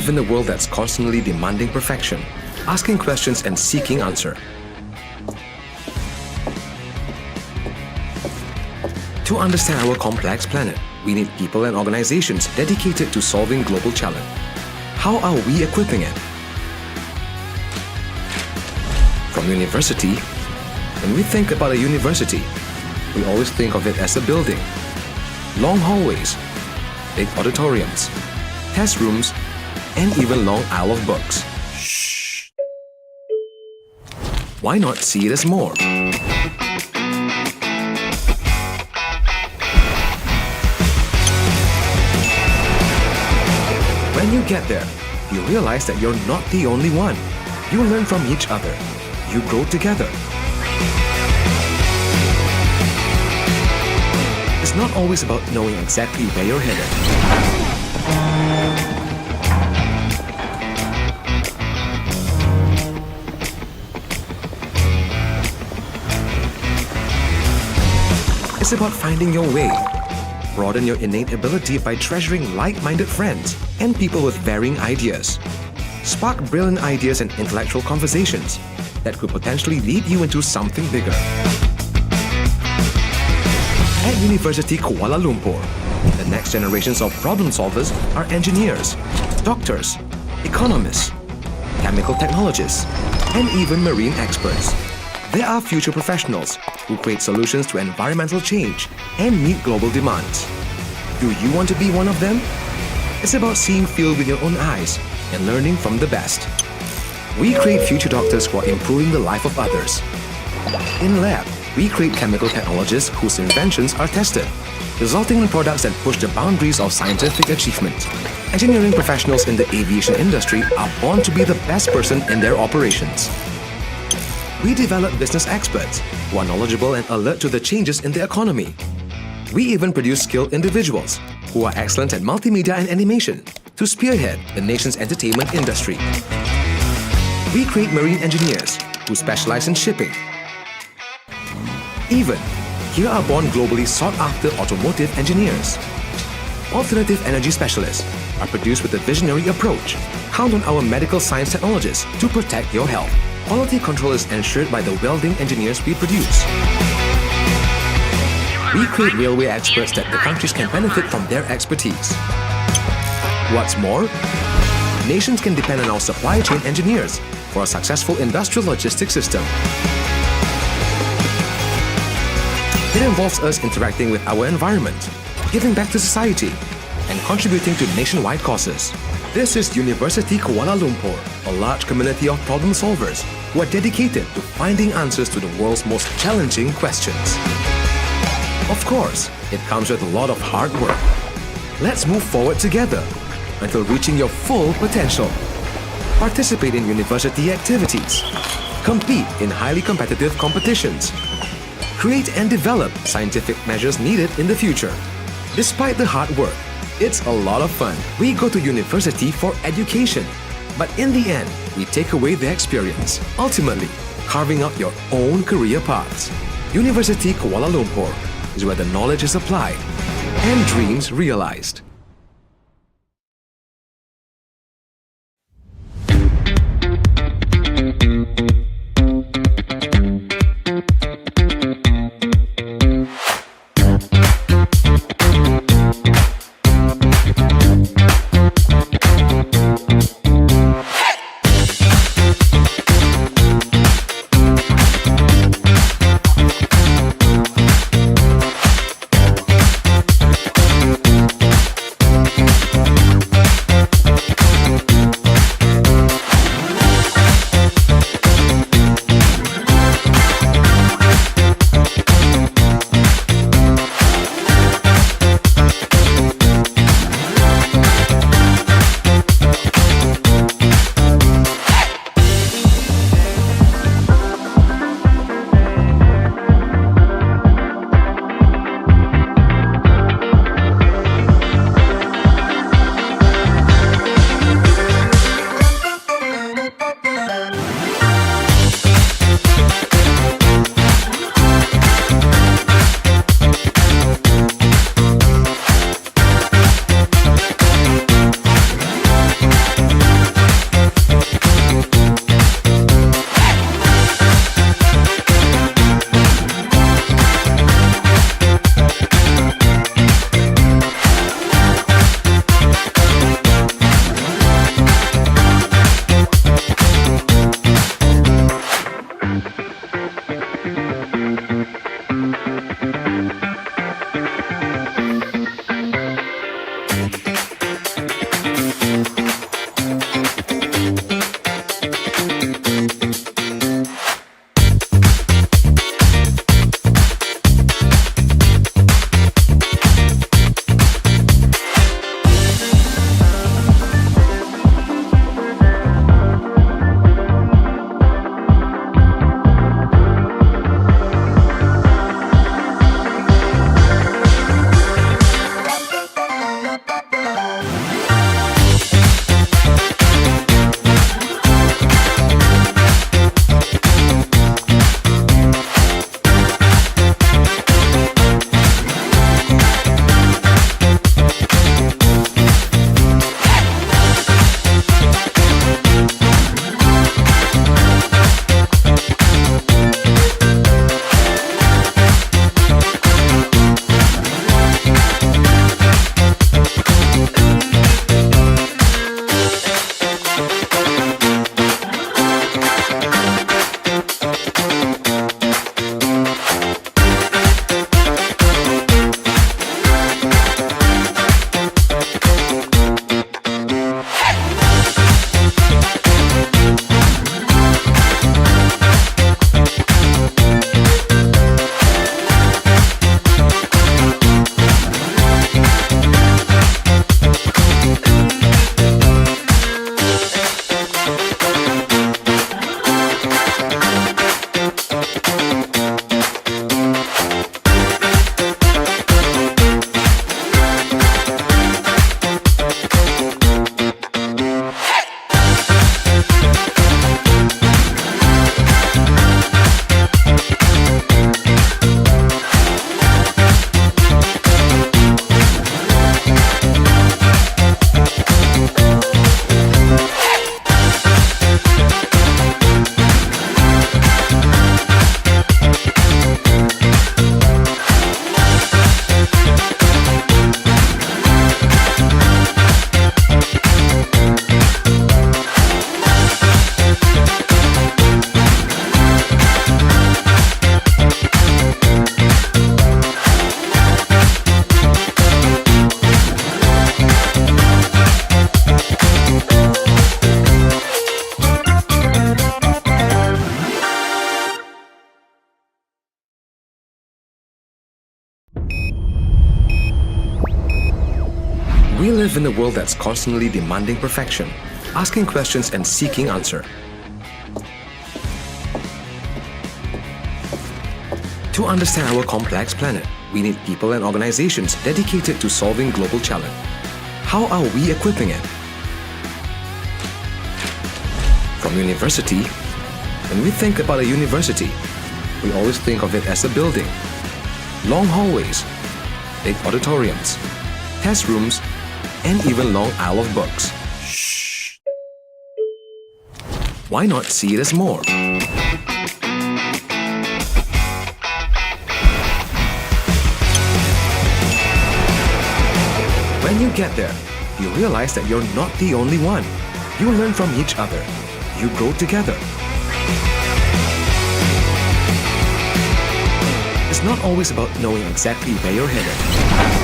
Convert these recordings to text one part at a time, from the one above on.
live in a world that's constantly demanding perfection, asking questions and seeking answer. To understand our complex planet, we need people and organizations dedicated to solving global challenge. How are we equipping it? From university, when we think about a university, we always think of it as a building. Long hallways, big auditoriums, test rooms, and even long aisle of books. Shh. Why not see it as more? When you get there, you realize that you're not the only one. You learn from each other. You grow together. It's not always about knowing exactly where you're headed. It's about finding your way. Broaden your innate ability by treasuring like-minded friends and people with varying ideas. Spark brilliant ideas and intellectual conversations that could potentially lead you into something bigger. At University Kuala Lumpur, the next generations of problem solvers are engineers, doctors, economists, chemical technologists, and even marine experts. They are future professionals who create solutions to environmental change and meet global demands. Do you want to be one of them? It's about seeing field with your own eyes and learning from the best. We create future doctors who are improving the life of others. In lab, we create chemical technologists whose inventions are tested, resulting in products that push the boundaries of scientific achievement. Engineering professionals in the aviation industry are born to be the best person in their operations. We develop business experts who are knowledgeable and alert to the changes in the economy. We even produce skilled individuals who are excellent at multimedia and animation to spearhead the nation's entertainment industry. We create marine engineers who specialize in shipping. Even, here are born globally sought-after automotive engineers. Alternative energy specialists are produced with a visionary approach. Count on our medical science technologists to protect your health. Quality control is ensured by the welding engineers we produce. We create railway experts that the countries can benefit from their expertise. What's more, nations can depend on our supply chain engineers for a successful industrial logistics system. It involves us interacting with our environment, giving back to society, and contributing to nationwide causes. This is University Kuala Lumpur, a large community of problem solvers who are dedicated to finding answers to the world's most challenging questions. Of course, it comes with a lot of hard work. Let's move forward together until reaching your full potential. Participate in university activities. Compete in highly competitive competitions. Create and develop scientific measures needed in the future. Despite the hard work, it's a lot of fun. We go to university for education, but in the end, we take away the experience, ultimately carving out your own career paths. University Kuala Lumpur is where the knowledge is applied and dreams realized. We live in a world that's constantly demanding perfection, asking questions and seeking answer. To understand our complex planet, we need people and organizations dedicated to solving global challenge. How are we equipping it? From university, when we think about a university, we always think of it as a building. Long hallways, big auditoriums, test rooms, and even long aisle of books. Shh. Why not see it as more? When you get there, you realize that you're not the only one. You learn from each other. You grow together. It's not always about knowing exactly where you're headed.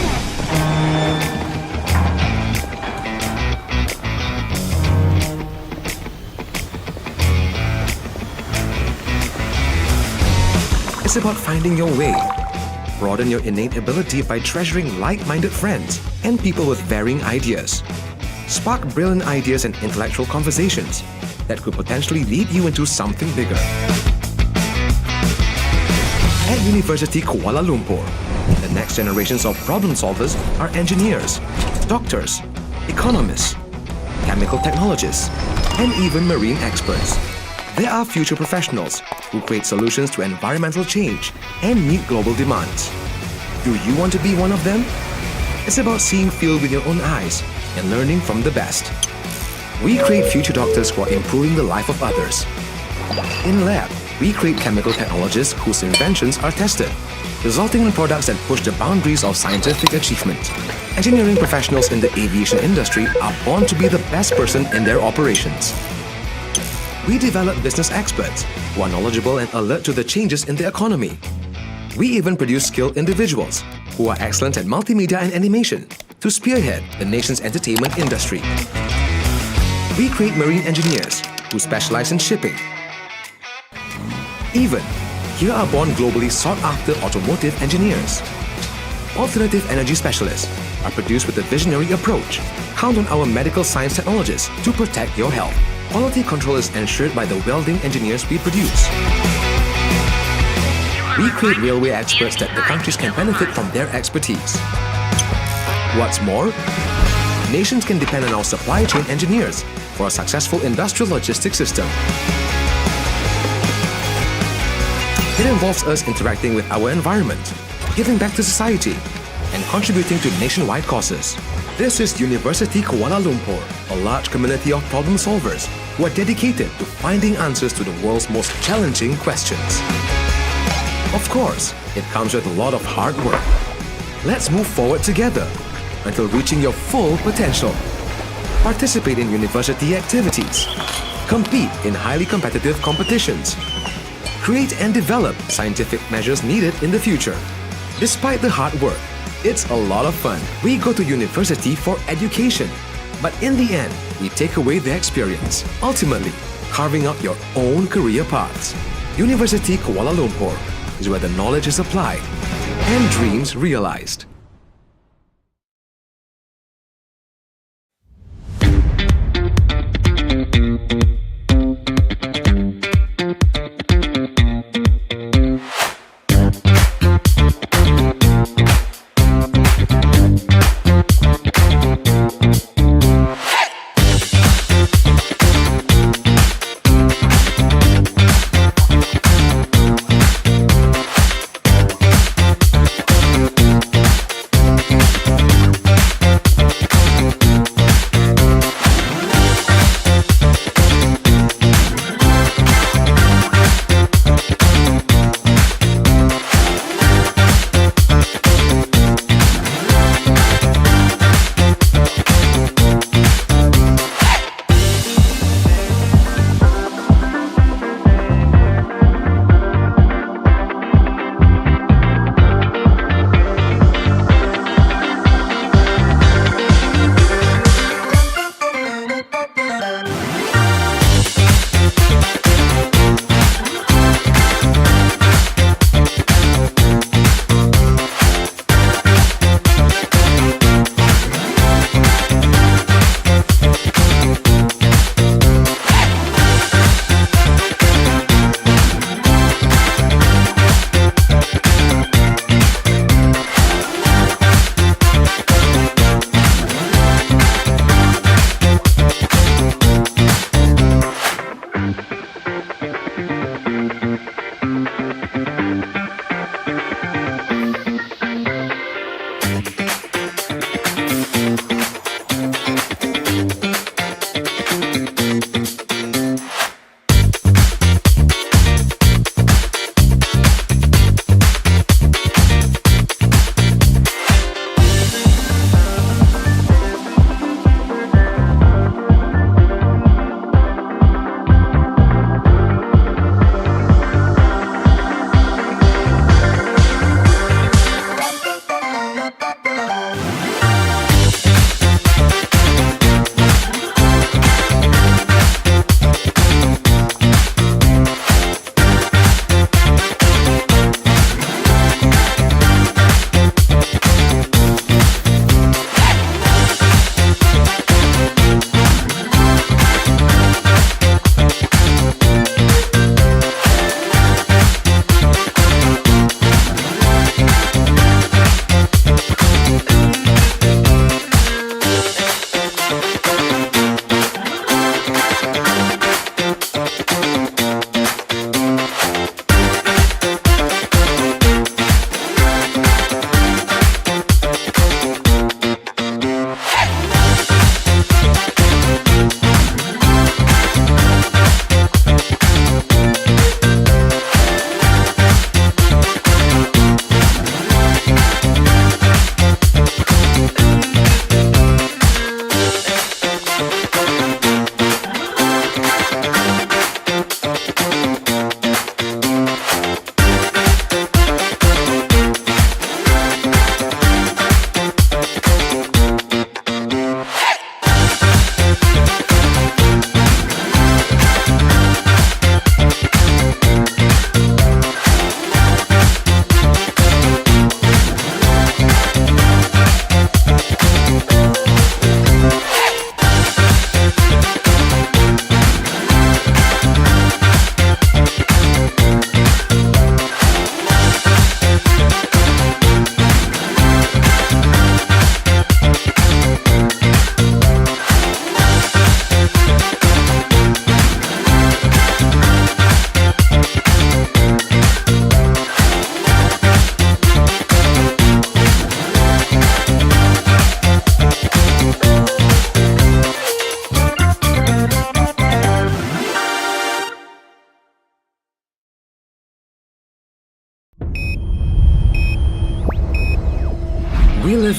It's about finding your way. Broaden your innate ability by treasuring like-minded friends and people with varying ideas. Spark brilliant ideas and intellectual conversations that could potentially lead you into something bigger. At University Kuala Lumpur, the next generations of problem solvers are engineers, doctors, economists, chemical technologists, and even marine experts. They are future professionals who create solutions to environmental change and meet global demands. Do you want to be one of them? It's about seeing field with your own eyes and learning from the best. We create future doctors who are improving the life of others. In lab, we create chemical technologists whose inventions are tested, resulting in products that push the boundaries of scientific achievement. Engineering professionals in the aviation industry are born to be the best person in their operations. We develop business experts who are knowledgeable and alert to the changes in the economy. We even produce skilled individuals who are excellent at multimedia and animation to spearhead the nation's entertainment industry. We create marine engineers who specialize in shipping. Even, here are born globally sought-after automotive engineers. Alternative energy specialists are produced with a visionary approach. Count on our medical science technologists to protect your health. Quality control is ensured by the welding engineers we produce. We create railway experts that the countries can benefit from their expertise. What's more, nations can depend on our supply chain engineers for a successful industrial logistics system. It involves us interacting with our environment, giving back to society, and contributing to nationwide causes. This is University Kuala Lumpur, a large community of problem solvers who are dedicated to finding answers to the world's most challenging questions. Of course, it comes with a lot of hard work. Let's move forward together until reaching your full potential. Participate in university activities. Compete in highly competitive competitions. Create and develop scientific measures needed in the future. Despite the hard work, it's a lot of fun. We go to university for education, but in the end, we take away the experience, ultimately carving out your own career paths. University Kuala Lumpur is where the knowledge is applied and dreams realized.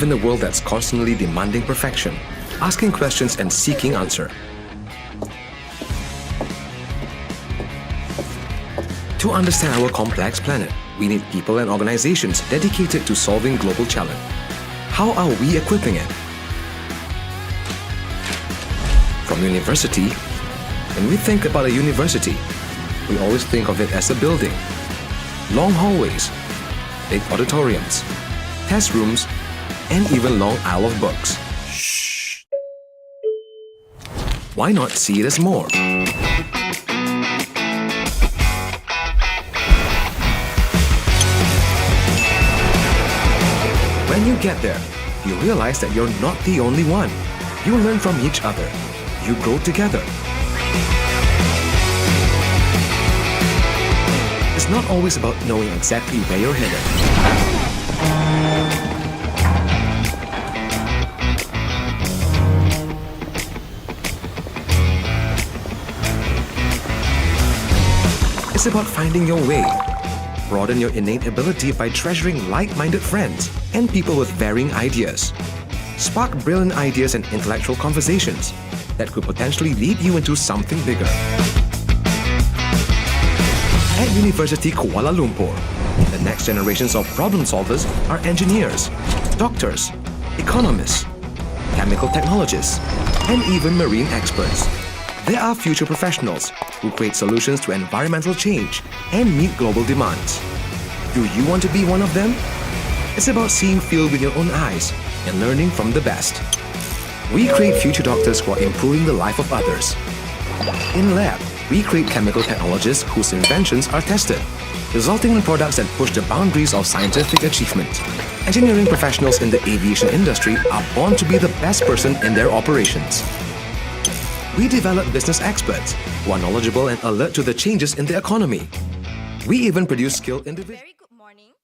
live in a world that's constantly demanding perfection, asking questions and seeking answer. To understand our complex planet, we need people and organizations dedicated to solving global challenge. How are we equipping it? From university, when we think about a university, we always think of it as a building. Long hallways, big auditoriums, test rooms, and even long aisle of books. Shh. Why not see it as more? When you get there, you realize that you're not the only one. You learn from each other. You grow together. It's not always about knowing exactly where you're headed. It's about finding your way. Broaden your innate ability by treasuring like-minded friends and people with varying ideas. Spark brilliant ideas and intellectual conversations that could potentially lead you into something bigger. At University Kuala Lumpur, the next generations of problem solvers are engineers, doctors, economists, chemical technologists, and even marine experts. They are future professionals who create solutions to environmental change and meet global demands. Do you want to be one of them? It's about seeing field with your own eyes and learning from the best. We create future doctors who are improving the life of others. In lab, we create chemical technologists whose inventions are tested, resulting in products that push the boundaries of scientific achievement. Engineering professionals in the aviation industry are born to be the best person in their operations. We develop business experts who are knowledgeable and alert to the changes in the economy. We even produce skilled individuals. Very good morning,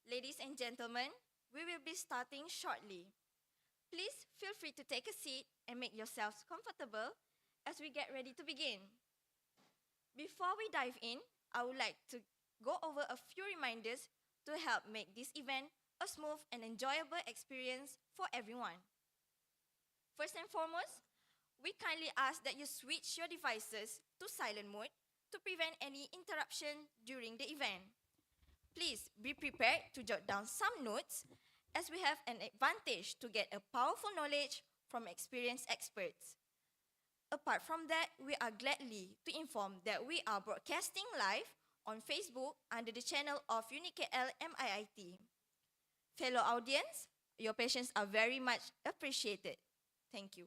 ladies and gentlemen. We will be starting shortly. Please feel free to take a seat and make yourselves comfortable as we get ready to begin. Before we dive in, I would like to go over a few reminders to help make this event a smooth and enjoyable experience for everyone. First and foremost, we kindly ask that you switch your devices to silent mode to prevent any interruption during the event. Please be prepared to jot down some notes as we have an advantage to get a powerful knowledge from experienced experts. Apart from that, we are gladly to inform that we are broadcasting live on Facebook under the channel of Unikl Miit. Fellow audience, your patience are very much appreciated. Thank you.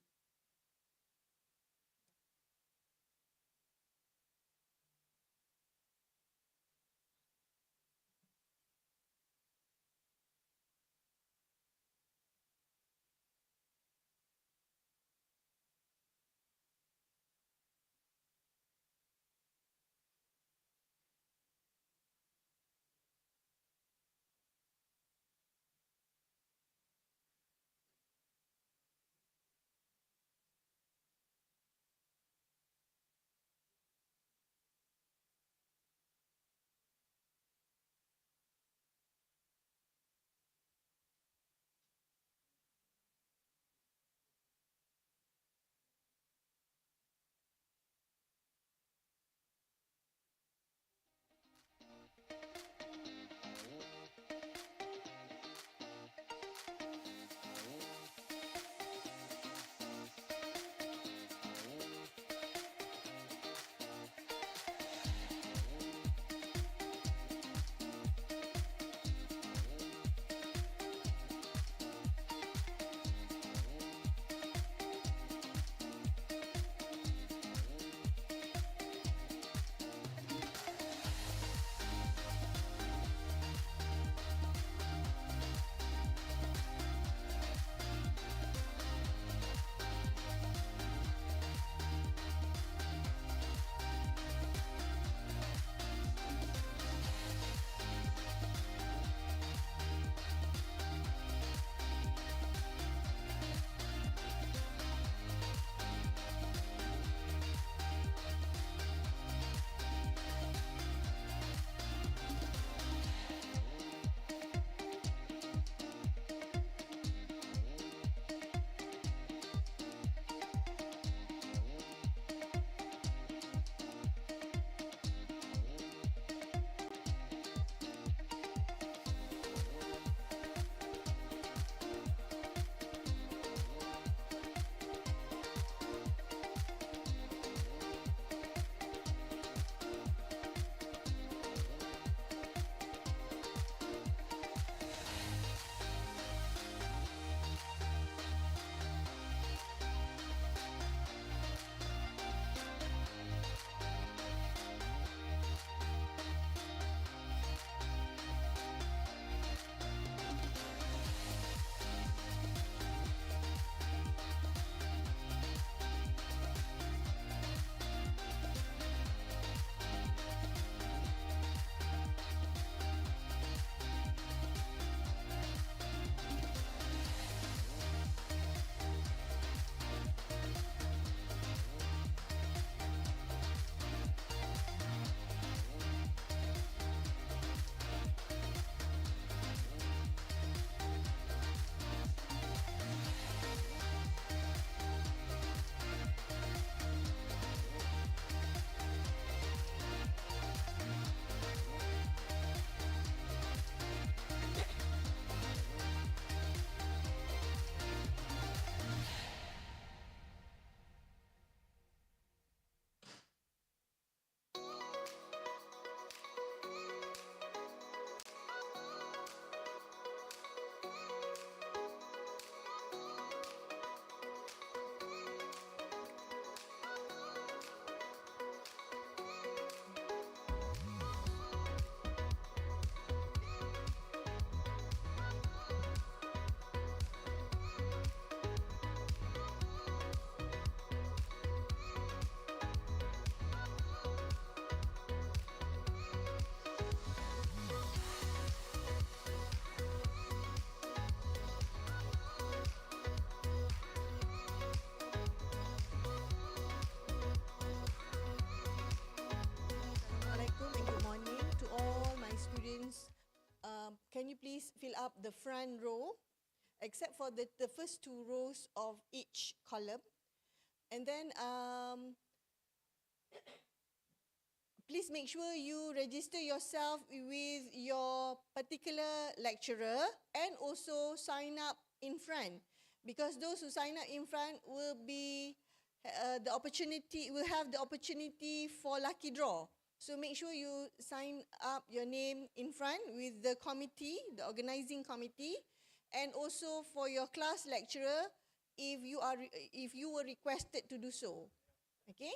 can you please fill up the front row, except for the first 2 rows of each column. And then please make sure you register yourself with your particular lecturer and also sign up in front, because those who sign up in front will be will have the opportunity for lucky draw. So make sure you sign up your name in front with the committee, the organizing committee, and also for your class lecturer if you were requested to do so. Okay?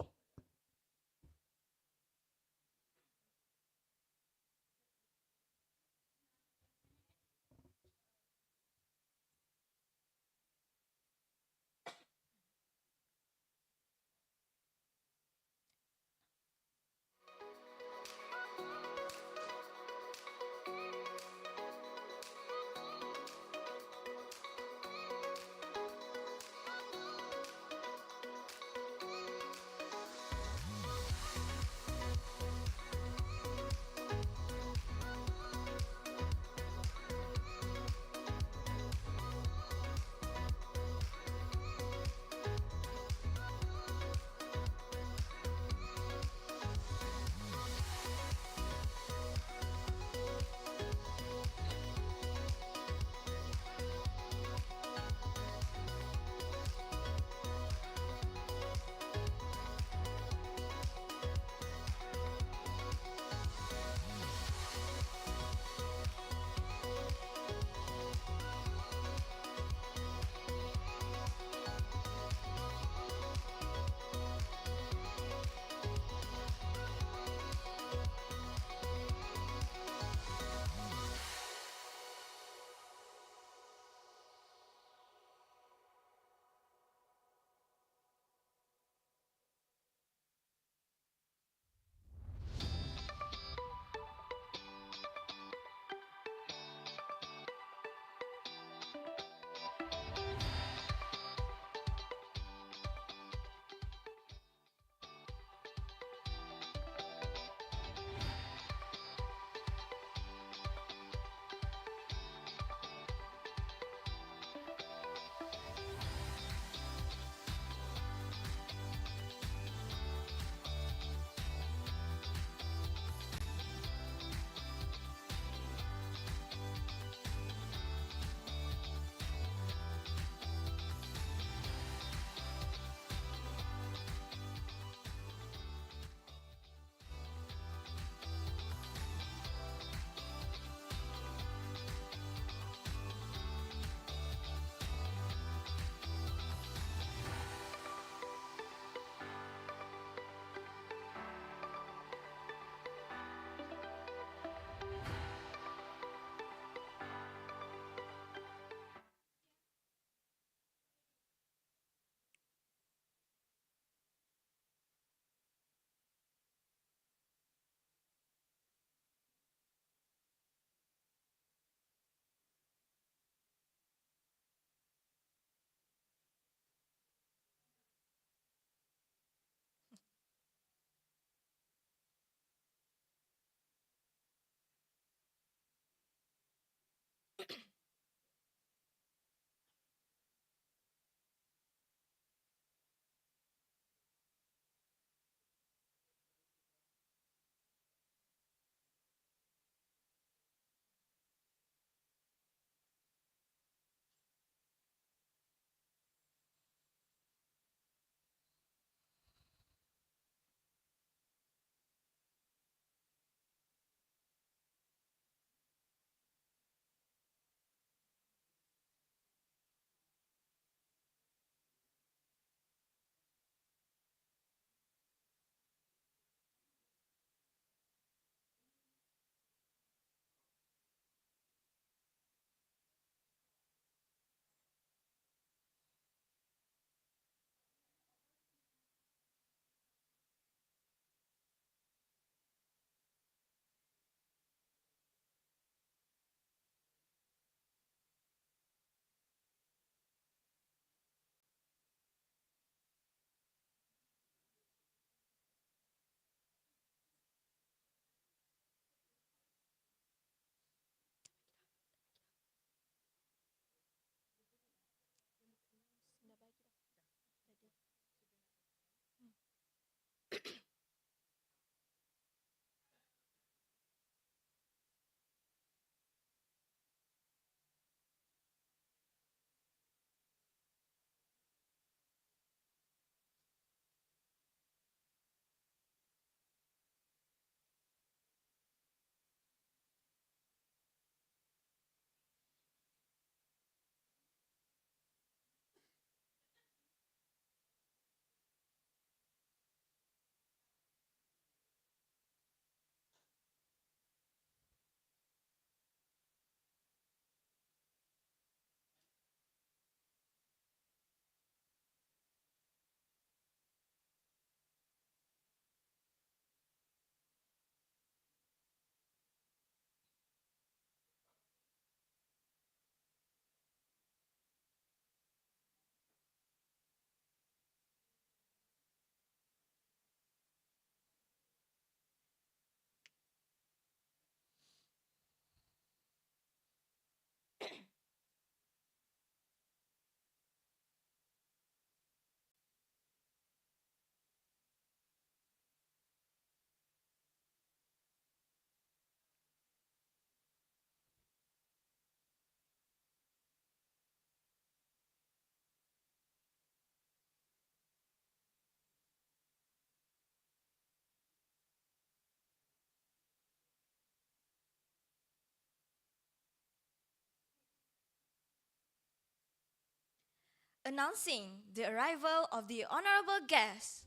Announcing the arrival of the honorable guest.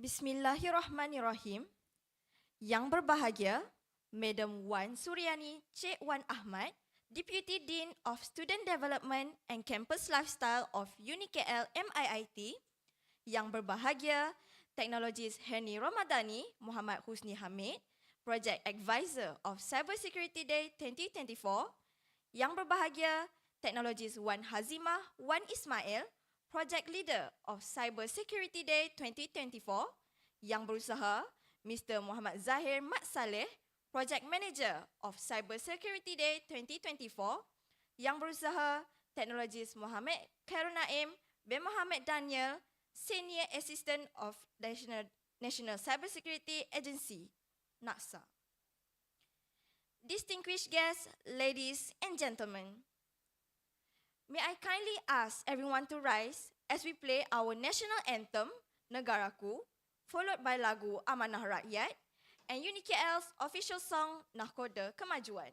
Bismillahirrahmanirrahim. Yang berbahagia, Madam Wan Suryani Cik Wan Ahmad, Deputy Dean of Student Development and Campus Lifestyle of Unikl Miit. Yang berbahagia, Teknologis Henny Ramadhani Muhammad Husni Hamid, Project Advisor of Cybersecurity Day 2024. Yang berbahagia, Teknologis Wan Hazimah Wan Ismail, Project Leader of Cybersecurity Day 2024. Yang berusaha, Mr. Muhammad Zahir Mat Saleh, Project Manager of Cybersecurity Day 2024. Yang berusaha, Teknologis Muhammad Khairul Naim bin Muhammad Daniel, Senior Assistant of National Cybersecurity Agency, NASA. Distinguished guests, ladies and gentlemen, may I kindly ask everyone to rise as we play our national anthem, Negaraku, followed by lagu Amanah Rakyat and Unikl's official song, Nahkoda Kemajuan.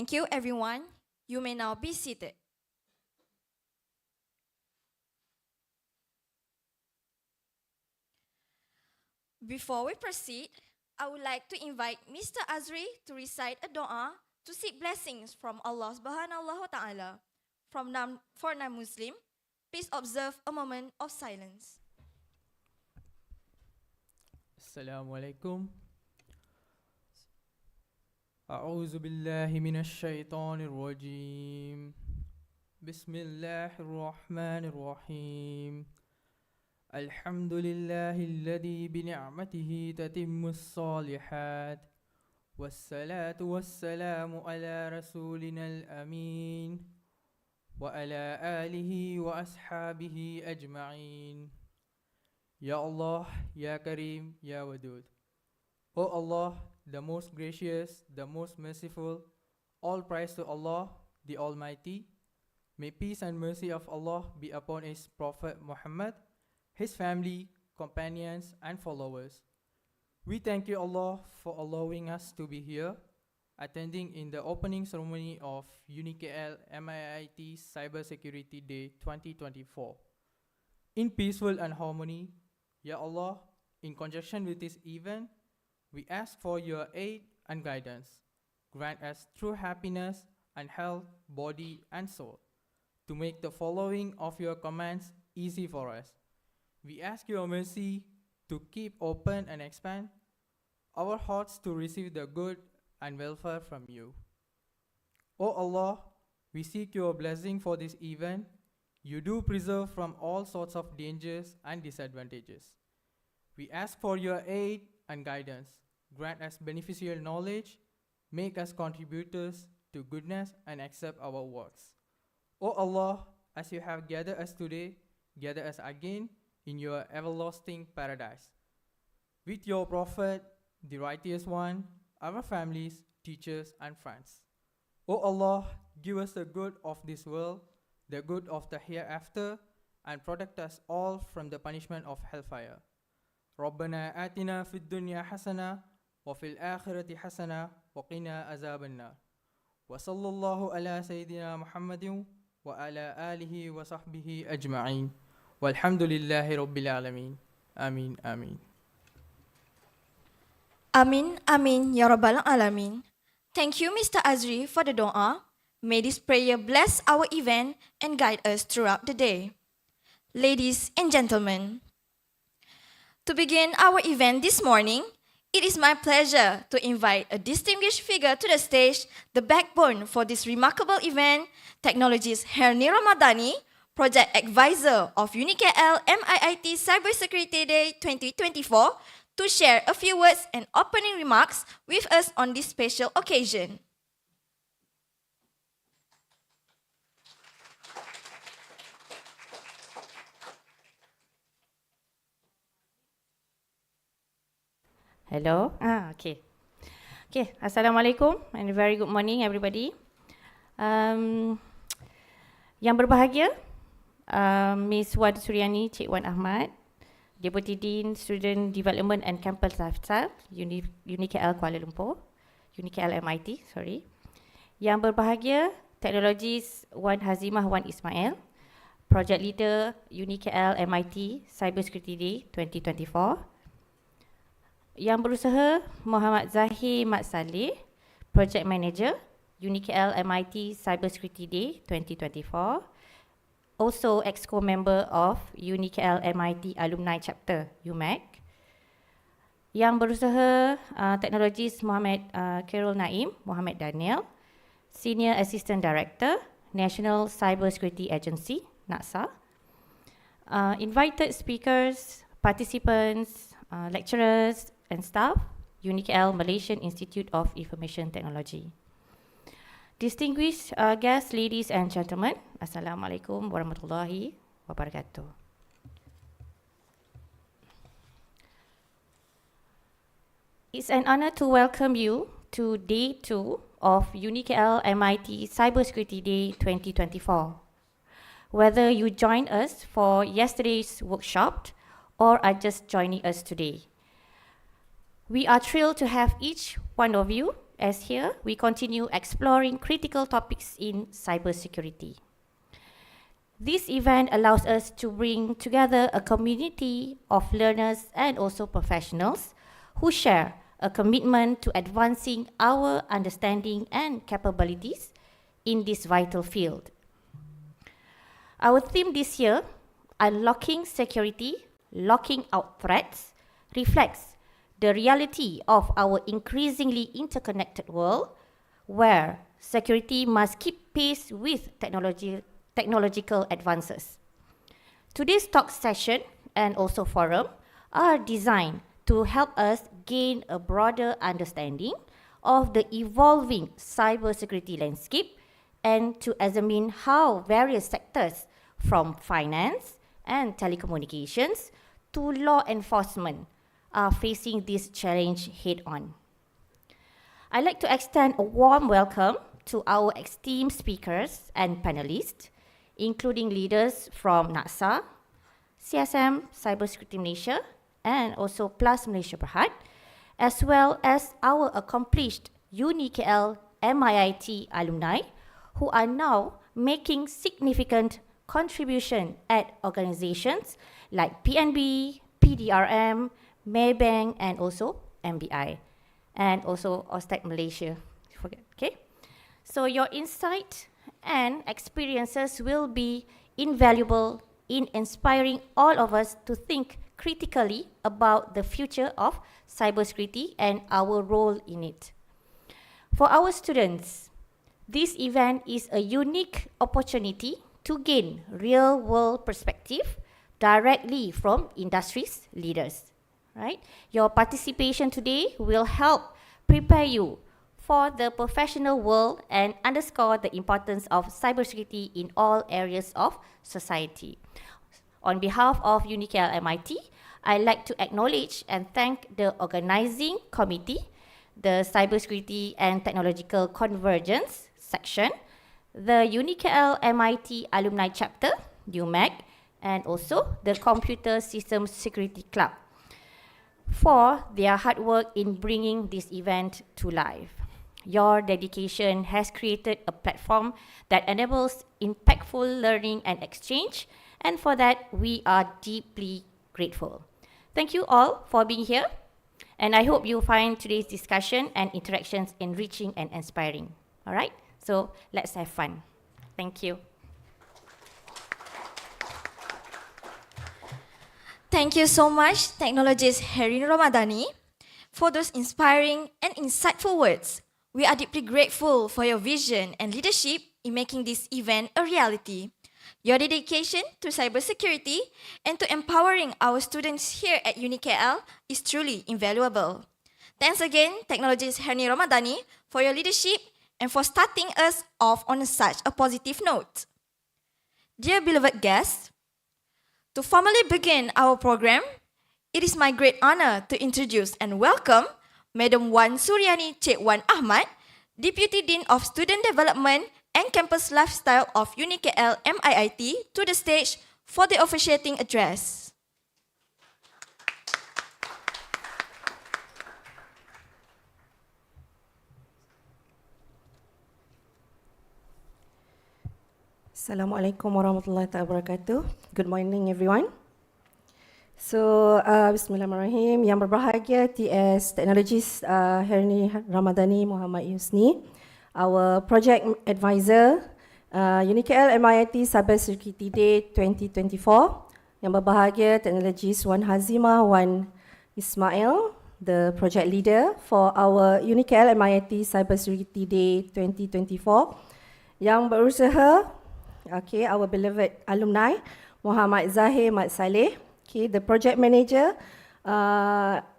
Thank you, everyone. You may now be seated. Before we proceed, I would like to invite Mr. Azri to recite a dua to seek blessings from Allah Subhanahu wa Ta'ala. For non-Muslim, please observe a moment of silence. Assalamualaikum. أعوذ بالله من الشيطان الرجيم. بسم الله الرحمن الرحيم. الحمد لله الذي بنعمته تتم الصالحات والصلاة والسلام على رسولنا الأمين وعلى آله وأصحابه أجمعين. Ya Allah, Ya Kareem, Ya Wadud. O Allah, the most gracious, the most merciful, all praise to Allah, the Almighty. May peace and mercy of Allah be upon His Prophet Muhammad, his family, companions, and followers. We thank you, Allah, for allowing us to be here, attending in the opening ceremony of Unikl Miit Cybersecurity Day 2024. In peaceful and harmony, Ya Allah, in conjunction with this event, we ask for your aid and guidance. Grant us true happiness and health, body and soul, to make the following of your commands easy for us. We ask your mercy to keep open and expand our hearts to receive the good and welfare from you. O Allah, we seek your blessing for this event. You do preserve from all sorts of dangers and disadvantages. We ask for your aid and guidance. Grant us beneficial knowledge, make us contributors to goodness and accept our works. O Allah, as you have gathered us today, gather us again in your everlasting paradise. With your Prophet, the righteous one, our families, teachers and friends. O Allah, give us the good of this world, the good of the hereafter, and protect us all from the punishment of hellfire. ربنا آتنا في الدنيا حسنة وفي الآخرة حسنة وقنا عذاب النار وصلى الله على سيدنا محمد وعلى آله وصحبه أجمعين والحمد لله رب العالمين آمين آمين. Amin, Amin, Ya Rabbal Alamin. Thank you, Mr. Azri, for the dua. May this prayer bless our event and guide us throughout the day. Ladies and gentlemen, to begin our event this morning, it is my pleasure to invite a distinguished figure to the stage, the backbone for this remarkable event, technologist Herni Ramadhani, Project Advisor of Unikl Miit Cybersecurity Day 2024, to share a few words and opening remarks with us on this special occasion. Hello. Okay. Okay. Assalamualaikum and a very good morning, everybody. Yang berbahagia, Miss Wan Suryani, Cik Wan Ahmad, Deputy Dean, Student Development and Campus Lifestyle, Unikl Kuala Lumpur, Unikl MIT, sorry. Yang berbahagia, Teknologis Wan Hazimah Wan Ismail, Project Leader Unikl MIT Cybersecurity Day 2024. Yang berusaha, Muhammad Zahir Mat Saleh, Project Manager, Unikl MIT Cybersecurity Day 2024. Also Exco member of Unikl MIT Alumni Chapter, UMAC. Yang berusaha, Teknologis Muhammad Khairul Naim, Muhammad Daniel, Senior Assistant Director, National Cybersecurity Agency, NACSA. Invited speakers, participants, lecturers, and staff, Unikl Malaysian Institute of Information Technology. Distinguished guests, ladies and gentlemen, Assalamualaikum warahmatullahi wabarakatuh. It's an honor to welcome you to Day 2 of Unikl MIT Cybersecurity Day 2024. Whether you joined us for yesterday's workshop or are just joining us today, we are thrilled to have each one of you, as here we continue exploring critical topics in cybersecurity. This event allows us to bring together a community of learners and also professionals who share a commitment to advancing our understanding and capabilities in this vital field. Our theme this year, Unlocking Security, Locking Out Threats, reflects the reality of our increasingly interconnected world, where security must keep pace with technological advances. Today's talk session and also forum are designed to help us gain a broader understanding of the evolving cybersecurity landscape and to examine how various sectors, from finance and telecommunications to law enforcement, are facing this challenge head-on. I'd like to extend a warm welcome to our esteemed speakers and panelists, including leaders from NACSA, CSM, Cybersecurity Malaysia, and also Plus Malaysia Berhad, as well as our accomplished Unikl MIT alumni who are now making significant contribution at organizations like PNB, PDRM, Maybank, and also MBI, and also Ostec Malaysia. Okay, so your insight and experiences will be invaluable in inspiring all of us to think critically about the future of cybersecurity and our role in it. For our students, this event is a unique opportunity to gain real-world perspective directly from industry's leaders. Right? Your participation today will help prepare you for the professional world and underscore the importance of cybersecurity in all areas of society. On behalf of Unikl MIT, I'd like to acknowledge and thank the organizing committee, the Cybersecurity and Technological Convergence section, the Unikl MIT Alumni Chapter, UMAC, and also the Computer Systems Security Club, for their hard work in bringing this event to life. Your dedication has created a platform that enables impactful learning and exchange, and for that, we are deeply grateful. Thank you all for being here, and I hope you find today's discussion and interactions enriching and inspiring. All right, So let's have fun. Thank you. Thank you so much, technologist Herini Ramadhani, for those inspiring and insightful words. We are deeply grateful for your vision and leadership in making this event a reality. Your dedication to cybersecurity and to empowering our students here at Unikl is truly invaluable. Thanks again, technologist Herini Ramadhani, for your leadership and for starting us off on such a positive note. Dear beloved guests, to formally begin our program, it is my great honor to introduce and welcome Madam Wan Suryani Cik Wan Ahmad, Deputy Dean of Student Development and Campus Lifestyle of Unikl MIIT, to the stage for the officiating address. Assalamualaikum warahmatullahi wabarakatuh. Good morning everyone. So, Bismillahirrahmanirrahim. Yang berbahagia TS Technologist Herini Ramadhani Muhammad Yusni, our project advisor Unikl MIIT Cybersecurity Day 2024. Yang berbahagia Technologist Wan Hazimah Wan Ismail, the project leader for our Unikl MIIT Cybersecurity Day 2024. Yang berusaha, okay, our beloved alumni, Muhammad Zahir Mat Saleh, okay, the project manager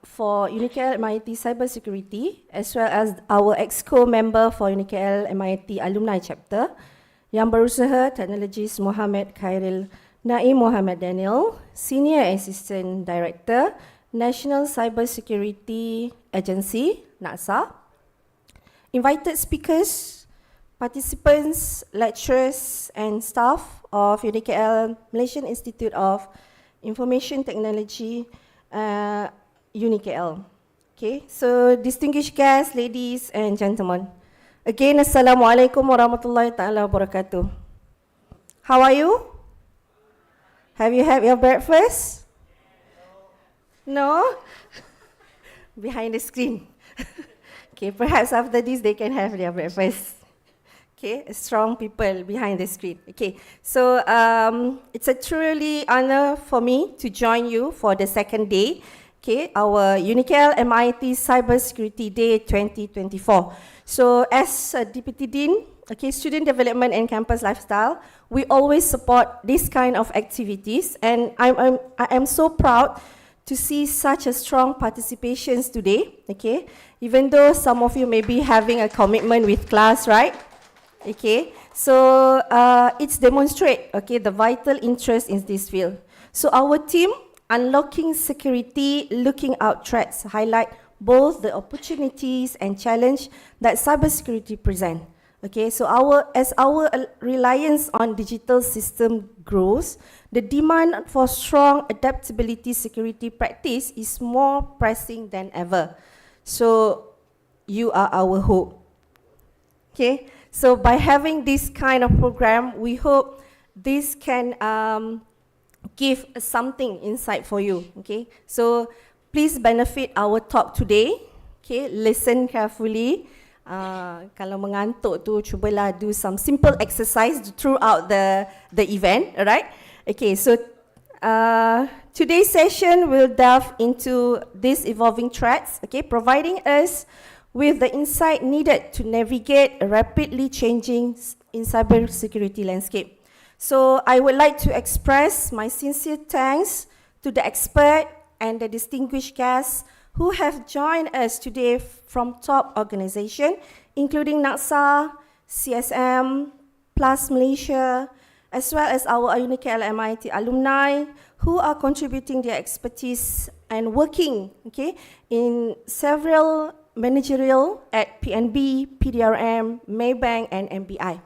for Unikl MIIT Cybersecurity, as well as our EXCO member for Unikl MIIT Alumni Chapter. Yang berusaha, Technologist Muhammad Khairil Naim Muhammad Daniel, Senior Assistant Director, National Cybersecurity Agency, NASA. Invited speakers, participants, lecturers and staff of Unikl Malaysian Institute of Information Technology, Unikl. Okay, so distinguished guests, ladies and gentlemen. Again, Assalamualaikum warahmatullahi ta'ala wabarakatuh. How are you? Have you had your breakfast? No? Behind the screen. Okay, perhaps after this they can have their breakfast. Okay, strong people behind the screen. Okay, so it's a truly honor for me to join you for the second day, okay, our Unikl MIIT Cybersecurity Day 2024. So as a Deputy Dean, okay, Student Development and Campus Lifestyle, we always support this kind of activities, and I am so proud to see such a strong participations today, okay, even though some of you may be having a commitment with class, right? Okay, so it's demonstrate, okay, the vital interest in this field. So our team, Unlocking Security, Looking Out Threats, highlight both the opportunities and challenge that cybersecurity present. Okay, so as our reliance on digital system grows, the demand for strong adaptability security practice is more pressing than ever. So you are our hope. Okay, so by having this kind of program, we hope this can give something insight for you. Okay, so please benefit our talk today. Okay, listen carefully. Kalau mengantuk tu, cubalah do some simple exercise throughout the event, alright? Okay, so today's session will delve into these evolving threats, okay, providing us with the insight needed to navigate a rapidly changing in cybersecurity landscape. So I would like to express my sincere thanks to the expert and the distinguished guests who have joined us today from top organizations, including NASA, CSM, Plus Malaysia, as well as our Unikl MIIT alumni who are contributing their expertise and working, okay, in several managerial at PNB, PDRM, Maybank, and MBI.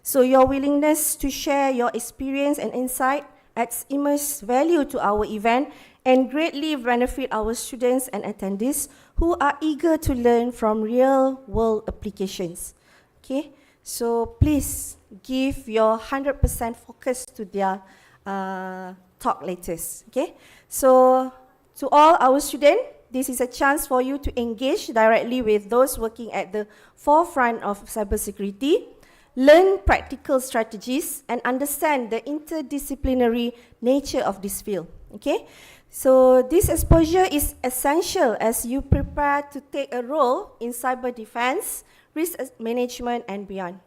So your willingness to share your experience and insight adds immense value to our event and greatly benefit our students and attendees who are eager to learn from real-world applications. Okay, so please give your 100% focus to their talk latest. Okay, so to all our students, this is a chance for you to engage directly with those working at the forefront of cybersecurity. learn practical strategies, and understand the interdisciplinary nature of this field. Okay, so this exposure is essential as you prepare to take a role in cyber defense, risk management, and beyond.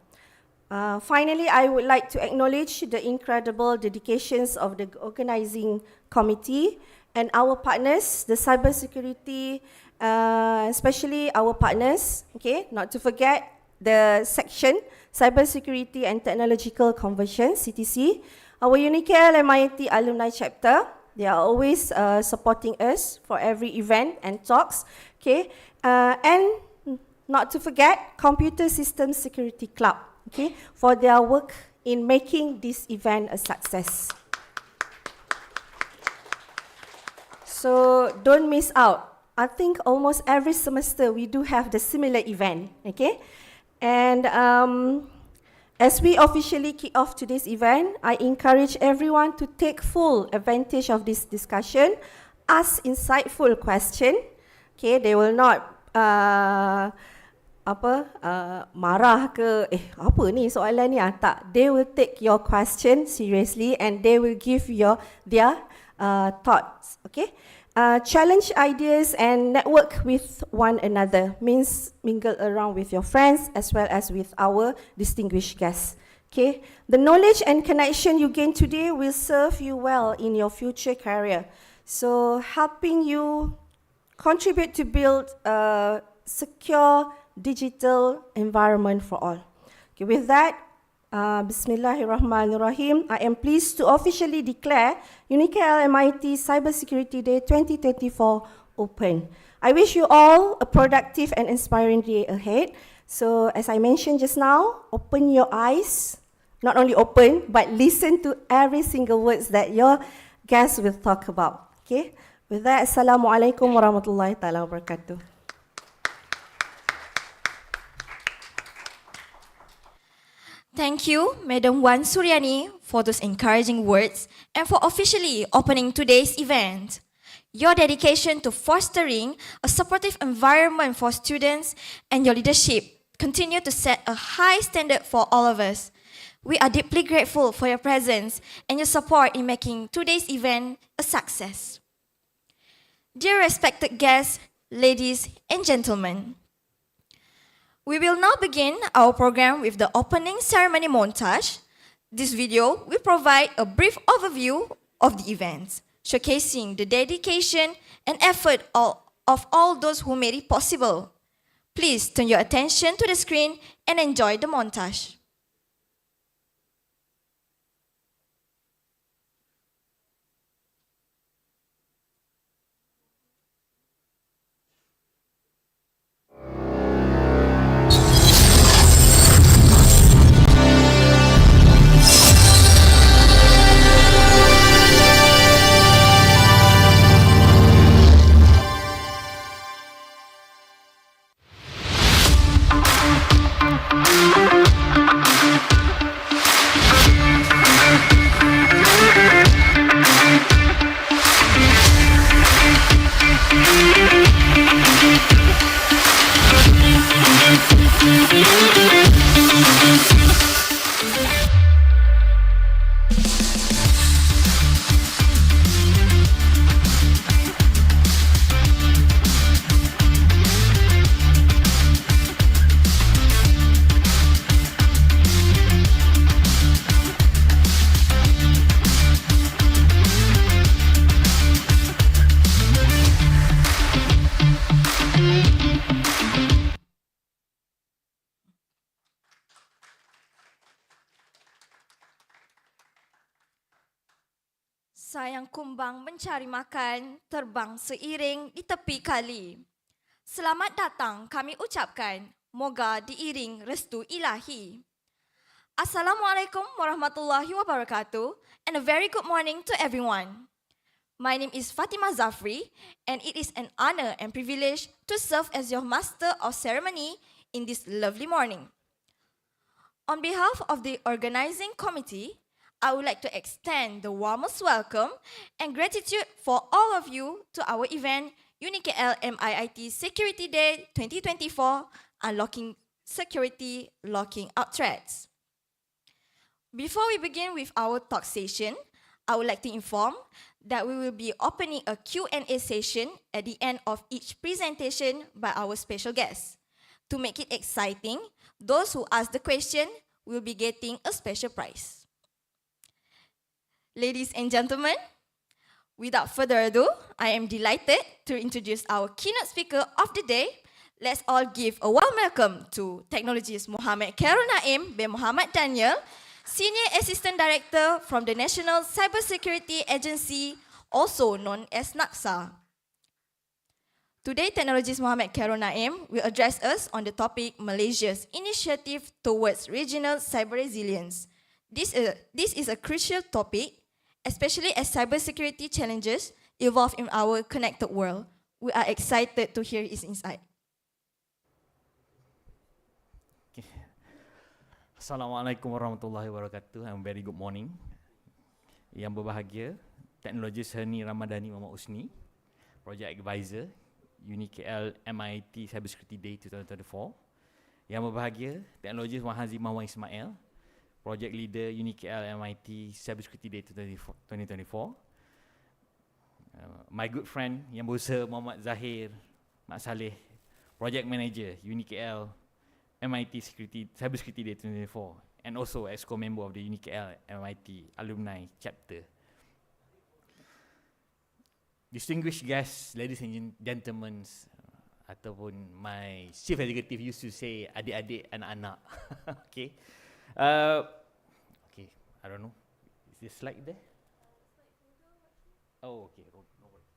Finally, I would like to acknowledge the incredible dedications of the organizing committee and our partners, the cybersecurity, especially our partners, okay, not to forget the section, Cybersecurity and Technological Conversion, CTC, our Unikl Miit alumni chapter. They are always supporting us for every event and talks, okay, and not to forget Computer Systems Security Club, okay, for their work in making this event a success. So don't miss out. I think almost every semester we do have the similar event, okay? And as we officially kick off today's event, I encourage everyone to take full advantage of this discussion, ask insightful questions, okay? They will not marah ke, apa ni soalan ni, tak. They will take your question seriously and they will give their thoughts, okay? Challenge ideas and network with one another, means mingle around with your friends as well as with our distinguished guests. Okay, the knowledge and connection you gain today will serve you well in your future career. So helping you contribute to build a secure digital environment for all. Okay, with that, Bismillahirrahmanirrahim. I am pleased to officially declare Unikl Miit Cybersecurity Day 2024 open. I wish you all a productive and inspiring day ahead. So as I mentioned just now, open your eyes, not only open, but listen to every single words that your guests will talk about. Okay? With that, Assalamualaikum warahmatullahi taala wabarakatuh. Thank you, Madam Wan Suryani, for those encouraging words and for officially opening today's event. Your dedication to fostering a supportive environment for students and your leadership continue to set a high standard for all of us. We are deeply grateful for your presence and your support in making today's event a success. Dear respected guests, ladies and gentlemen, we will now begin our program with the opening ceremony montage. This video will provide a brief overview of the events, showcasing the dedication and effort of all those who made it possible. Please turn your attention to the screen and enjoy the montage. Sayang kumbang mencari makan, terbang seiring di tepi kali. Selamat datang kami ucapkan, moga diiring restu ilahi. Assalamualaikum warahmatullahi wabarakatuh and a very good morning to everyone. My name is Fatima Zafri and it is an honor and privilege to serve as your master of ceremony in this lovely morning. On behalf of the organizing committee, I would like to extend the warmest welcome and gratitude for all of you to our event, Unikl Miit Security Day 2024, Unlocking Security, Locking Out Threats. Before we begin with our talk session, I would like to inform that we will be opening a Q&A session at the end of each presentation by our special guests. To make it exciting, those who ask the question will be getting a special prize. Ladies and gentlemen, without further ado, I am delighted to introduce our keynote speaker of the day. Let's all give a warm welcome to Technologist Muhammad Khairul Naim bin Muhammad Daniel, Senior Assistant Director from the National Cybersecurity Agency, also known as NACSA. Today, Technologist Muhammad Khairul Naim will address us on the topic Malaysia's initiative towards regional cyber resilience. This is a crucial topic, especially as cybersecurity challenges evolve in our connected world. We are excited to hear his insight. Assalamualaikum warahmatullahi wabarakatuh. Very good morning. Yang berbahagia, Teknologis Herni Ramadhani Muhammad Usni, Project Advisor, Unikl Miit Cybersecurity Day 2024. Yang berbahagia, Teknologis Wahazi Mawar Ismail, Project Leader Unikl Miit Cybersecurity Day 2024. My good friend yang berusaha Muhammad Zahir Mak Saleh, Project Manager Unikl MIT Cybersecurity Day 2024, and also as co-member of the Unikl MIT Alumni Chapter. Distinguished guests, ladies and gentlemen, ataupun my chief executive used to say adik-adik, anak-anak. Okay. Okay, I don't know. Is this slide there? Oh, okay. No worries.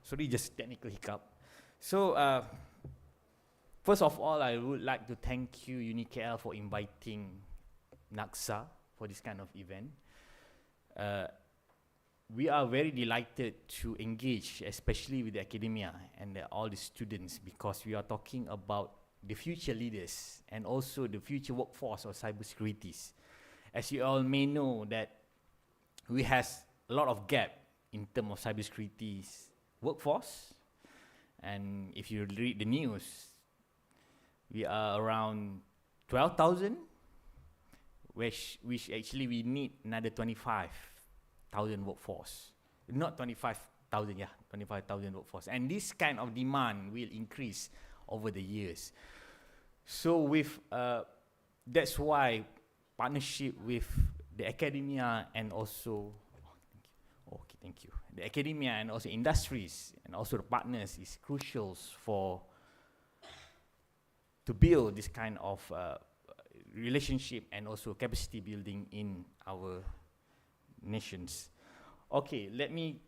Sorry, just technical hiccup. So, first of all, I would like to thank you, Unikl, for inviting NACSA for this kind of event. We are very delighted to engage, especially with the academia and all the students, because we are talking about the future leaders and also the future workforce of cybersecurity. As you all may know, that we have a lot of gap in terms of cybersecurity workforce, and if you read the news, we are around 12,000, which actually we need another 25,000 workforce. Not 25,000, yeah, 25,000 workforce. And this kind of demand will increase over the years. So with that's why partnership with the academia and also thank you. The academia and also industries and also the partners is crucial to build this kind of relationship and also capacity building in our nations. Okay, let me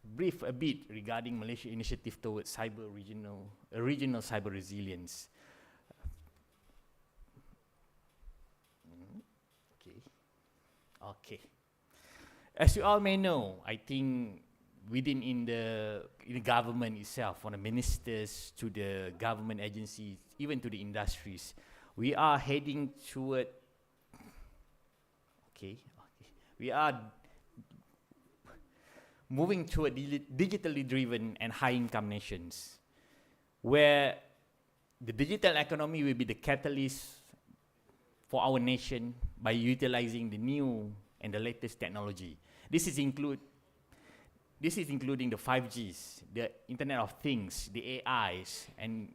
brief a bit regarding Malaysia initiative towards regional cyber resilience. Okay. As you all may know, I think within in the government itself, from the ministers to the government agencies, even to the industries, we are heading toward. We are moving toward digitally driven and high-income nations, where the digital economy will be the catalyst for our nation by utilizing the new and the latest technology. This is including the 5Gs, the Internet of Things, the AIs, and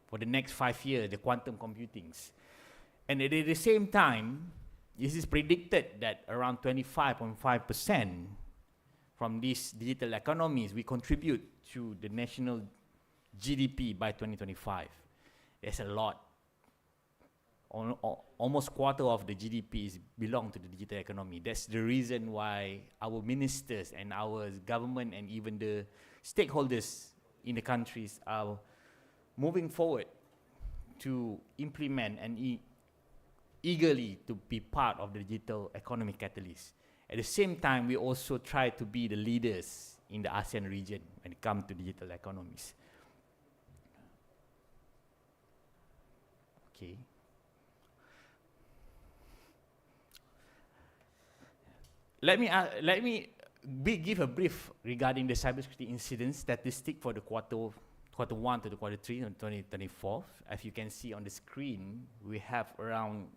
for the next 5 years, the quantum computings. And at the same time, this is predicted that around 25.5% from these digital economies will contribute to the national GDP by 2025. There's a lot. Almost quarter of the GDP belong to the digital economy. That's the reason why our ministers and our government and even the stakeholders in the countries are moving forward to implement and eagerly to be part of the digital economy catalyst. At the same time, we also try to be the leaders in the ASEAN region when it comes to digital economies. Okay. let me give a brief regarding the cybersecurity incident statistic for the quarter 1 to the quarter 3 in 2024. As you can see on the screen, we have around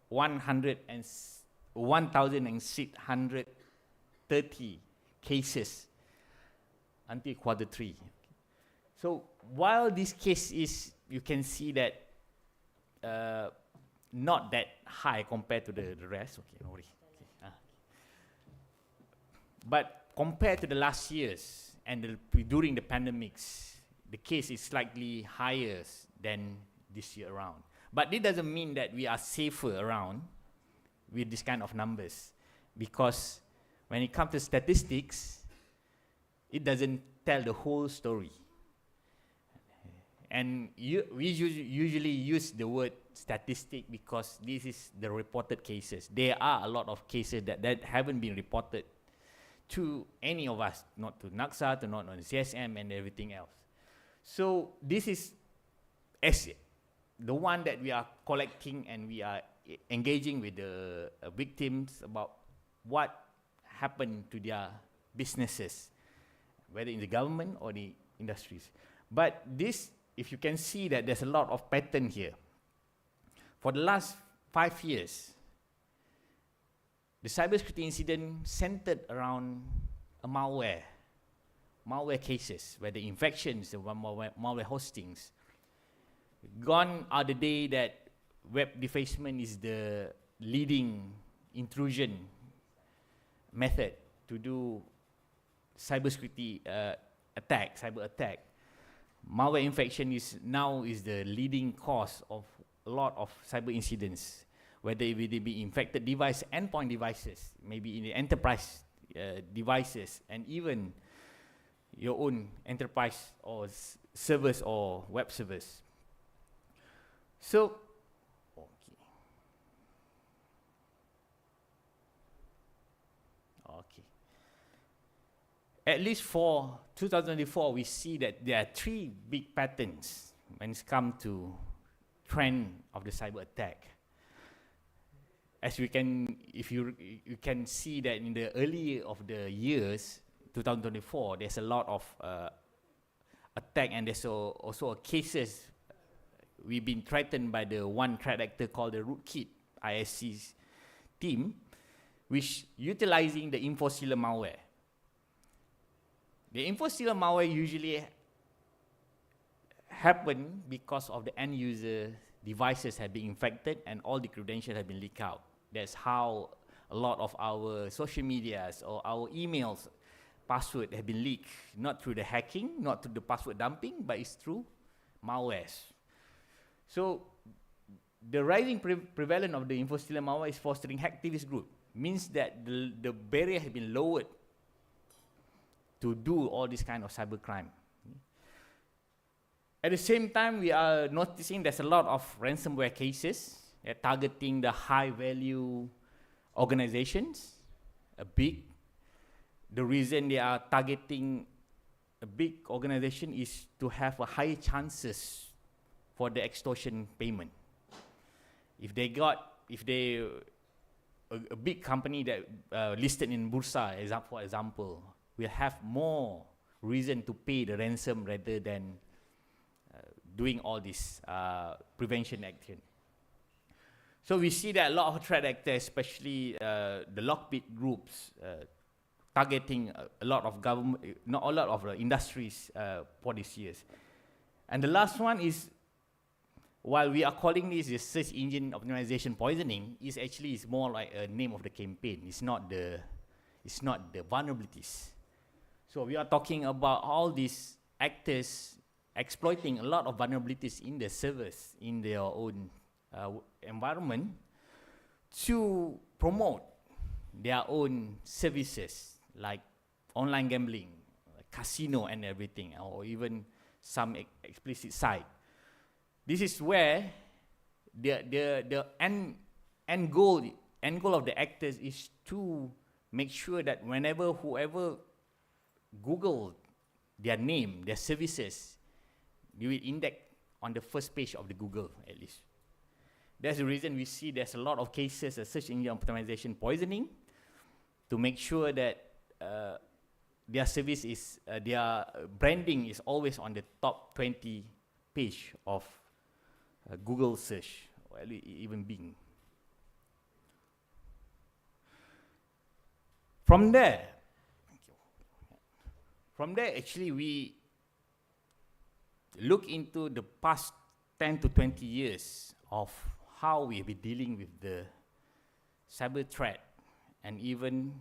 1,630 cases until quarter 3. So while this case is, you can see that not that high compared to the rest. Okay, no worry. Okay. But compared to the last years and during the pandemics, the case is slightly higher than this year around. But it doesn't mean that we are safer around with this kind of numbers, because when it comes to statistics, it doesn't tell the whole story. And we usually use the word statistic because this is the reported cases. There are a lot of cases that haven't been reported to any of us, not to NACSA, not on CSM and everything else. So this is the one that we are collecting, and we are engaging with the victims about what happened to their businesses, whether in the government or the industries. But this, if you can see that there's a lot of pattern here. For the last 5 years, the cybersecurity incident centered around a malware cases, where the infections, the malware hostings. Gone are the day that web defacement is the leading intrusion method to do cybersecurity cyber attack. Malware infection is the leading cause of a lot of cyber incidents, whether it be infected device, endpoint devices, maybe in the enterprise devices, and even your own enterprise or servers or web servers. So, okay. At least for 2024, we see that there are 3 big patterns when it comes to trend of the cyber attack. As we can, if you can see that in the early of the years, 2024, there's a lot of attack, and there's also cases we've been threatened by the one threat actor called the Rootkit ISC's team, which utilizing the InfoSealer malware. The InfoSealer malware usually happen because of the end user devices have been infected and all the credentials have been leaked out. That's how a lot of our social medias or our emails password have been leaked, not through the hacking, not through the password dumping, but it's through malwares. So the rising prevalence of the InfoSealer malware is fostering hacktivist group. Means that the barrier has been lowered to do all this kind of cybercrime. At the same time, we are noticing there's a lot of ransomware cases targeting the high-value organizations, the reason they are targeting a big organization is to have a high chances for the extortion payment. If a big company that listed in Bursa, for example, will have more reason to pay the ransom rather than doing all this prevention action. So we see that a lot of threat actors, especially the lockbit groups, targeting a lot of government, not a lot of industries for these years. And the last one is, while we are calling this the search engine optimization poisoning, is more like a name of the campaign. It's not the vulnerabilities. So we are talking about all these actors exploiting a lot of vulnerabilities in the servers, in their own environment, to promote their own services like online gambling, casino and everything, or even some explicit site. This is where the end goal of the actors is to make sure that whoever Google their name, their services, you will index on the first page of the Google at least. That's the reason we see there's a lot of cases of search engine optimization poisoning, to make sure that their service is, their branding is always on the top 20 page of Google search, or even Bing. From there, actually we look into the past 10 to 20 years of how we have been dealing with the cyber threat and even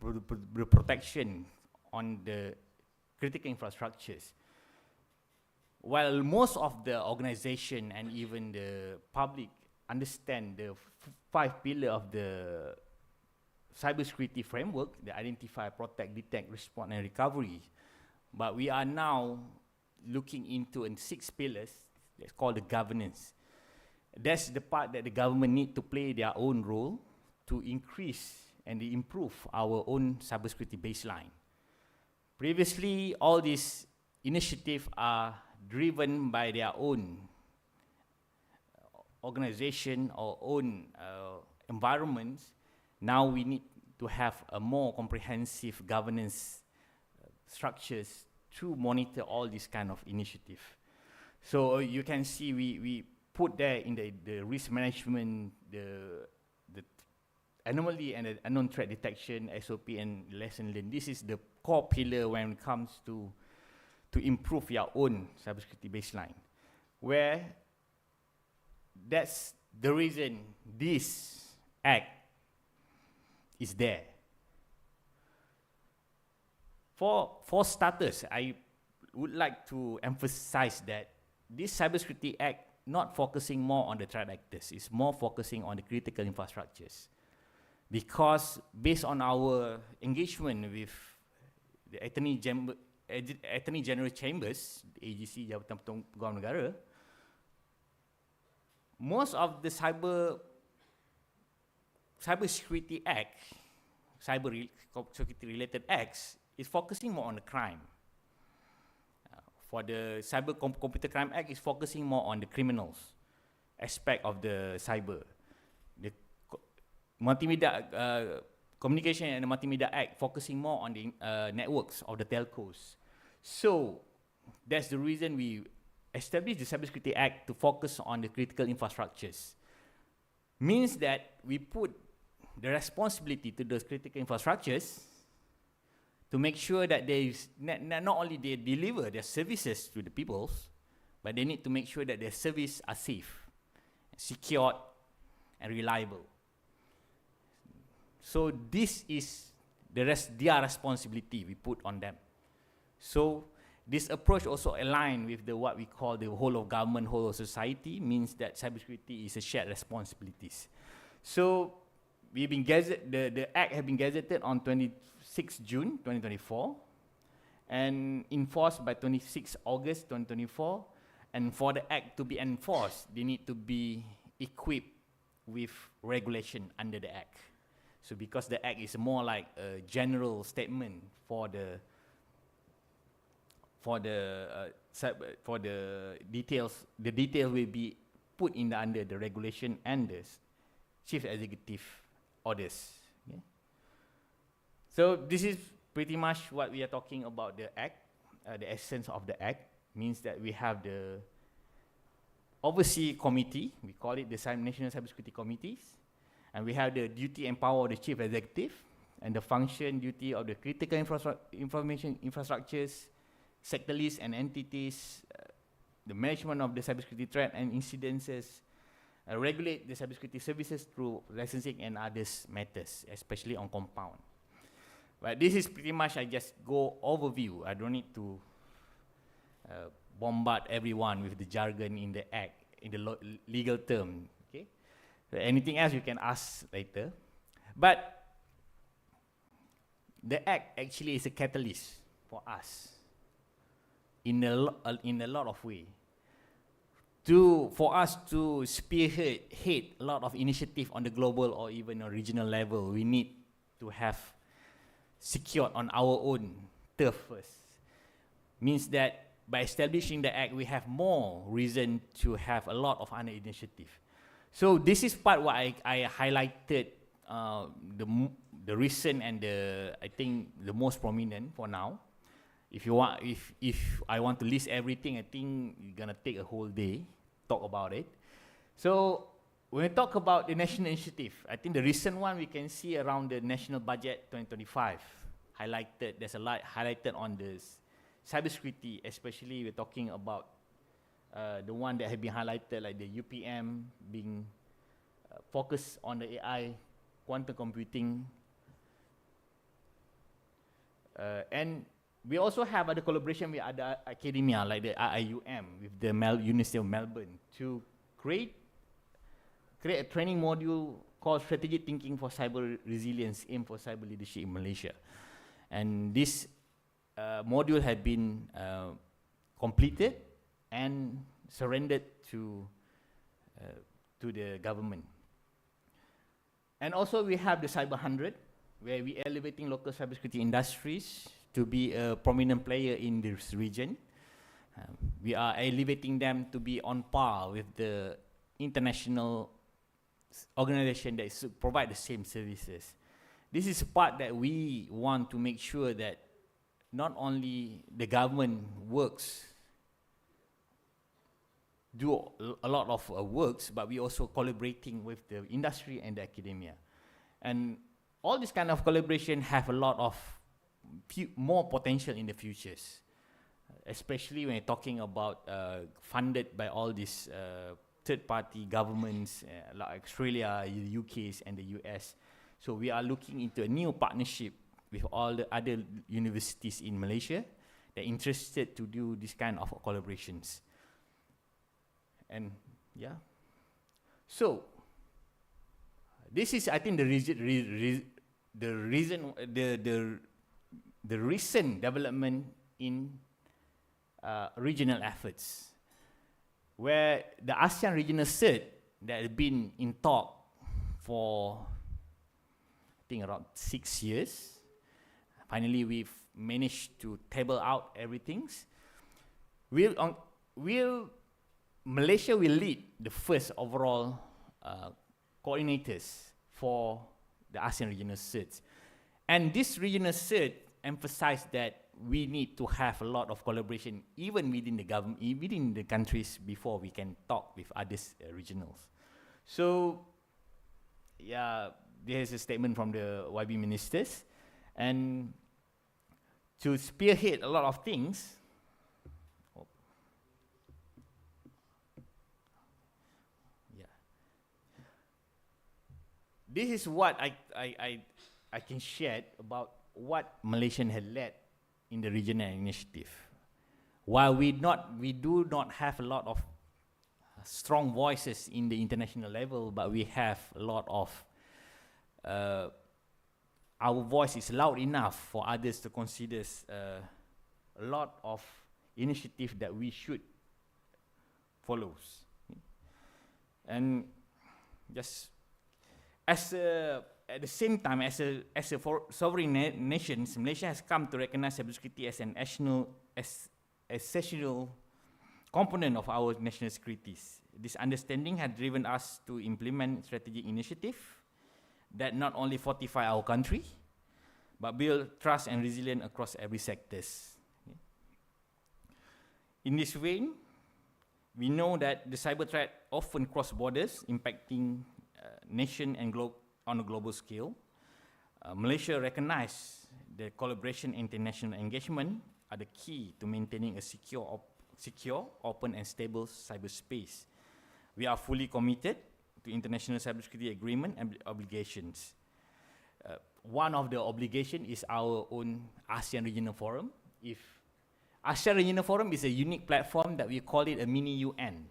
the protection on the critical infrastructures. While most of the organization and even the public understand the 5 pillars of the cybersecurity framework, the identify, protect, detect, respond, and recovery, but we are now looking into 6 pillars that's called the governance. That's the part that the government need to play their own role to increase and improve our own cybersecurity baseline. Previously, all these initiatives are driven by their own organization or own environments. Now we need to have a more comprehensive governance structures to monitor all these kind of initiatives. So you can see we put there in the risk management, the anomaly and the unknown threat detection, SOP and lesson learned. This is the core pillar when it comes to improve your own cybersecurity baseline, where that's the reason this act is there. For starters, I would like to emphasize that this Cybersecurity Act not focusing more on the threat actors, it's more focusing on the critical infrastructures. Because based on our engagement with the Attorney General Chambers, the AGC, Jabatan Pegawai Negara, most of the Cybersecurity Act, cybersecurity related acts, is focusing more on the crime. For the Computer Crime Act, is focusing more on the criminals aspect of the cyber. The Multimedia Communication and the Multimedia Act focusing more on the networks of the telcos. So that's the reason we established the Cybersecurity Act to focus on the critical infrastructures. Means that we put the responsibility to those critical infrastructures to make sure that they not only they deliver their services to the people, but they need to make sure that their services are safe, secured, and reliable. So this is their responsibility we put on them. So this approach also aligns with what we call the whole of government, whole of society, means that cybersecurity is a shared responsibilities. So we've been the act has been gazetted on 26 June 2024 and enforced by 26 August 2024. And for the act to be enforced, they need to be equipped with regulation under the act. So because the act is more like a general statement for the details, the detail will be put in under the regulation and the chief executive orders. Okay? So this is pretty much what we are talking about the act. The essence of the act means that we have the oversee committee, we call it the National Cybersecurity Committees, and we have the duty and power of the chief executive and the function duty of the critical information infrastructures, sector lists and entities, the management of the cybersecurity threat and incidences, regulate the cybersecurity services through licensing and others matters, especially on compound. But this is pretty much, I just go overview. I don't need to bombard everyone with the jargon in the act, in the legal term. Okay? So anything else you can ask later. But the act actually is a catalyst for us in a lot of ways. For us to spearhead a lot of initiative on the global or even a regional level, we need to have secured on our own turf first. Means that by establishing the act, we have more reason to have a lot of other initiative. So this is part what I highlighted the recent and I think the most prominent for now. If you want, if I want to list everything, I think you're gonna take a whole day talk about it. So when we talk about the national initiative, I think the recent one we can see around the national budget 2025 highlighted. There's a lot highlighted on this cybersecurity, especially we're talking about the one that have been highlighted, like the UPM being focused on the AI, quantum computing, and we also have other collaboration with other academia, like the IIUM with the University of Melbourne, to create a training module called Strategic Thinking for Cyber Resilience, aimed for cyber leadership in Malaysia. And this module had been completed and surrendered to the government. And also we have the Cyber 100, where we are elevating local cybersecurity industries to be a prominent player in this region. We are elevating them to be on par with the international organization that provide the same services. This is part that we want to make sure that not only the government do a lot of works, but we also collaborating with the industry and the academia. And all this kind of collaboration have a lot of more potential in the futures, especially when you're talking about funded by all these third-party governments like Australia, the UKs, and the US. So we are looking into a new partnership with all the other universities in Malaysia that are interested to do this kind of collaborations. And yeah, so this is, I think, the recent development in regional efforts, where the ASEAN regional CERT that had been in talk for, I think, around 6 years. Finally, we've managed to table out everything. Malaysia will lead the first overall coordinators for the ASEAN regional CERT. And this regional CERT emphasized that we need to have a lot of collaboration even within the government, within the countries, before we can talk with others regionals. So, yeah, there's a statement from the YB ministers, and to spearhead a lot of things. This is what I can share about what Malaysian had led in the regional initiative. While we do not have a lot of strong voices in the international level, but we have a lot of our voice is loud enough for others to consider a lot of initiative that we should follow. And just at the same time, as a sovereign nation, Malaysia has come to recognize cybersecurity as an essential component of our national securities. This understanding has driven us to implement strategic initiatives that not only fortify our country, but build trust and resilience across every sectors. In this vein, we know that the cyber threat often cross borders, impacting nation and on a global scale. Malaysia recognizes the collaboration and international engagement are the key to maintaining a secure, open, and stable cyberspace. We are fully committed to international cybersecurity agreement and obligations. One of the obligations is our own ASEAN Regional Forum. If ASEAN Regional Forum is a unique platform that we call it a mini UN.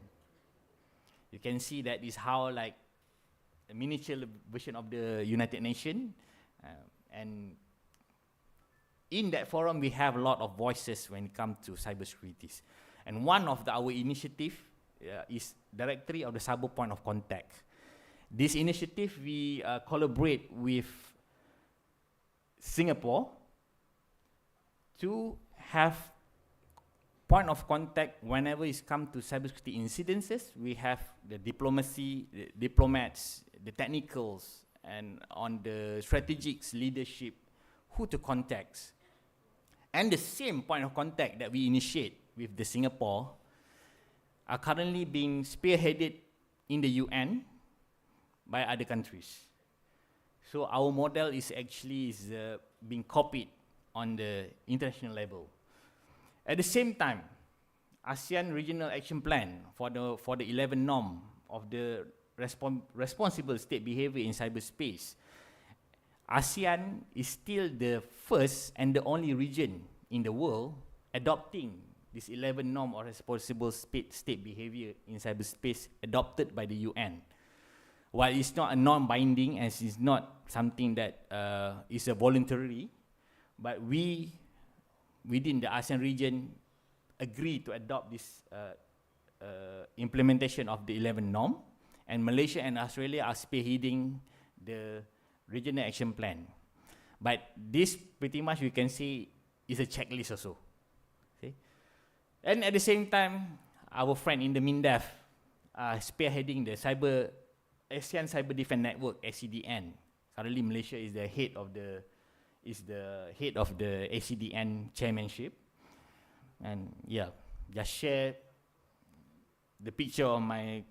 You can see that is how like a miniature version of the United Nations, and in that forum we have a lot of voices when it comes to cybersecurity. And one of our initiative is Directory of the Cyber Point of Contact. This initiative we collaborate with Singapore to have point of contact whenever it's come to cybersecurity incidences. We have the diplomacy, the diplomats, the technicals, and on the strategic leadership, who to contact. And the same point of contact that we initiate with the Singapore are currently being spearheaded in the UN by other countries. So our model is actually being copied on the international level. At the same time, ASEAN Regional Action Plan for the 11 norm of the responsible state behavior in cyberspace, ASEAN is still the first and the only region in the world adopting this 11 norm of responsible state behavior in cyberspace adopted by the UN. While it's not a non-binding, as it's not something that is a voluntary, but we, within the ASEAN region, agree to adopt this implementation of the 11 norm, and Malaysia and Australia are spearheading the regional action plan. But this pretty much we can say is a checklist also. Okay? And at the same time, our friend in the MINDEF spearheading the ASEAN Cyber Defense Network, ACDN. Currently, Malaysia is the head of the ACDN chairmanship. And yeah, just share the picture of my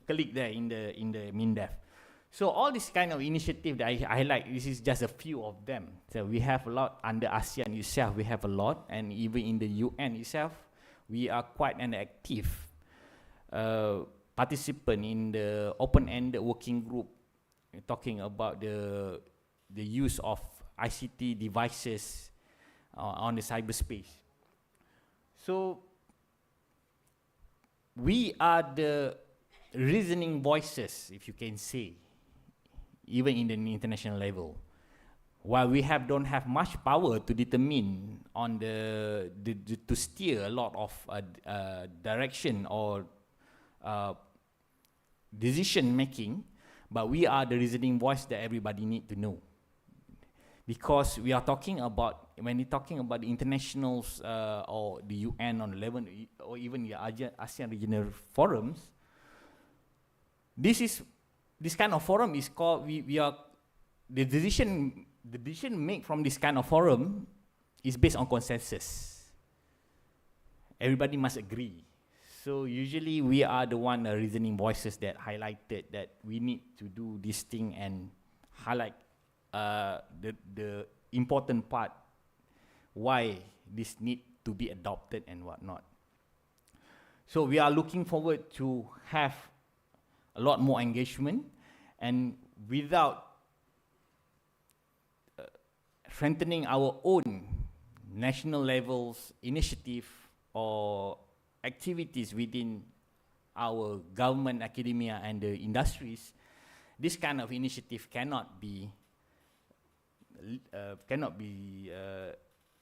colleague there in the MINDEF. So all this kind of initiative that I highlight, this is just a few of them. So we have a lot under ASEAN itself, we have a lot, and even in the UN itself, we are quite an active participant in the open-ended working group talking about the use of ICT devices on the cyberspace. So we are the reasoning voices, if you can say, even in the international level. While we don't have much power to determine on to steer a lot of direction or decision making, but we are the reasoning voice that everybody need to know. Because we are talking about, when you're talking about the internationals or the UN on the level, or even the ASEAN regional forums, this kind of forum is called, the decision made from this kind of forum is based on consensus. Everybody must agree. So usually we are the reasoning voices that highlighted that we need to do this thing and highlight the important part, why this need to be adopted and whatnot. So we are looking forward to have a lot more engagement, and without strengthening our own national levels initiative or activities within our government, academia, and the industries, this kind of initiative cannot be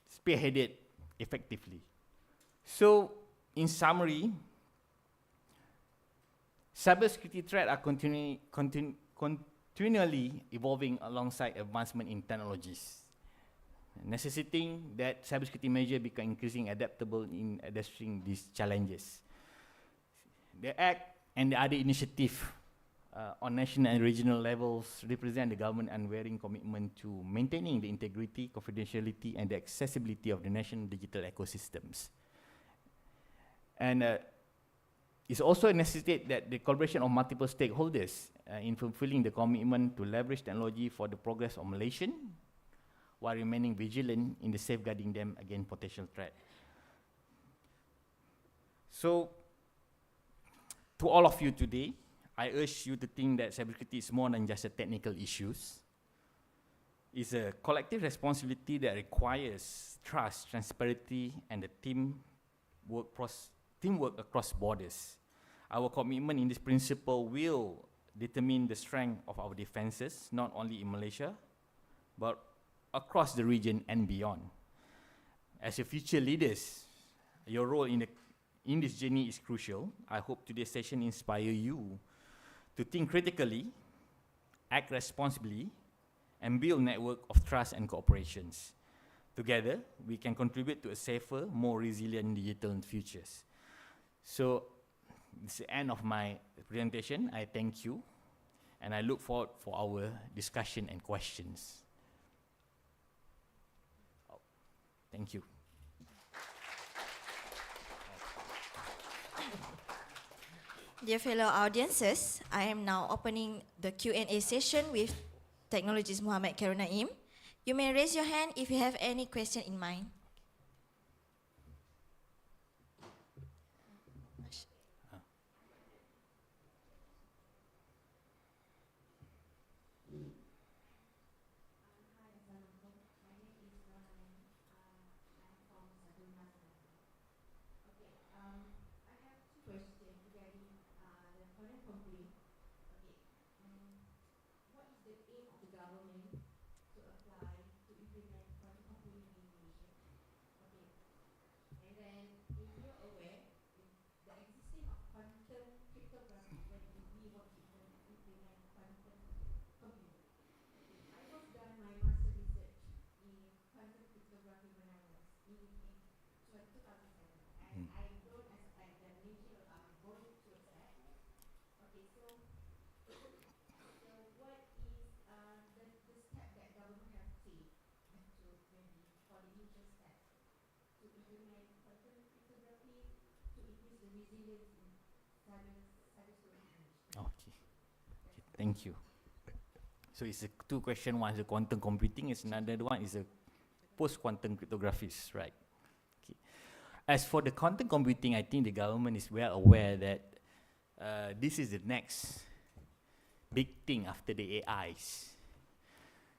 spearheaded effectively. So, in summary, cybersecurity threats are continually evolving alongside advancement in technologies, necessitating that cybersecurity measures become increasingly adaptable in addressing these challenges. The Act and the other initiatives on national and regional levels represent the government's unwavering commitment to maintaining the integrity, confidentiality, and the accessibility of the national digital ecosystems. And it's also necessitated that the collaboration of multiple stakeholders in fulfilling the commitment to leverage technology for the progress of Malaysian, while remaining vigilant in the safeguarding them against potential threat. So, to all of you today, I urge you to think that cybersecurity is more than just a technical issues. It's a collective responsibility that requires trust, transparency, and the teamwork across borders. Our commitment in this principle will determine the strength of our defenses, not only in Malaysia, but across the region and beyond. As your future leaders, your role in this journey is crucial. I hope today's session inspires you to think critically, act responsibly, and build a network of trust and cooperations. Together, we can contribute to a safer, more resilient digital futures. So, this is the end of my presentation. I thank you. And I look forward for our discussion and questions. Thank you. Dear fellow audiences, I am now opening the Q&A session with Technologist Muhammad Khairul Naim. You may raise your hand if you have any question in mind. Okay. Thank you. So it's a two question. One is the quantum computing. Is another one is a post-quantum cryptographies, right? Okay. As for the quantum computing, I think the government is well aware that this is the next big thing after the AIs.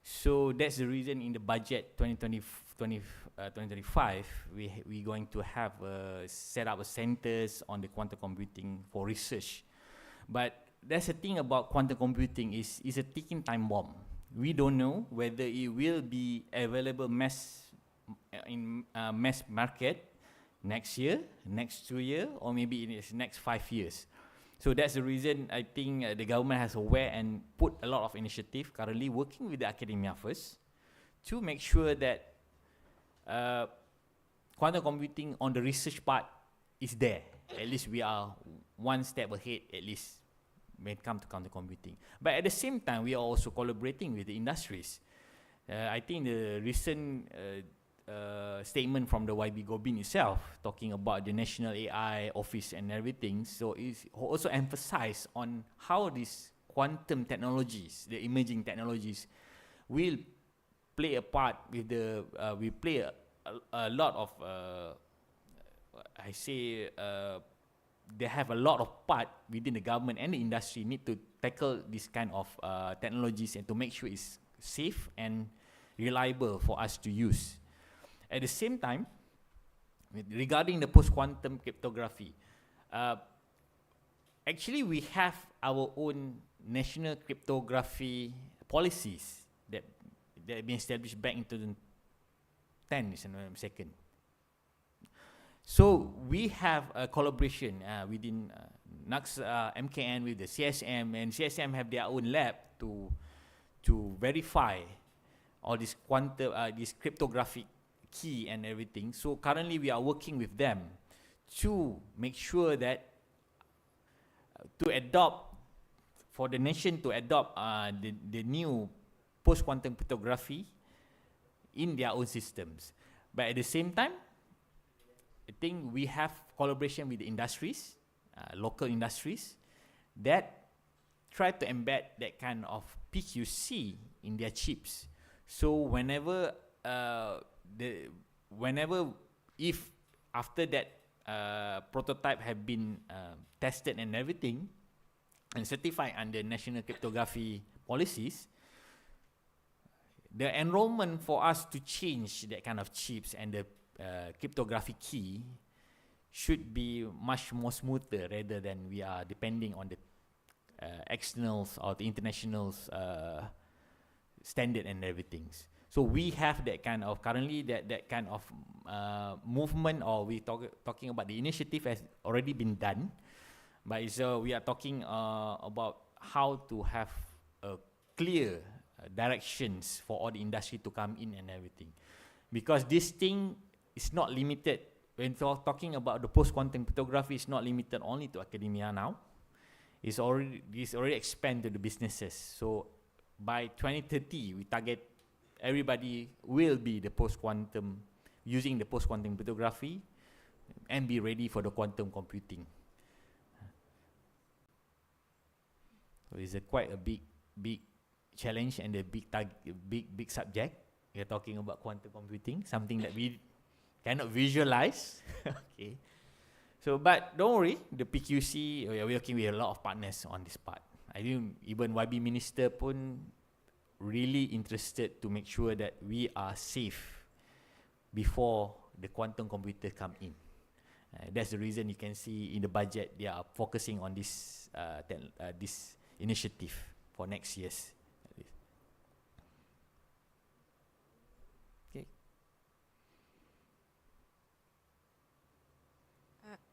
So that's the reason in the budget 2025, we're going to have set up a centers on the quantum computing for research. But that's the thing about quantum computing is a ticking time bomb. We don't know whether it will be available in mass market next year, next 2 years, or maybe in the next 5 years. So that's the reason I think the government has aware and put a lot of initiative currently working with the academia first to make sure that quantum computing on the research part is there. At least we are one step ahead, at least when it comes to quantum computing. But at the same time, we are also collaborating with the industries. I think the recent statement from the YB Gobin itself, talking about the National AI Office and everything, so it's also emphasized on how these quantum technologies, the emerging technologies, will play a part with the, will play a lot of, they have a lot of part within the government and the industry need to tackle this kind of technologies and to make sure it's safe and reliable for us to use. At the same time, regarding the post-quantum cryptography, actually we have our own national cryptography policies that have been established back in 2010, if I'm not mistaken. So we have a collaboration within MKN with the CSM, and CSM have their own lab to verify all this quantum, this cryptographic key and everything. So currently we are working with them to make sure that to adopt, for the nation to adopt the new post-quantum cryptography in their own systems. But at the same time, I think we have collaboration with the industries, local industries, that try to embed that kind of PQC in their chips. So whenever if after that prototype have been tested and everything and certified under national cryptography policies, the enrollment for us to change that kind of chips and the cryptographic key should be much more smoother rather than we are depending on the externals or the internationals standard and everything. So we have that kind of, currently that kind of movement, or we talking about the initiative has already been done, but we are talking about how to have clear directions for all the industry to come in and everything. Because this thing is not limited, when talking about the post-quantum cryptography, is not limited only to academia now. is already expand to the businesses. So by 2030, we target everybody will be the post-quantum, using the post-quantum cryptography and be ready for the quantum computing. So it's quite a big challenge and a big subject. We are talking about quantum computing, something that we cannot visualize. Okay. So, but don't worry, the PQC, we are working with a lot of partners on this part. I think even YB Minister pun really interested to make sure that we are safe before the quantum computer come in. That's the reason you can see in the budget they are focusing on this this initiative for next year's. Okay.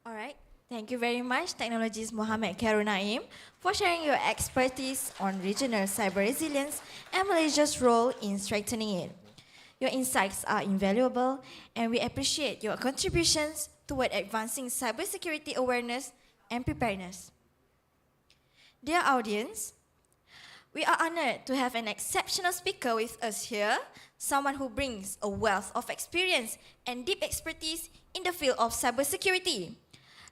All right. Thank you very much, Technologist Mohamed Khairul Naim, for sharing your expertise on regional cyber resilience and Malaysia's role in strengthening it. Your insights are invaluable, and we appreciate your contributions toward advancing cybersecurity awareness and preparedness. Dear audience, we are honored to have an exceptional speaker with us here, someone who brings a wealth of experience and deep expertise in the field of cybersecurity.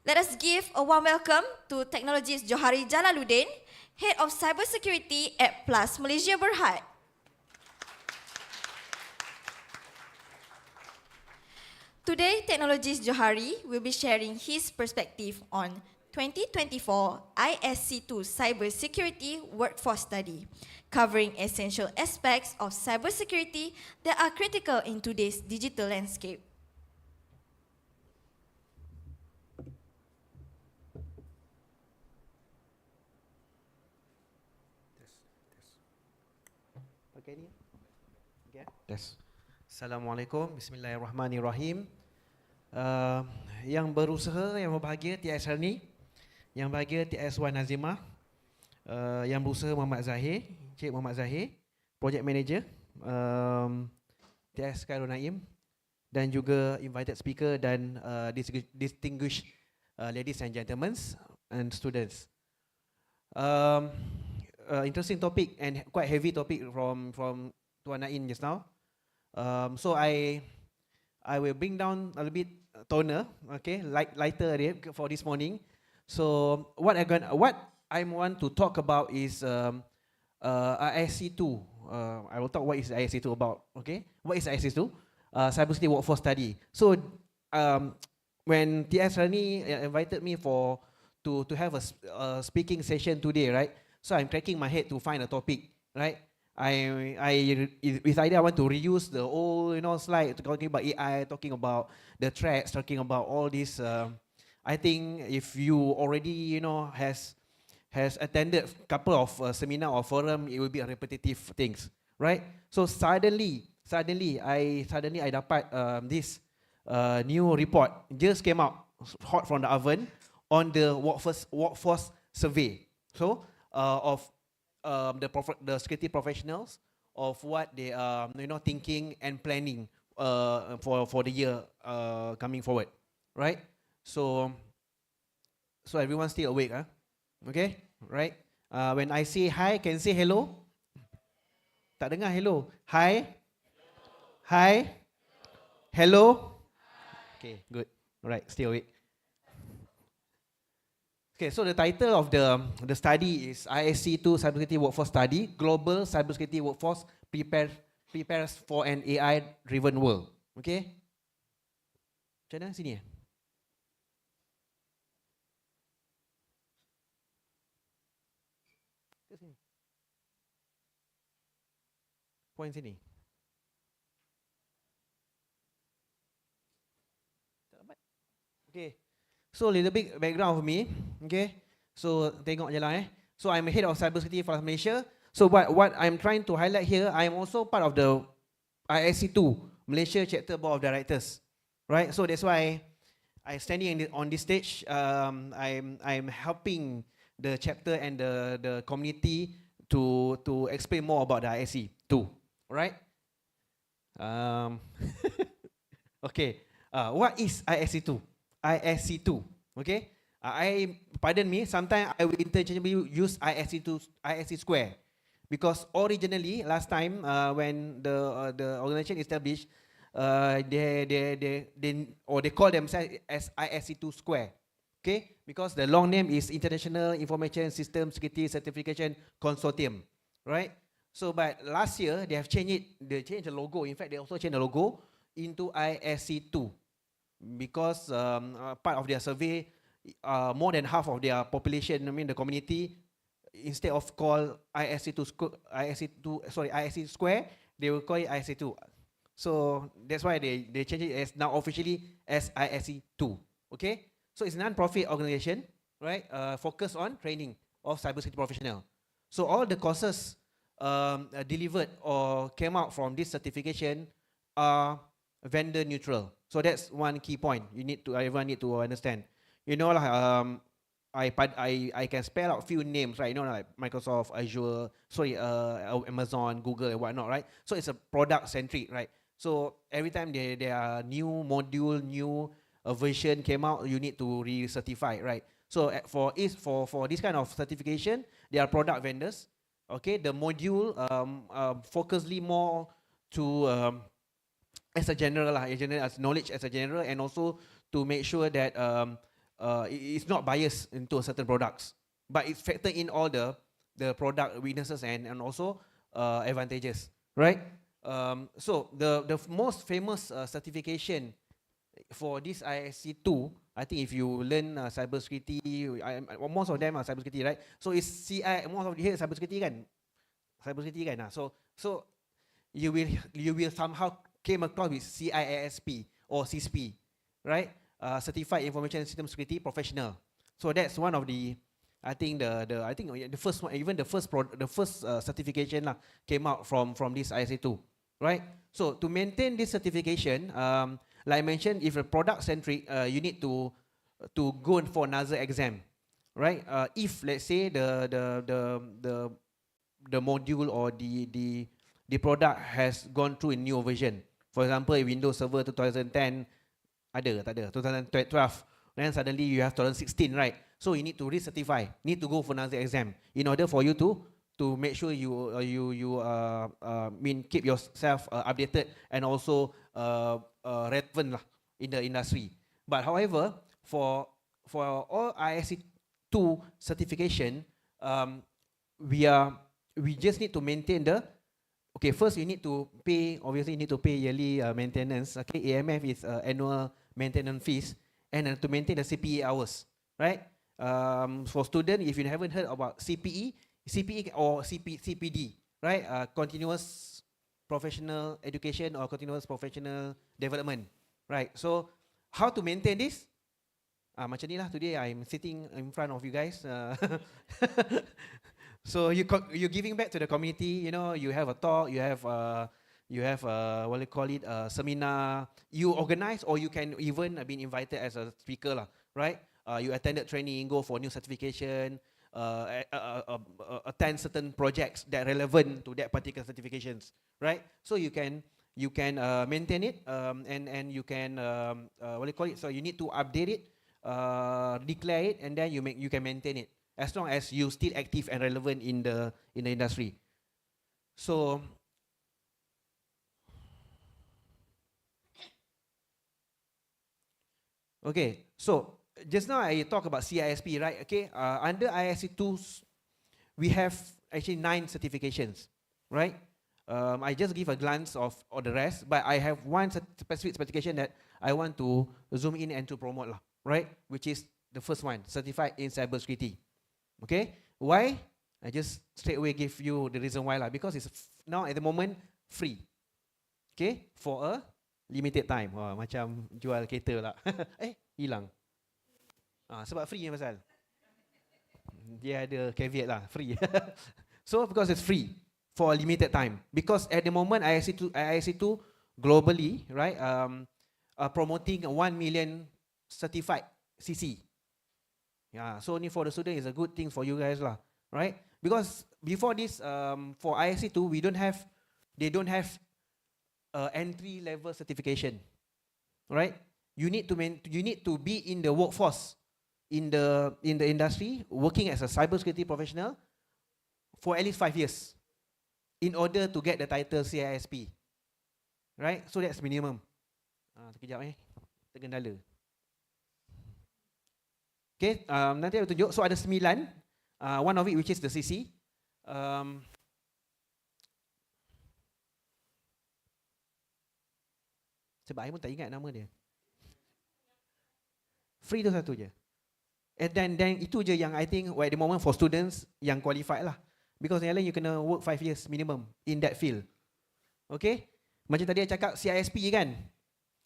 Let us give a warm welcome to Technologist Johari Jalaluddin, Head of Cybersecurity at Plus Malaysia Berhad. Today, Technologist Johari will be sharing his perspective on 2024 ISC2 Cybersecurity Workforce Study, covering essential aspects of cybersecurity that are critical in today's digital landscape. Okay ni? Okay. Yes. Assalamualaikum, bismillahirrahmanirrahim. Yang berusaha, yang berbahagia TS Harni, yang bahagia TS Wan Nazimah, yang berusaha Muhammad Zahir, Cik Muhammad Zahir, Project Manager, TS Khairul Naim, dan juga invited speaker dan distinguished ladies and gentlemen and students. Interesting topic and quite heavy topic from Tuan Naim just now. So I will bring down a little bit toner, okay, lighter for this morning. So what I want to talk about is ISC2. I will talk what is ISC2 about. Okay, what is ISC2? Cybersecurity Workforce Study. So when TS Rani invited me to have a speaking session today, right? So I'm cracking my head to find a topic, right? With idea I want to reuse the old slide talking about AI, talking about the threats, talking about all this. I think if you already has attended a couple of seminar or forum, it will be a repetitive things, right? So suddenly I dapat this new report just came out hot from the oven on the workforce survey. So of the security professionals, of what they are thinking and planning for the year coming forward, right? So everyone still awake, huh? Okay, right? When I say hi, can say hello? Tak dengar hello. Hi. Hi. Hello. Okay, good. Alright, still awake. Okay, so the title of the study is ISC2 Cybersecurity Workforce Study, Global Cybersecurity Workforce Prepares for an AI-Driven World. Okay? Macam mana sini? Ke sini? Point sini. Tak dapat. Okay. So a little bit background of me, okay. So tengok je lah So I'm head of cybersecurity for Malaysia. So what I'm trying to highlight here, I'm also part of the ISC2 Malaysia Chapter Board of Directors, right? So that's why I'm standing on this stage. I'm helping the chapter and the community to explain more about the ISC2, right? Okay. What is ISC2? ISC2, okay? Pardon me, sometimes I will interchangeably use ISC square, because originally last time when the organization established, they call themselves as ISC2 square, okay? Because the long name is International Information System Security Certification Consortium, right? So, but last year they have changed it. They changed the logo. In fact, they also changed the logo into ISC2, because part of their survey, more than half of their population, I mean the community, instead of call ISC square, they will call it ISC2. So that's why they change it as now officially as ISC2. Okay, so it's a non-profit organization, right? Focused on training of cybersecurity professional. So all the courses delivered or came out from this certification are vendor neutral. So that's one key point everyone need to understand. You know, I can spell out few names, right? You know, like Microsoft, Azure, Amazon, Google, and whatnot, right? So it's a product centric, right? So every time there are new module, new version came out, you need to re-certify, right? So for this kind of certification, there are product vendors. Okay, the module focusedly more to as a general, as knowledge as a general, and also to make sure that it's not biased into certain products, but it's factor in all the product weaknesses and also advantages, right? So the most famous certification for this ISC2, I think if you learn cybersecurity, most of them are cybersecurity, right? So it's CI, most of the here cybersecurity kan, so you will somehow came across with CISP or CISP, right? Certified Information System Security Professional. So that's one of the, I think the first one, even the first certification came out from this ISC2, right? So to maintain this certification, like I mentioned, if a product centric, you need to go for another exam, right? If let's say the module or the product has gone through a new version, for example, Windows Server 2010 tak ada 2012, then suddenly you have 2016, right? So you need to recertify, need to go for another exam in order for you to make sure you keep yourself updated and also relevant in the industry. But however, for all ISC2 certification, we just need to maintain the, okay, first you need to pay, obviously you need to pay yearly maintenance. Okay, AMF is annual maintenance fees, and to maintain the CPE hours, right? For student, if you haven't heard about CPE or CPD, right? Continuous professional education or continuous professional development, right? So how to maintain this? Macam ni lah, today I'm sitting in front of you guys. So you're giving back to the community. You know, you have a talk, you have what do you call it, seminar. You organize, or you can even been invited as a speaker lah, right? You attended training, go for new certification, attend certain projects that relevant to that particular certifications, right? So you can maintain it, and you can what do you call it? So you need to update it, declare it, and then you can maintain it as long as you still active and relevant in the industry. So okay, so just now I talk about CISP, right? Okay, under ISC2, we have actually 9 certifications, right? I just give a glance of all the rest, but I have one specific certification that I want to zoom in and to promote lah, right? Which is the first one, Certified in Cybersecurity. Okay, why? I just straight away give you the reason why lah, because it's now at the moment free. Okay, for a limited time. Wah, macam jual kereta lah. Hilang. Sebab free ni pasal. Dia ada caveat lah, free. So because it's free for a limited time. Because at the moment ISC2 globally, right, promoting 1 million certified CC. Yeah, so only for the student is a good thing for you guys lah, right? Because before this, for ISC2, they don't have entry level certification, right? You need to be in the workforce in the industry, working as a cybersecurity professional for at least 5 years in order to get the title CISP. Right? So that's minimum. Sekejap tergendala. Okay, nanti saya tunjuk. So ada 9. One of it which is the CC. Sebab saya pun tak ingat nama dia. Free tu satu je. And then itu je yang I think at the moment for students yang qualified lah. Because yang lain you kena work 5 years minimum in that field. Okay? Macam tadi saya cakap CISP kan?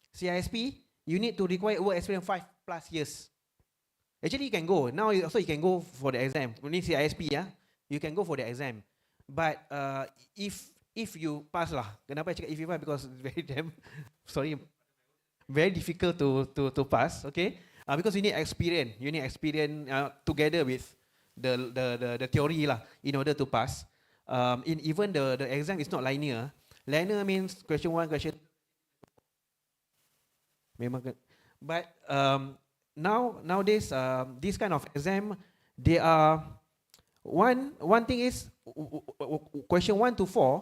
CISP, you need to require work experience 5+ years. Actually you can go. Now also you can go for the exam. Ini CISP ya. You can go for the exam. But if you pass lah. Kenapa saya cakap if you pass? Because it's very very difficult to pass. Okay? Because you need experience. You need experience together with the theory lah in order to pass. Even the exam is not linear. Linear means question 1, question. But nowadays this kind of exam, they are one thing is question 1 to 4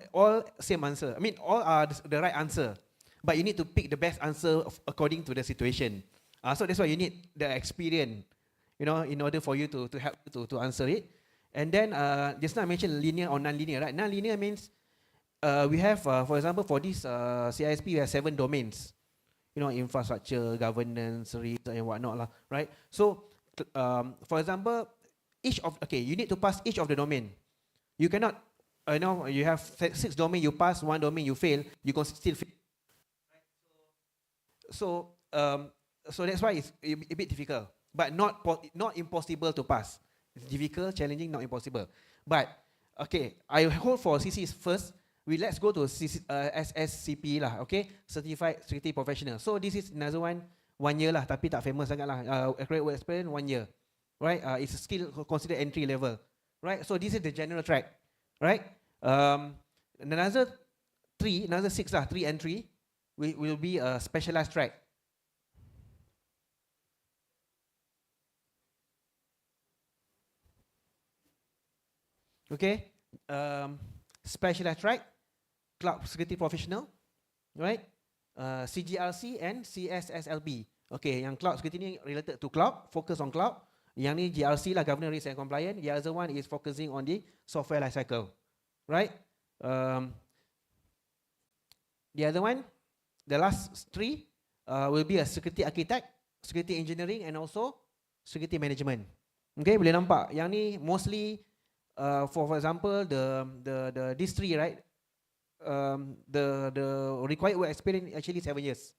all same answer. I mean all are the right answer, but you need to pick the best answer according to the situation. So that's why you need the experience, you know, in order for you to help to answer it. And then just now I mentioned linear or non-linear, right? Non-linear means we have, for example, for this CISP, we have 7 domains. You know, infrastructure, governance, risk, and whatnot, lah, right? So, for example, you need to pass each of the domain. You cannot, you have 6 domain, you pass 1 domain, you fail, you can still fail. So that's why it's a bit difficult, but not impossible to pass. It's difficult, challenging, not impossible. But okay, I hold for CC first. Let's go to SSCP lah, okay? Certified Security Professional. So this is another one 1 year lah, tapi tak famous sangat lah. Accurate work experience 1 year, right? It's still considered entry level, right? So this is the general track, right? Another 6 lah, 3 entry will be a specialized track. Okay, specialized track, Cloud Security Professional, right? CGRC and CSSLB. Okay, yang Cloud Security ni related to cloud, focus on cloud. Yang ni GRC lah, Governance, Risk and Compliance. The other one is focusing on the software life cycle, right? The other one, the last 3 will be a security architect, security engineering, and also security management. Okay, boleh nampak. Yang ni mostly for example these 3, right? The required work experience actually 7 years.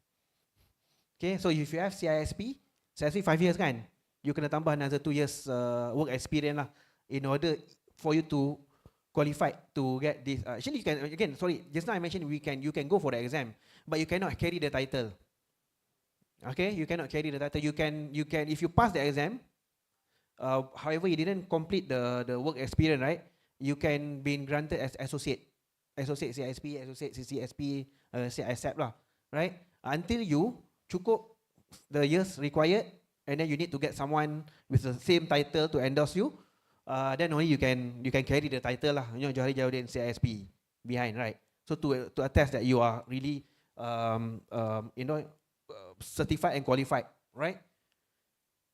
Okay, so if you have CISP 5 years kan, you kena tambah another 2 years work experience lah in order for you to qualify to get this. Actually, you can again. Sorry, just now I mentioned you can go for the exam, but you cannot carry the title. Okay, you cannot carry the title. You can if you pass the exam. However, you didn't complete the work experience, right? You can be granted as associate CISP, associate CCSP, CISAP lah, right? Until you cukup the years required, and then you need to get someone with the same title to endorse you. Then only you can carry the title lah. You know, Johari Jawudin CISP behind, right? So to attest that you are really certified and qualified, right?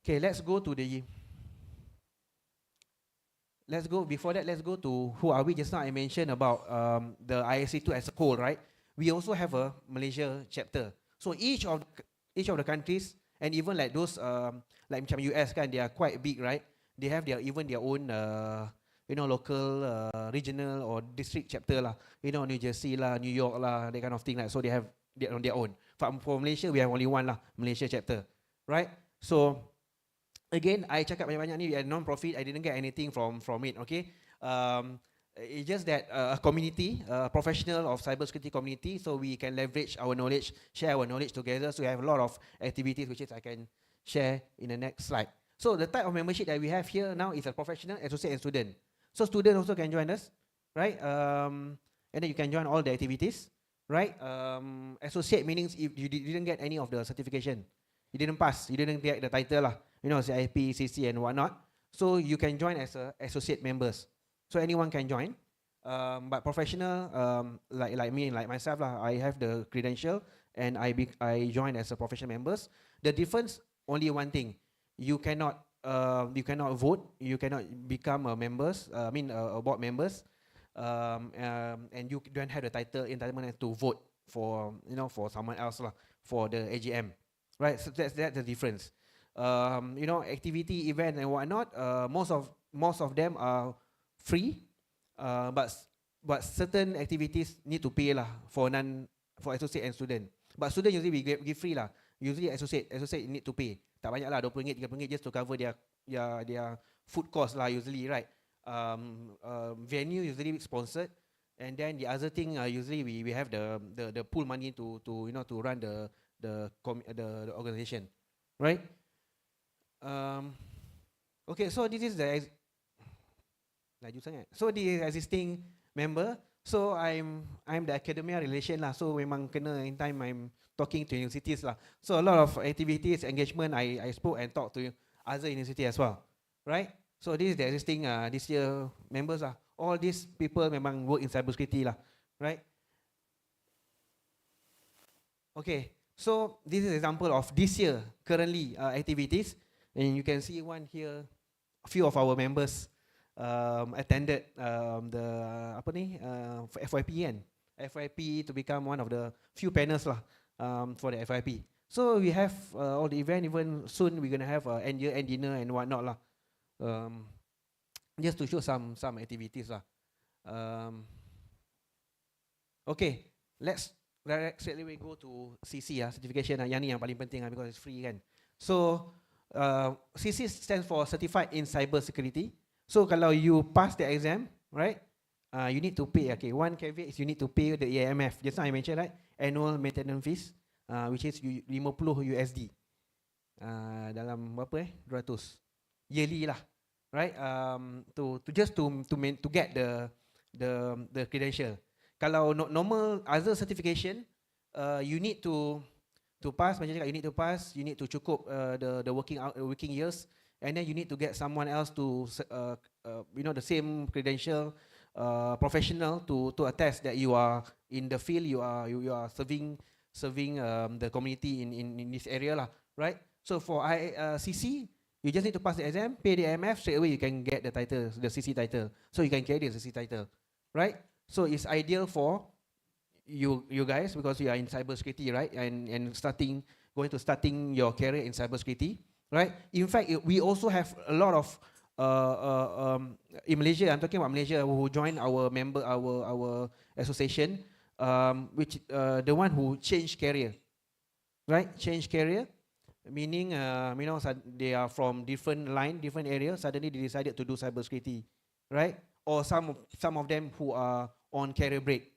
Okay, let's go before that, let's go to who are we. Just now I mentioned about the ISC2 as a whole, right? We also have a Malaysia chapter. So each of the countries, and even like those like macam US kan, they are quite big, right? They have their own local, regional or district chapter lah. You know, New Jersey lah, New York lah, that kind of thing lah. So they have on their own. For Malaysia, we have only one lah, Malaysia chapter, right? So again, I cakap banyak-banyak ni, non-profit, I didn't get anything from it, okay? It's just that a community, professional of cybersecurity community, so we can leverage our knowledge, share our knowledge together. So we have a lot of activities which is I can share in the next slide. So the type of membership that we have here now is a professional, associate, and student. So student also can join us, right? And then you can join all the activities, right? Associate meaning if you didn't get any of the certification, you didn't pass, you didn't get the title lah, you know, CIP, CC and whatnot. So you can join as a associate members. So anyone can join. But professional, like me, like myself lah, I have the credential and I join as a professional members. The difference, only one thing, you cannot vote, you cannot become a members, a board members, and you don't have the entitlement to vote for, you know, for someone else lah, for the AGM, right? So that's the difference. You know, activity, event and whatnot, most of them are free, but certain activities need to pay lah for associate and student. But student usually we give free lah. Usually associate need to pay. Tak banyak lah, RM20, RM30 just to cover their food cost lah usually, right? Venue usually sponsored, and then the other thing usually we have the pool money to you know, to run the organization, right? Okay, so this is the existing member. So I'm the academia relation lah. So memang kena in time I'm talking to universities lah. So a lot of activities, engagement, I spoke and talked to other university as well, right? So this is the existing this year members lah. All these people memang work in cybersecurity lah, right? Okay, so this is an example of this year currently activities, and you can see one here. A few of our members attended the FYP kan? FYP to become one of the few panels lah for the FYP. So we have all the event. Even soon we're gonna have end year end dinner and whatnot lah. Just to show some activities lah. Okay, let's straight away go to CC certification yang ni yang paling penting because it's free kan. So CC stands for Certified in Cybersecurity. So kalau you pass the exam, right, you need to pay. Okay, one caveat is you need to pay the AMF. Just now I mentioned, right, annual maintenance fees, which is $50 dalam berapa 200 yearly lah, right? To get the credential. Kalau normal other certification, you need to pass, macam cakap, you need to pass, you need to cukup the working years, and then you need to get someone else to you know, the same credential, professional to attest that you are in the field, you are serving the community in this area lah, right? So for CC, you just need to pass the exam, pay the AMF, straight away you can get the title, the CC title. So you can carry the CC title, right? So it's ideal for you guys because you are in cybersecurity, right? And going to starting your career in cybersecurity, right? In fact, we also have a lot of in Malaysia. I'm talking about Malaysia who joined our association, which the one who changed career, right? Change career, meaning you know, they are from different areas. Suddenly they decided to do cybersecurity, right? Or some of them who are on career break,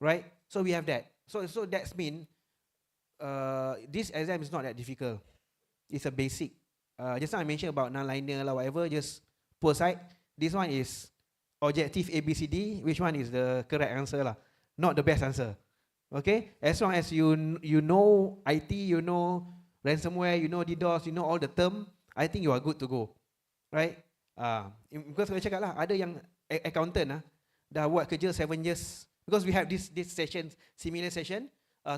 right? So we have that. So that's mean this exam is not that difficult. It's a basic. Just now I mentioned about non-linear or whatever, just put aside. This one is objective ABCD. Which one is the correct answer lah? Not the best answer. Okay? As long as you know IT, you know ransomware, you know DDoS, you know all the term, I think you are good to go. Right? Because saya cakap lah, ada yang accountant dah buat kerja 7 years. Because we have this session, similar session,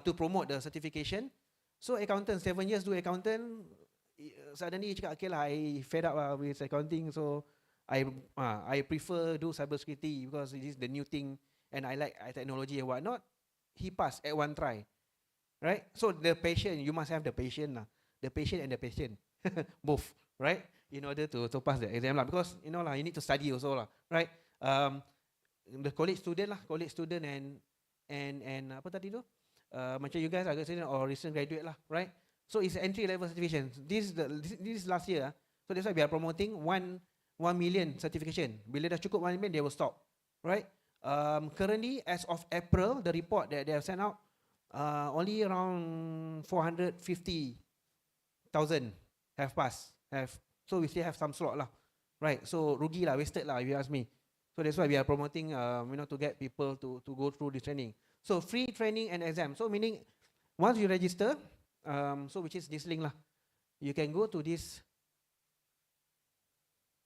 to promote the certification. So accountant, 7 years do accountant, suddenly cakap, okay lah, I fed up with accounting, so I prefer do cybersecurity because it is the new thing and I like technology and whatnot. He passed at one try, right? So the patient, you must have the patient lah, the patient and the patient, both, right? In order to pass the exam lah, because you know lah, you need to study also lah, right? The college student and apa tadi tu? Macam you guys are student or recent graduate lah, right? So it's entry level certification. This is last year. So that's why we are promoting 1 million certification. Bila dah cukup 1 million, they will stop, right? Currently, as of April, the report that they have sent out, only around 450,000 have passed. So we still have some slot lah, right? So rugi lah, wasted lah, if you ask me. So that's why we are promoting, you know, to get people to go through this training. So free training and exam. So meaning, once you register, so which is this link lah. you can go to this.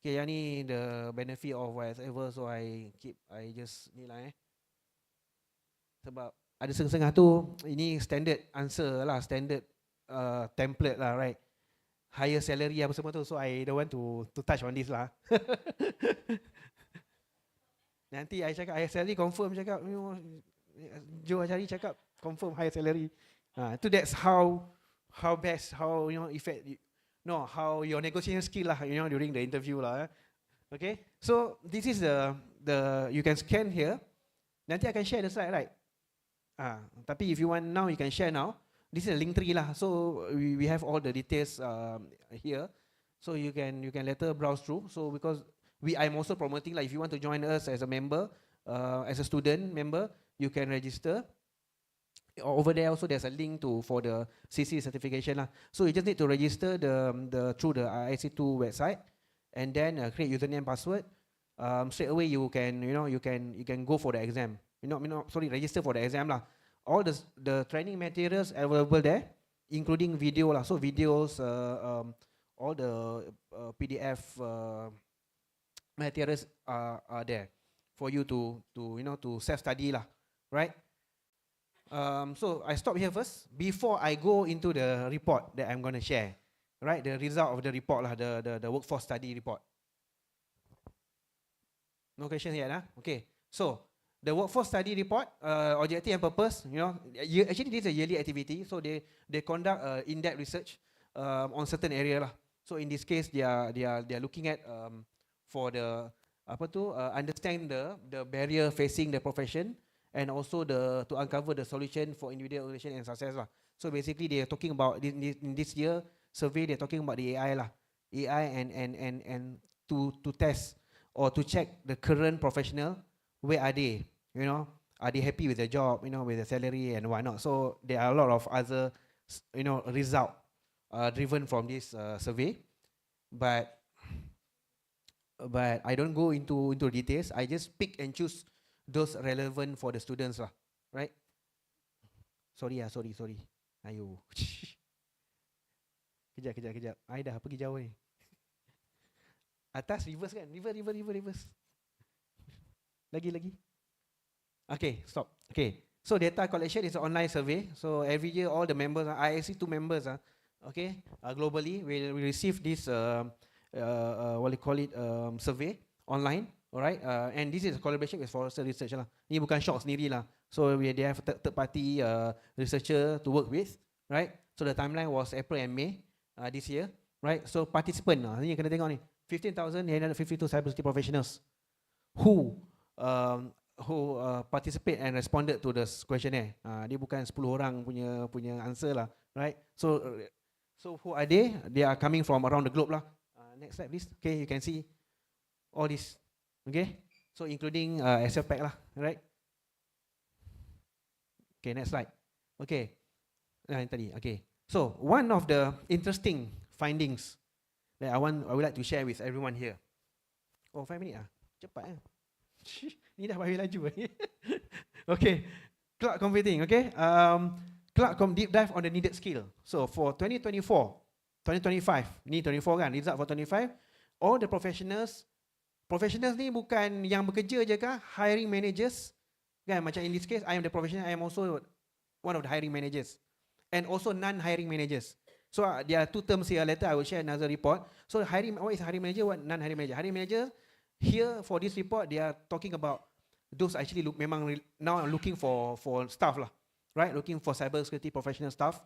Okay, yang ni the benefit of whatever, so I just ni lah sebab ada setengah tu ini standard answer lah, standard template lah, right? Higher salary apa semua tu, so I don't want to touch on this lah. Nanti I cakap higher salary confirm cakap, you know, Joe cari cakap confirm higher salary. Tu that's how best, how you know effect, no, how your negotiation skill lah, you know, during the interview lah. Okay, so this is the you can scan here. Nanti I can share the slide, right? Tapi if you want now, you can share now. This is a link tree lah, so we have all the details here, so you can later browse through. So because I'm also promoting, like if you want to join us as a member, as a student member, you can register. Over there also there's a link for the CC certification lah. So you just need to register through the IC2 website, and then create username password. Straight away you can go for the exam. Register for the exam lah. All the training materials available there, including video lah. So videos, all the PDF materials are there for you to self study lah, right? So I stop here first before I go into the report that I'm going to share, right? The result of the report lah, the workforce study report. No questions yet, huh? Okay. So the workforce study report, objective and purpose, actually this is a yearly activity, so they conduct in-depth research on certain area lah. So in this case, they are looking at for the understand the barrier facing the profession, and also to uncover the solution for individual organization and success lah. So basically they are talking about in this year survey, they're talking about the AI lah, AI and to test or to check the current professional, where are they, are they happy with their job, with the salary and whatnot. So there are a lot of other result driven from this survey, but I don't go into details. I just pick and choose those relevant for the students lah, right? Sorry. Ayo. Kejap. I dah pergi jauh ni. Atas reverse kan? Reverse. Lagi. Okay, stop. Okay. So data collection is an online survey. So every year all the members, ISC2 members, globally will receive this survey online. Alright, and this is a collaboration with Forrester Research lah. Ini bukan Shock sendiri lah. So they have third party researcher to work with, right? So the timeline was April and May this year, right? So participant lah, ni kena tengok ni, 15,852 cybersecurity professionals who participate and responded to the questionnaire. Dia bukan 10 orang punya answer lah, right? So who are they? They are coming from around the globe lah. Next slide please. Okay, you can see all this. Okay, so including SF pack lah, right? Okay, next slide. Okay, tadi. Okay, so one of the interesting findings that I would like to share with everyone here. Oh, 5 minutes cepat Ni dah bagi laju Okay, cloud computing. Okay, deep dive on the needed skill. So for 2024, 2025, ni 24 kan, result for 25, all the professionals ni bukan yang bekerja je kah, hiring managers kan, macam in this case I am the professional, I am also one of the hiring managers, and also non-hiring managers. So there are two terms here, later I will share another report. So what is hiring manager, what non-hiring manager? Hiring manager here for this report, they are talking about those actually now looking for staff lah, right? Looking for cybersecurity professional staff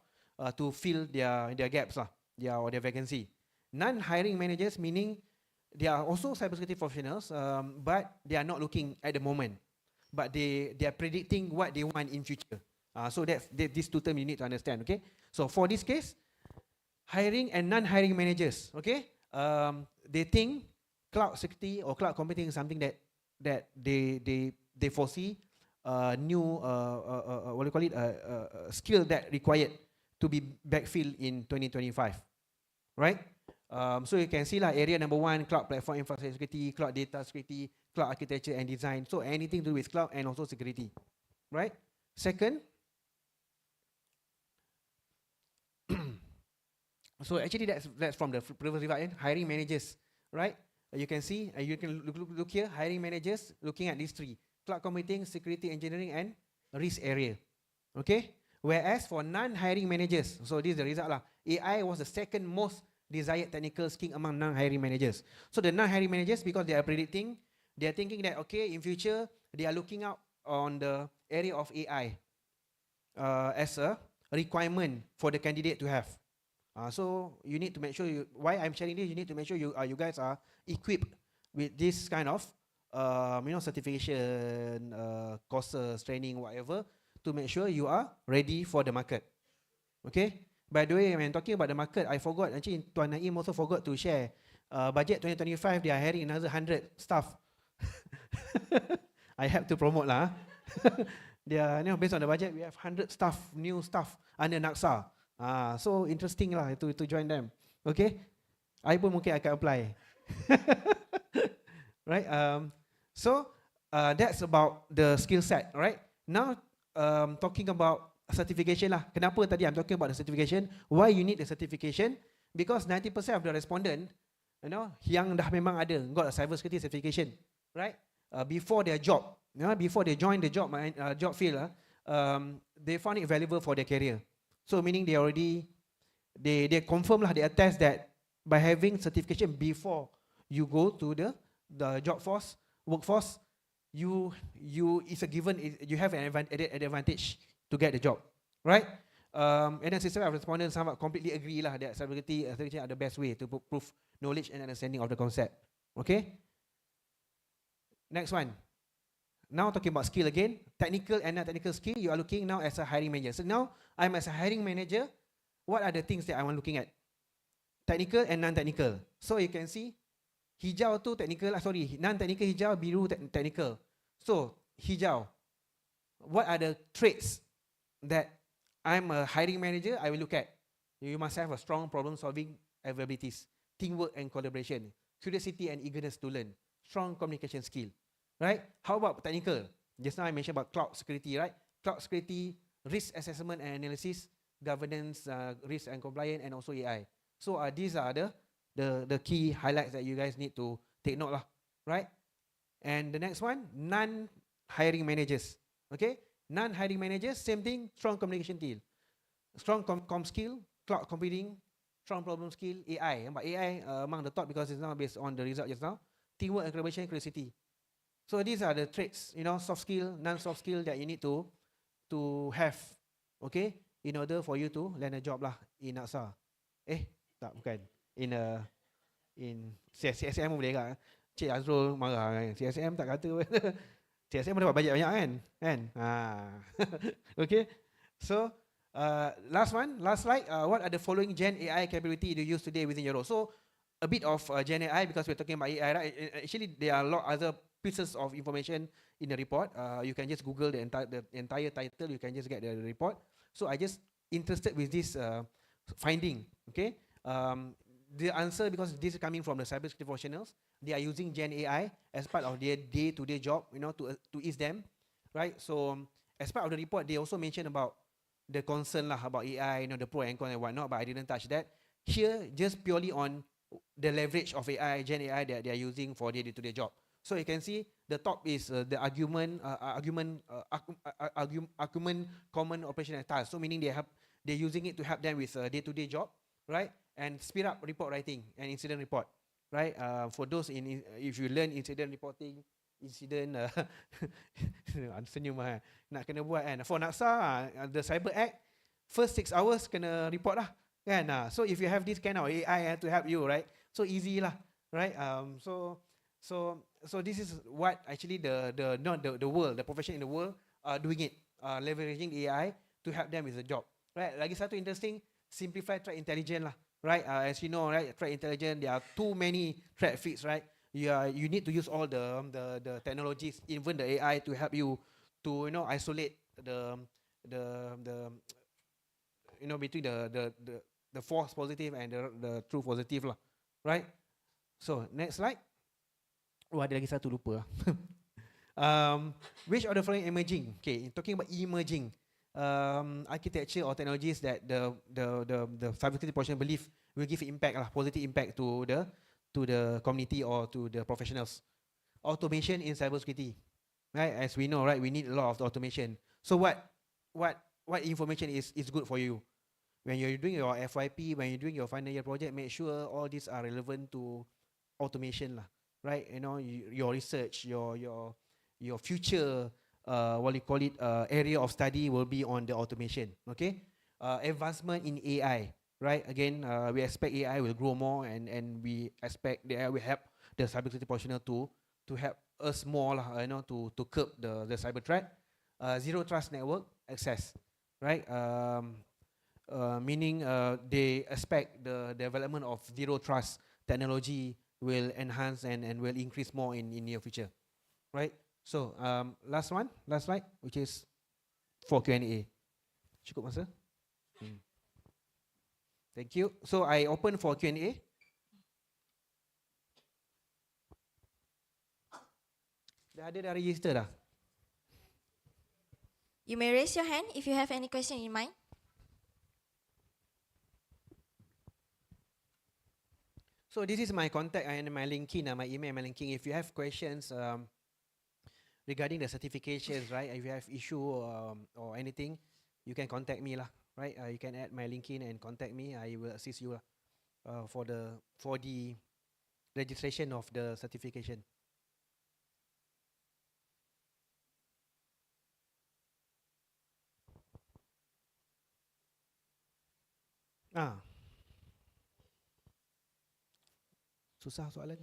to fill their gaps lah, their vacancy. Non-hiring managers meaning they are also cybersecurity professionals, but they are not looking at the moment, but they are predicting what they want in future. So that's these two terms you need to understand. Okay, so for this case, hiring and non-hiring managers, okay, they think cloud security or cloud computing is something that they foresee new skill that required to be backfilled in 2025, right? So you can see lah, area number 1, cloud platform infrastructure security, cloud data security, cloud architecture and design. So anything to do with cloud and also security, right? Second, So actually that's from the previous slide, hiring managers, right? You can see, you can look here, hiring managers looking at these three: cloud computing, security engineering, and risk area. Okay? Whereas for non-hiring managers, so this is the result lah. AI was the second most desired technical skill among non-hiring managers. So the non-hiring managers, because they are predicting, they are thinking that, okay, in future, they are looking out on the area of AI as a requirement for the candidate to have. So you need to make sure why I'm sharing this, you need to make sure you guys are equipped with this kind of certification, courses, training, whatever, to make sure you are ready for the market. Okay. By the way, when talking about the market, I forgot, actually Tuan Naim also forgot to share. Budget 2025, they are hiring another 100 staff. I have to promote lah. They are, based on the budget, we have 100 staff, new staff under NAXA. So interesting lah to join them. Okay, I pun mungkin akan apply. Right. So that's about the skill set. Right. Now talking about certification lah. Kenapa tadi I'm talking about the certification? Why you need the certification? Because 90% of the respondent, yang dah memang ada got a cybersecurity certification, right? Before their job, before they join the job field, they found it valuable for their career. So meaning they already, they confirm lah, they attest that by having certification before you go to the workforce, you it's a given, you have an advantage to get the job, right? And then system of respondents completely agree lah that cybersecurity are the best way to prove knowledge and understanding of the concept. Okay. Next one. Now talking about skill again, technical and non-technical skill. You are looking now as a hiring manager. So now I'm as a hiring manager. What are the things that I'm looking at? Technical and non-technical. So you can see, hijau tu technical, non-technical hijau, biru technical. So hijau. What are the traits that I'm a hiring manager, I will look at? You must have a strong problem-solving abilities, teamwork and collaboration, curiosity and eagerness to learn, strong communication skill, right? How about technical? Just now I mentioned about cloud security, right? Cloud security, risk assessment and analysis, governance, risk and compliance, and also AI. So these are the key highlights that you guys need to take note lah, right? And the next one, non-hiring managers, okay? Non-hiring managers, same thing, strong communication skill, strong com skill, cloud computing, strong problem skill, AI. But AI among the top because it's now based on the result just now. Teamwork and collaboration, curiosity. So these are the traits, soft skill, non-soft skill that you need to have, okay, in order for you to land a job lah in NASA. Tak, bukan. In CSM boleh tak? Cik Azrul marah kan. CSM tak kata pun. CSM dapat bajet banyak kan? Okay. So last slide. What are the following Gen AI capability you use today within your role? So a bit of Gen AI because we're talking about AI, right? Actually, there are a lot other pieces of information in the report. You can just Google the entire title. You can just get the report. So I just interested with this finding. Okay. The answer, because this is coming from the cybersecurity professionals, they are using Gen AI as part of their day-to-day job, to ease them, right? So as part of the report, they also mentioned about the concern lah about AI, the pro and con and whatnot, but I didn't touch that. Here, just purely on the leverage of AI, Gen AI that they are using for their day-to-day job. So you can see the top is the argument common operation and task. So meaning they're using it to help them with day-to-day job, right? And speed up report writing and incident report, right? For those if you learn incident reporting, senyum lah, nak kena buat kan. For NAXA, the Cyber Act, first 6 hours kena report lah, kan? So if you have this kind of AI to help you, right? So easy lah, right? So this is what actually the world, the profession in the world are doing it, leveraging AI to help them with the job, right? Lagi satu interesting, simplify threat intelligence lah, right? As you know, right, threat intelligence, there are too many threat feeds, right? You need to use all the technologies, even the AI, to help you to isolate the between the false positive and the true positive lah, right? So next slide. Ada lagi satu lupa. Which of the following emerging? Okay, talking about emerging architecture or technologies that the cybersecurity professional believe will give impact lah, positive impact to the community or to the professionals. Automation in cybersecurity, right? As we know, right, we need a lot of automation. So what information is good for you when you're doing your FYP, when you're doing your final year project? Make sure all these are relevant to automation lah, right? You know, your research, your future, what you call it, area of study will be on the automation. Okay, advancement in AI, right? Again, we expect AI will grow more, and we expect the AI will help the cybersecurity professional to help us more lah, you know, to curb the cyber threat. Zero trust network access, right? Meaning they expect the development of zero trust technology will enhance and will increase more in near future, right? So last slide, which is for Q&A. Cukup masa? Thank you. So I open for Q&A. Dah register dah? You may raise your hand if you have any question in mind. So this is my contact and my linking, my email and my linking. If you have questions regarding the certifications, right? If you have issue or anything, you can contact me lah, right? You can add my link in and contact me. I will assist you lah, for the registration of the certification. Susah soalan.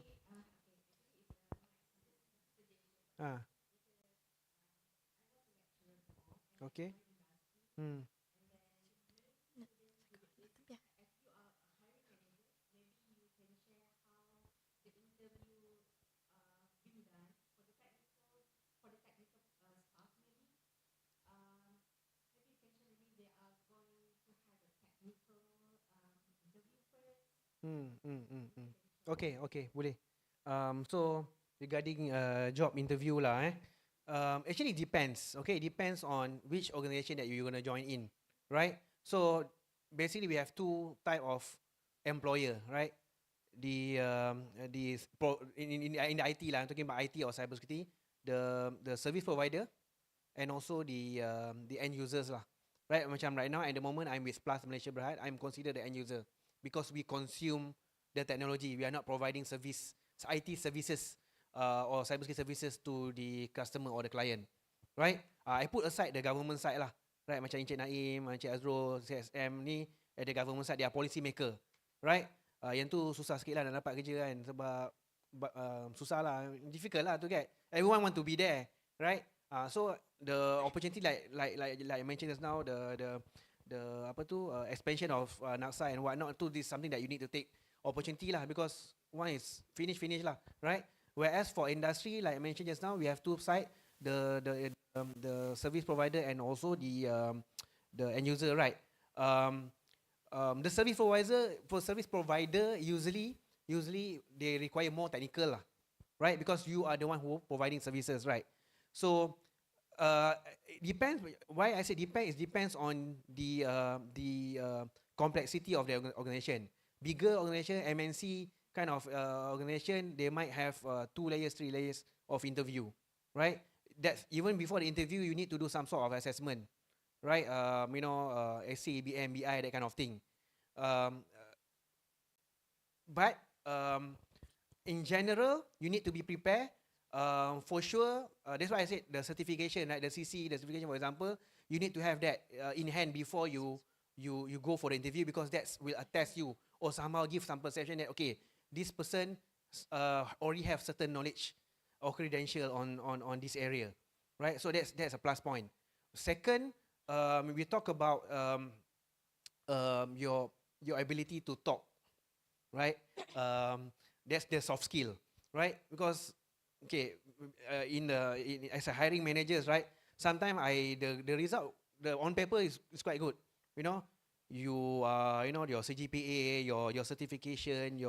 Okay. Okay, boleh. So regarding job interview lah, actually depends. Okay, it depends on which organization that you're gonna join in, right? So basically we have two type of employer, right? In the IT lah, I'm talking about IT or cybersecurity, the service provider and also the end users lah, right? Macam right now at the moment I'm with Plus Malaysia Berhad, I'm considered the end user because we consume the technology. We are not providing service, IT services or cybersecurity services to the customer or the client, right? I put aside the government side lah, right? Macam Encik Naim, Encik Azrul, CSM ni at the government side, they are policy maker, right? Yang tu susah sikit lah nak dapat kerja kan, sebab susah lah, difficult lah to get. Everyone want to be there, right? So the opportunity like I mentioned just now, the expansion of Naksa and whatnot, this is something that you need to take opportunity lah, because one is finish lah, right? Whereas for industry, like I mentioned just now, we have two sides, the service provider and also the end user, right? The service provider usually they require more technical lah, right? Because you are the one who providing services, right? So it depends. Why I say depends? It depends on the complexity of the organization. Bigger organization, MNC kind of organization, they might have 2 layers, 3 layers of interview, right? That's even before the interview, you need to do some sort of assessment, right? SC, BM, BI, that kind of thing. But in general, you need to be prepared. For sure, that's why I said the certification, right? The CC, the certification, for example, you need to have that in hand before you go for the interview, because that will attest you or somehow give some perception that, okay, this person already have certain knowledge or credential on this area, right? So that's a plus point. Second, we talk about your ability to talk, right? That's the soft skill, right? Because okay, as a hiring managers, right? Sometimes the result on paper is quite good, you know. Your CGPA, your certification,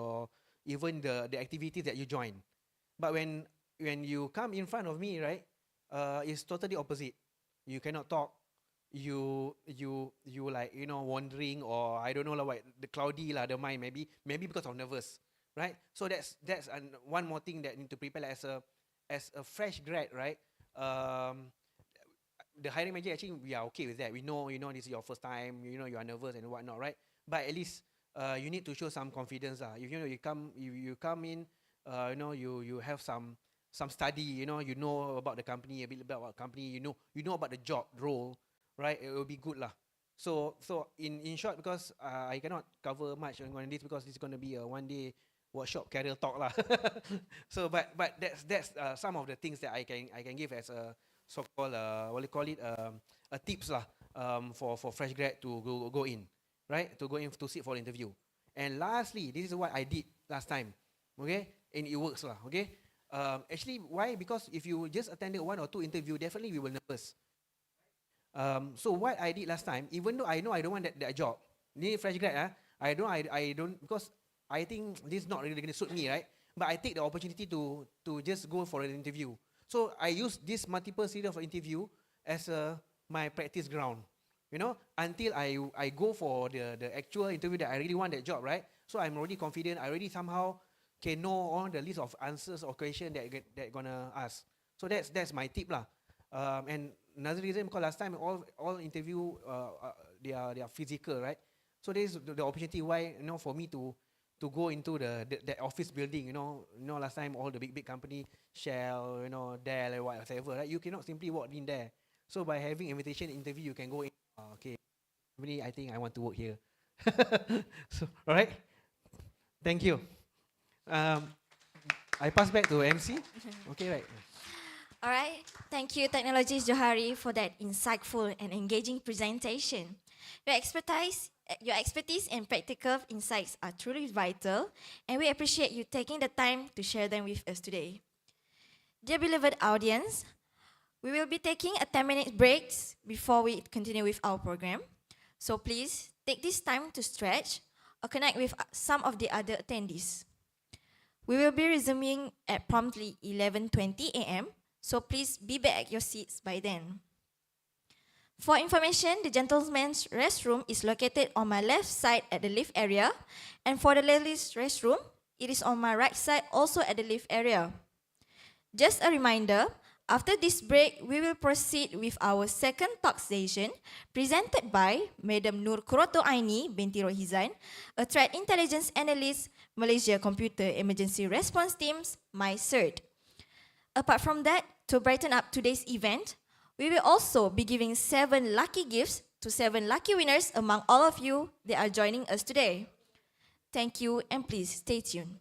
even the activities that you join. But when you come in front of me, right, it's totally opposite. You cannot talk. you like wandering, or I don't know lah, what the cloudy lah, the mind, maybe because of nervous, right? So that's one more thing that need to prepare, like, as a fresh grad, right? The hiring manager, actually we are okay with that. We know this is your first time, you are nervous and whatnot, right? But at least you need to show some confidence. If you come in, you have some study, you know about the company, a bit about the company, you know about the job role, right? It will be good lah. So in short, because I cannot cover much on this because this is going to be a one-day workshop career talk lah. So but that's some of the things that I can give as a so-called what do you call it, a tips lah, for fresh grad to go in, right? To go in to sit for the interview. And lastly, this is what I did last time, okay? And it works lah, okay? Actually, why? Because if you just attended 1 or 2 interview, definitely we will nervous. So what I did last time, even though I know I don't want that job, ni fresh grad, I don't, because I think this is not really going to suit me, right? But I take the opportunity to just go for an interview. So I use this multiple series of interview as my practice ground, until I go for the actual interview that I really want that job, right? So I'm already confident. I already somehow can know all the list of answers or questions that gonna ask. So that's my tip lah. And another reason, because last time all interview they are physical, right? So there's the opportunity why for me to go into the office building, last time all the big company, Shell, Dell or whatever, right? You cannot simply walk in there. So by having invitation interview, you can go in. Okay, I think I want to work here. So, all right. Thank you. I pass back to MC. Okay, right. All right. Thank you, Technologies Johari, for that insightful and engaging presentation. Your expertise and practical insights are truly vital, and we appreciate you taking the time to share them with us today. Dear beloved audience, we will be taking a 10-minute break before we continue with our program. So please take this time to stretch or connect with some of the other attendees. We will be resuming at promptly 11:20 a.m., so please be back at your seats by then. For information, the gentleman's restroom is located on my left side at the lift area, and for the ladies' restroom, it is on my right side, also at the lift area. Just a reminder, after this break, we will proceed with our second talk session, presented by Madam Nur Kuroto Aini binti Rohizan, a Threat Intelligence Analyst, Malaysia Computer Emergency Response Teams, MyCERT. Apart from that, to brighten up today's event, we will also be giving 7 lucky gifts to 7 lucky winners among all of you that are joining us today. Thank you, and please stay tuned.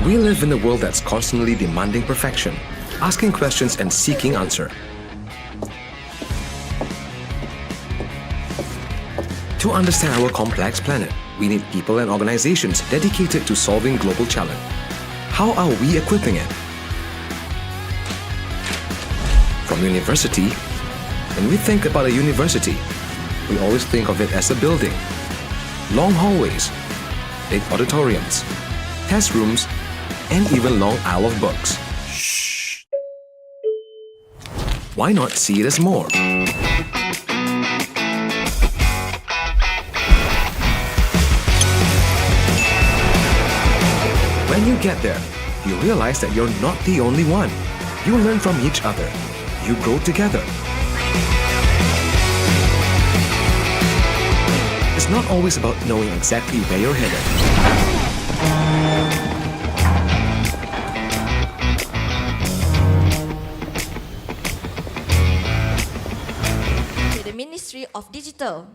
We live in a world that's constantly demanding perfection, asking questions and seeking answer. To understand our complex planet, we need people and organizations dedicated to solving global challenge. How are we equipping it? From university, when we think about a university, we always think of it as a building. Long hallways, big auditoriums, test rooms, and even long aisle of books. Shh. Why not see it as more? When you get there, you realize that you're not the only one. You learn from each other. You grow together. It's not always about knowing exactly where you're headed. To the Ministry of Digital.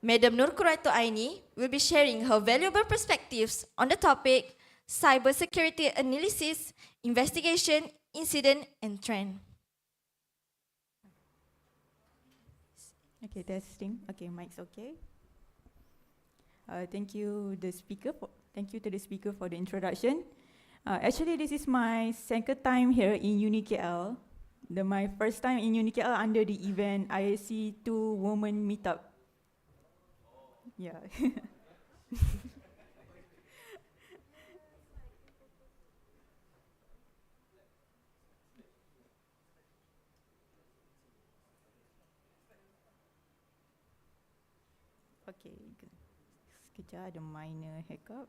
Madam Nur Quraito Aini will be sharing her valuable perspectives on the topic Cybersecurity Analysis, Investigation, Incident and Trend. Okay, testing. Okay, mic's okay. Thank you to the speaker for the introduction. Actually, this is my second time here in Unikl. My first time in Unikl under the event ISC 2 Women Meetup. Yeah. Okay, sekejap ada minor hiccup.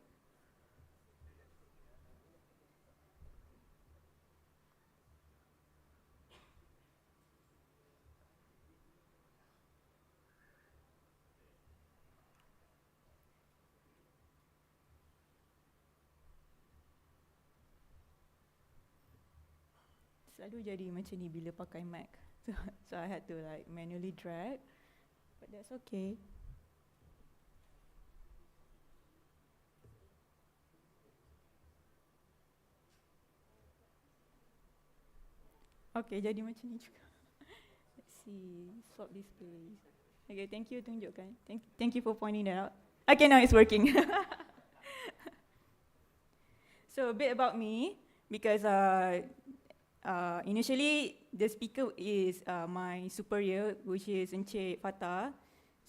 Selalu jadi macam ni bila pakai Mac. So I had to like manually drag, but that's okay. Okay, jadi macam ni juga. Let's see, swap display. Okay, thank you tunjukkan. Thank you for pointing that out. Okay, now it's working. So a bit about me, because initially the speaker is my superior, which is Encik Fatah.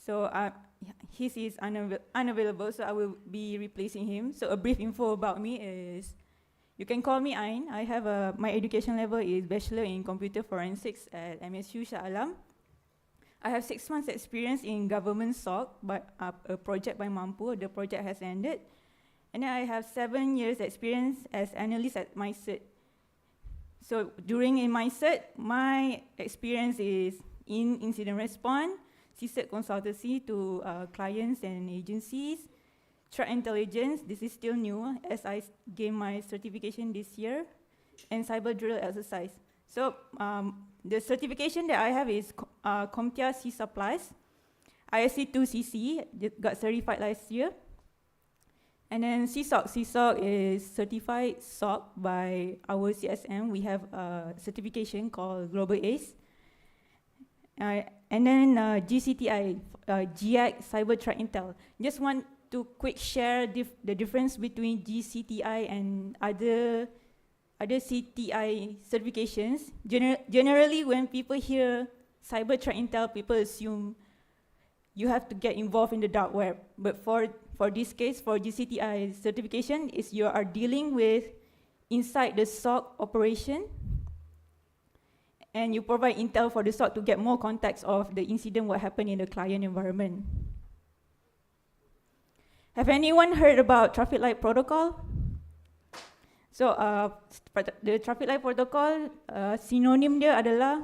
So he is unavailable, so I will be replacing him. So a brief info about me is, you can call me Ain. I have my education level is Bachelor in Computer Forensics at MSU Shah Alam. I have 6 months experience in government SOC, but a project by Mampu. The project has ended. And then I have 7 years experience as analyst at my cert. So during in my cert, my experience is in incident response, CSIRT consultancy to clients and agencies, threat intelligence, this is still new as I gained my certification this year, and cyber drill exercise. So the certification that I have is CompTIA C++, ISC 2CC, got certified last year. And then CSOC is certified SOC by our CSM. We have a certification called Global ACE. And then GCTI, GIAC Cyber Threat Intel. Just want to quick share the difference between GCTI and other CTI certifications. Generally, when people hear Cyber Threat Intel, people assume you have to get involved in the dark web. But for this case, for GCTI certification, is you are dealing with inside the SOC operation, and you provide intel for the SOC to get more context of the incident, what happened in the client environment. Have anyone heard about traffic light protocol? So the traffic light protocol, synonym dia adalah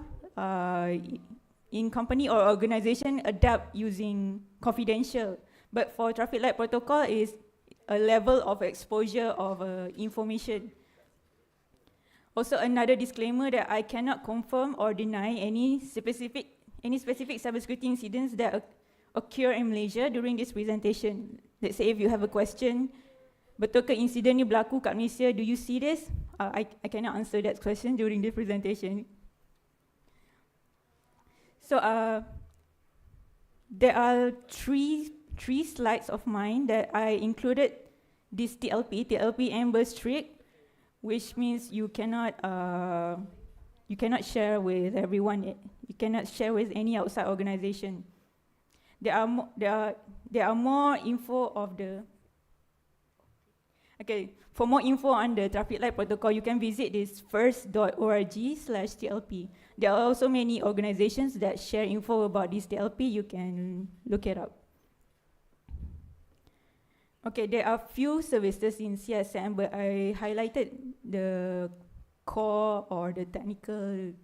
in company or organization adapt using confidential. But for traffic light protocol is a level of exposure of information. Also another disclaimer that I cannot confirm or deny any specific cybersecurity incidents that occur in Malaysia during this presentation. Let's say if you have a question, betul ke insiden ni berlaku kat Malaysia? Do you see this? I cannot answer that question during the presentation. So there are three slides of mine that I included this TLP Amber Streak, which means you cannot share with everyone. You cannot share with any outside organization. There are more info of the. Okay, for more info on the traffic light protocol, you can visit this first.org/TLP. There are also many organizations that share info about this TLP. You can look it up. Okay, there are few services in CSM, but I highlighted the core or the technical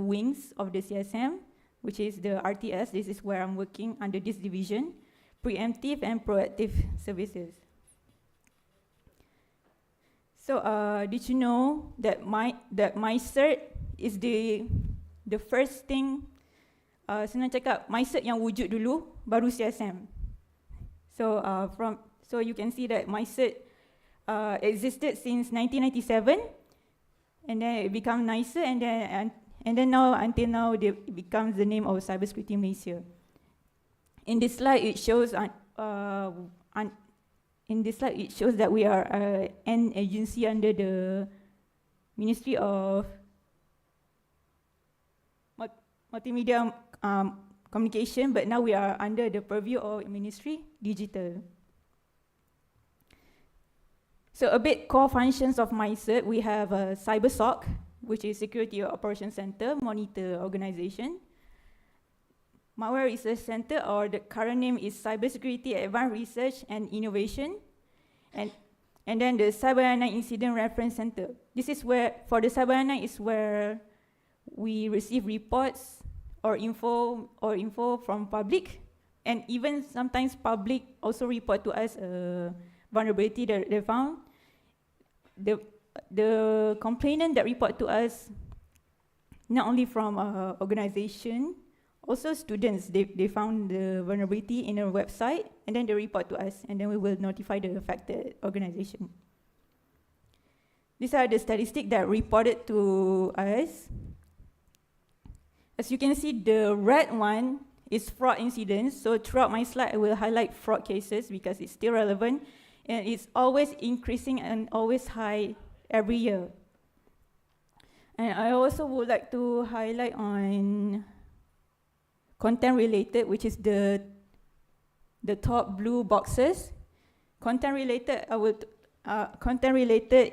wings of the CSM, which is the RTS. This is where I'm working under this division, preemptive and proactive services. So did you know that my cert is the first thing, senang cakap, my cert yang wujud dulu, baru CSM. So so you can see that my cert existed since 1997, and then it became nicer, and then now until now it becomes the name of Cybersecurity Malaysia. In this slide it shows that we are an agency under the Ministry of Multimedia Communication, but now we are under the purview of Ministry Digital. So a bit core functions of my cert, we have a CyberSOC, which is Security Operations Center, monitor organization. Malware Research Center, or the current name is Cybersecurity Advanced Research and Innovation, and then the Cyber9 Incident Reference Center. This is where, for the Cyber9 is where we receive reports or info from public, and even sometimes public also report to us a vulnerability that they found. The complainant that report to us, not only from organization, also students, they found the vulnerability in a website, and then they report to us, and then we will notify the affected organization. These are the statistics that reported to us. As you can see, the red one is fraud incidents. So throughout my slide, I will highlight fraud cases because it's still relevant, and it's always increasing and always high every year. And I also would like to highlight on content related, which is the top blue boxes. Content related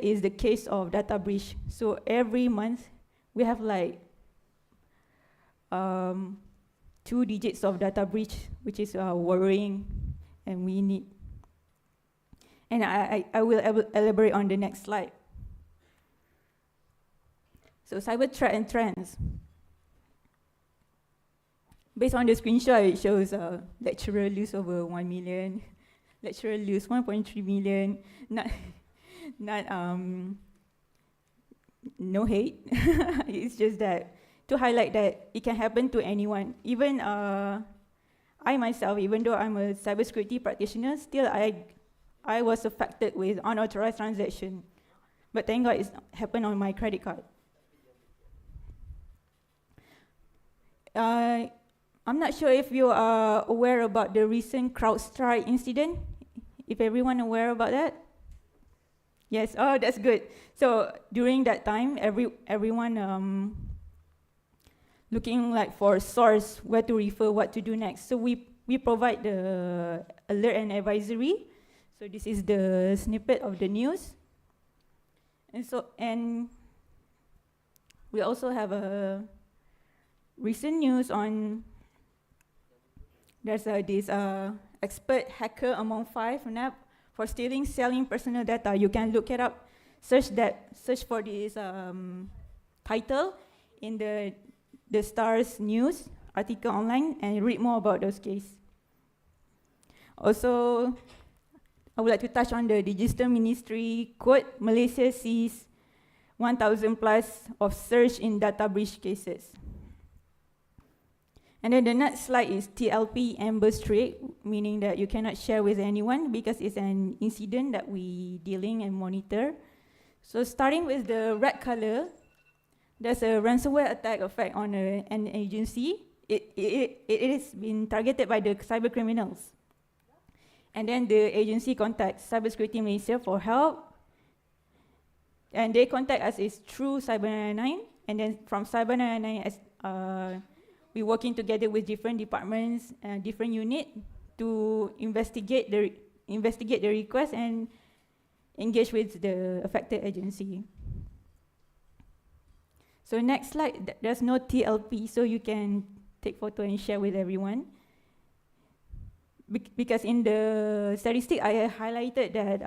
is the case of data breach. So every month we have like 2 digits of data breach, which is worrying, and we need. And I will elaborate on the next slide. So cyber threat and trends. Based on the screenshot, it shows lecturer lose over 1 million, lecturer lose 1.3 million. Not no hate. It's just that to highlight that it can happen to anyone. Even I myself, even though I'm a cybersecurity practitioner, still I was affected with unauthorized transaction. But thank God it happened on my credit card. I'm not sure if you are aware about the recent CrowdStrike incident. If everyone aware about that? Yes, oh, that's good. So during that time, everyone looking like for source, where to refer, what to do next. So we provide the alert and advisory. So this is the snippet of the news. And we also have a recent news on. There's this expert hacker among 5 for stealing, selling personal data. You can look it up, search for this title in the Stars News article online and read more about those cases. Also, I would like to touch on the Digital Ministry quote, Malaysia sees 1,000 plus of surge in data breach cases. And then the next slide is TLP Amber Streak, meaning that you cannot share with anyone because it's an incident that we dealing and monitor. So starting with the red color, there's a ransomware attack effect on an agency. It is been targeted by the cyber criminals. And then the agency contacts Cybersecurity Malaysia for help. And they contact us is through Cyber99. And then from Cyber99, we're working together with different departments, different unit to investigate the request and engage with the affected agency. So next slide, there's no TLP, so you can take photo and share with everyone. Because in the statistic, I highlighted that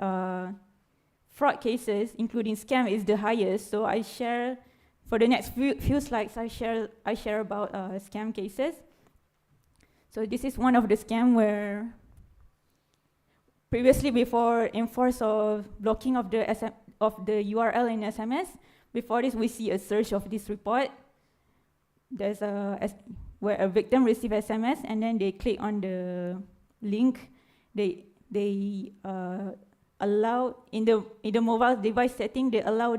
fraud cases, including scam, is the highest. So I share, for the next few slides, I share about scam cases. So this is one of the scam where previously, before enforce of blocking of the URL in SMS, before this we see a search of this report. There's where a victim receive SMS and then they click on the link. They allow in the mobile device setting, they allow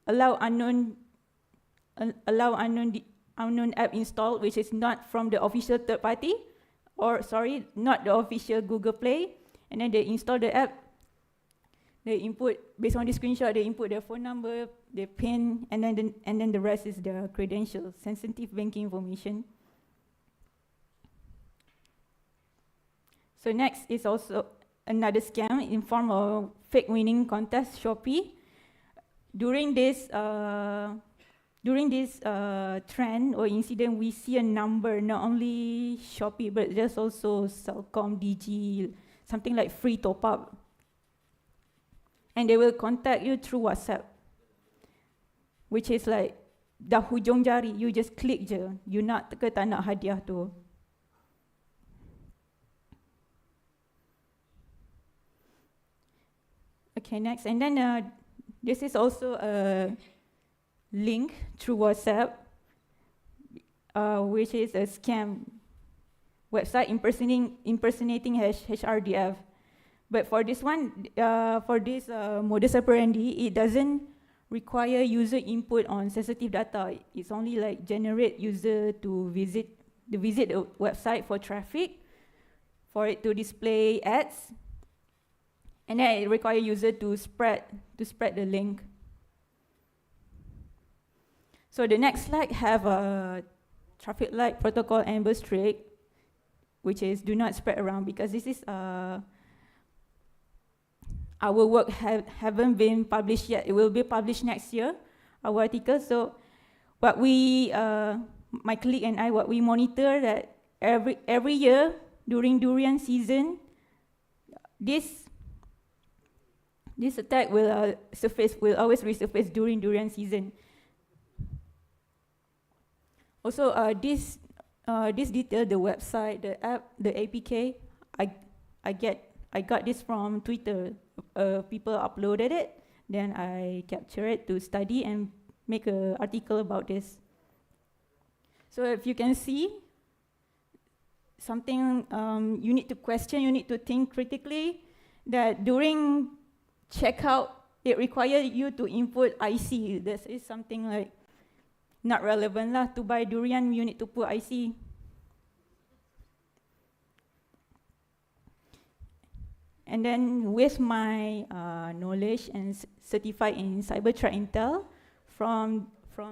unknown app install, which is not from the official third party, or sorry, not the official Google Play, and then they install the app. They input, based on the screenshot, they input their phone number, their PIN, and then the rest is their credentials, sensitive banking information. So next is also another scam in form of fake winning contest, Shopee. During this trend or incident, we see a number, not only Shopee, but there's also Celcom, DG, something like free top-up. And they will contact you through WhatsApp, which is like, dah hujung jari, you just click je, you nak ke tak nak hadiah tu. Okay, next, and then this is also a link through WhatsApp, which is a scam website impersonating HRDF. But for this one, modus operandi, it doesn't require user input on sensitive data. It's only like generate user to visit the website for traffic, for it to display ads, and then it requires user to spread the link. So the next slide have a traffic light protocol Amber Streak, which is do not spread around, because this is our work haven't been published yet. It will be published next year, our article. So what we, my colleague and I, what we monitor that every year during durian season, this attack will always resurface during durian season. Also, this detail, the website, the app, the APK, I got this from Twitter. People uploaded it, then I capture it to study and make an article about this. So if you can see something, you need to question, you need to think critically, that during checkout, it requires you to input IC. This is something like not relevant lah. To buy durian, you need to put IC. And then with my knowledge and certified in cyber threat intel from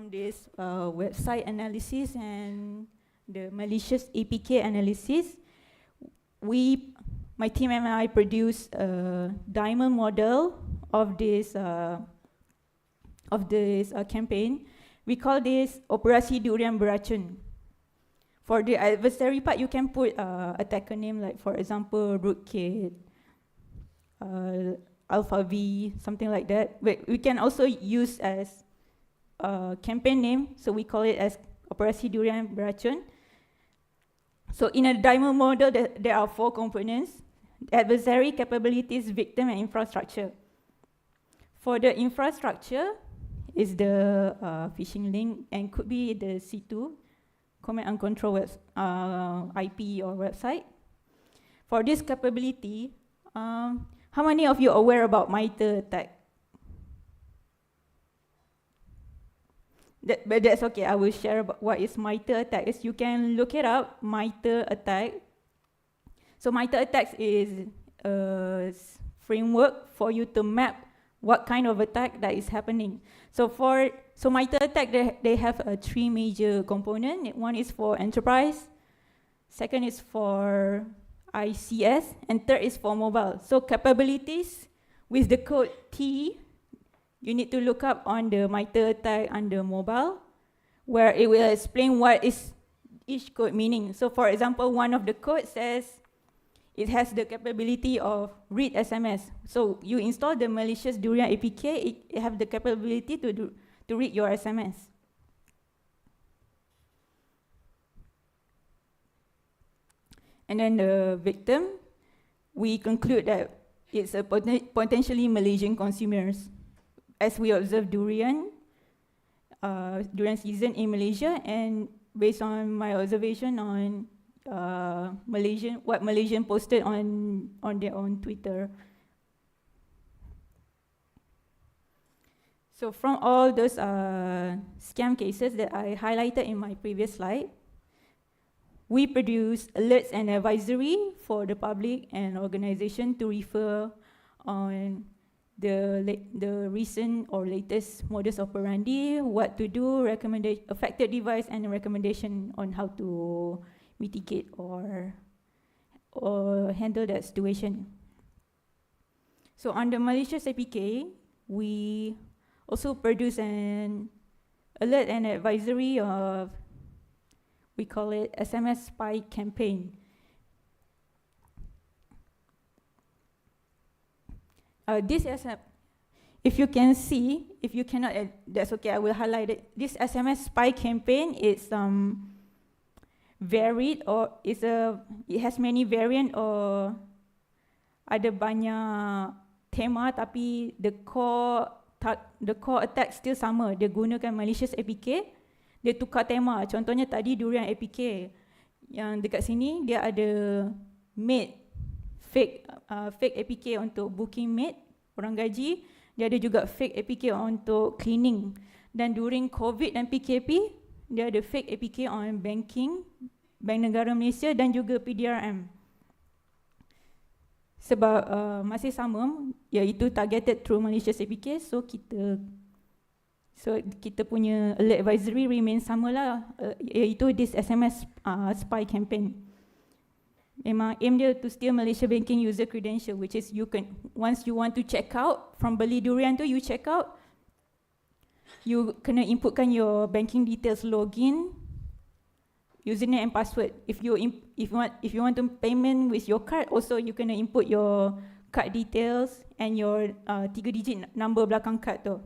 this website analysis and the malicious APK analysis, my team and I produced a diamond model of this campaign. We call this Operasi Durian Beracun. For the adversary part, you can put attacker name, like for example, Rootkit, Alpha V, something like that. But we can also use as campaign name, so we call it as Operasi Durian Beracun. So in a diamond model, there are 4 components: adversary, capabilities, victim, and infrastructure. For the infrastructure is the phishing link, and could be the C2, command and control IP or website. For this capability, how many of you are aware about MITRE attack? But that's okay, I will share about what is MITRE attack. You can look it up, MITRE attack. So MITRE attacks is a framework for you to map what kind of attack that is happening. So MITRE attack, they have three major components. One is for enterprise, second is for ICS, and third is for mobile. So capabilities with the code T, you need to look up on the MITRE attack under mobile, where it will explain what is each code meaning. So for example, one of the code says it has the capability of read SMS. So you install the malicious Durian APK, it have the capability to read your SMS. And then the victim, we conclude that it's a potentially Malaysian consumers. As we observe durian season in Malaysia, and based on my observation on what Malaysian posted on their own Twitter. So from all those scam cases that I highlighted in my previous slide, we produce alerts and advisory for the public and organization to refer on the recent or latest modus operandi, what to do, affected device, and recommendation on how to mitigate or handle that situation. So on the malicious APK, we also produce an alert and advisory of, we call it SMS spy campaign. If you can see, if you cannot, that's okay, I will highlight it. This SMS spy campaign is varied, or it has many variant, or ada banyak tema, tapi the core attack still sama. Dia gunakan malicious APK, dia tukar tema. Contohnya tadi Durian APK, yang dekat sini dia ada fake APK untuk booking maid, orang gaji. Dia ada juga fake APK untuk cleaning. Dan during COVID dan PKP, dia ada fake APK on banking, Bank Negara Malaysia dan juga PDRM. Sebab masih sama, iaitu targeted through malicious APK, so kita punya alert advisory remain samalah, iaitu this SMS spy campaign. Memang aim dia to steal Malaysia banking user credential, which is you can, once you want to check out from beli durian tu, you check out, you kena inputkan your banking details, login, username and password. If you want to payment with your card, also you kena input your card details and your 3 digit number belakang card tu.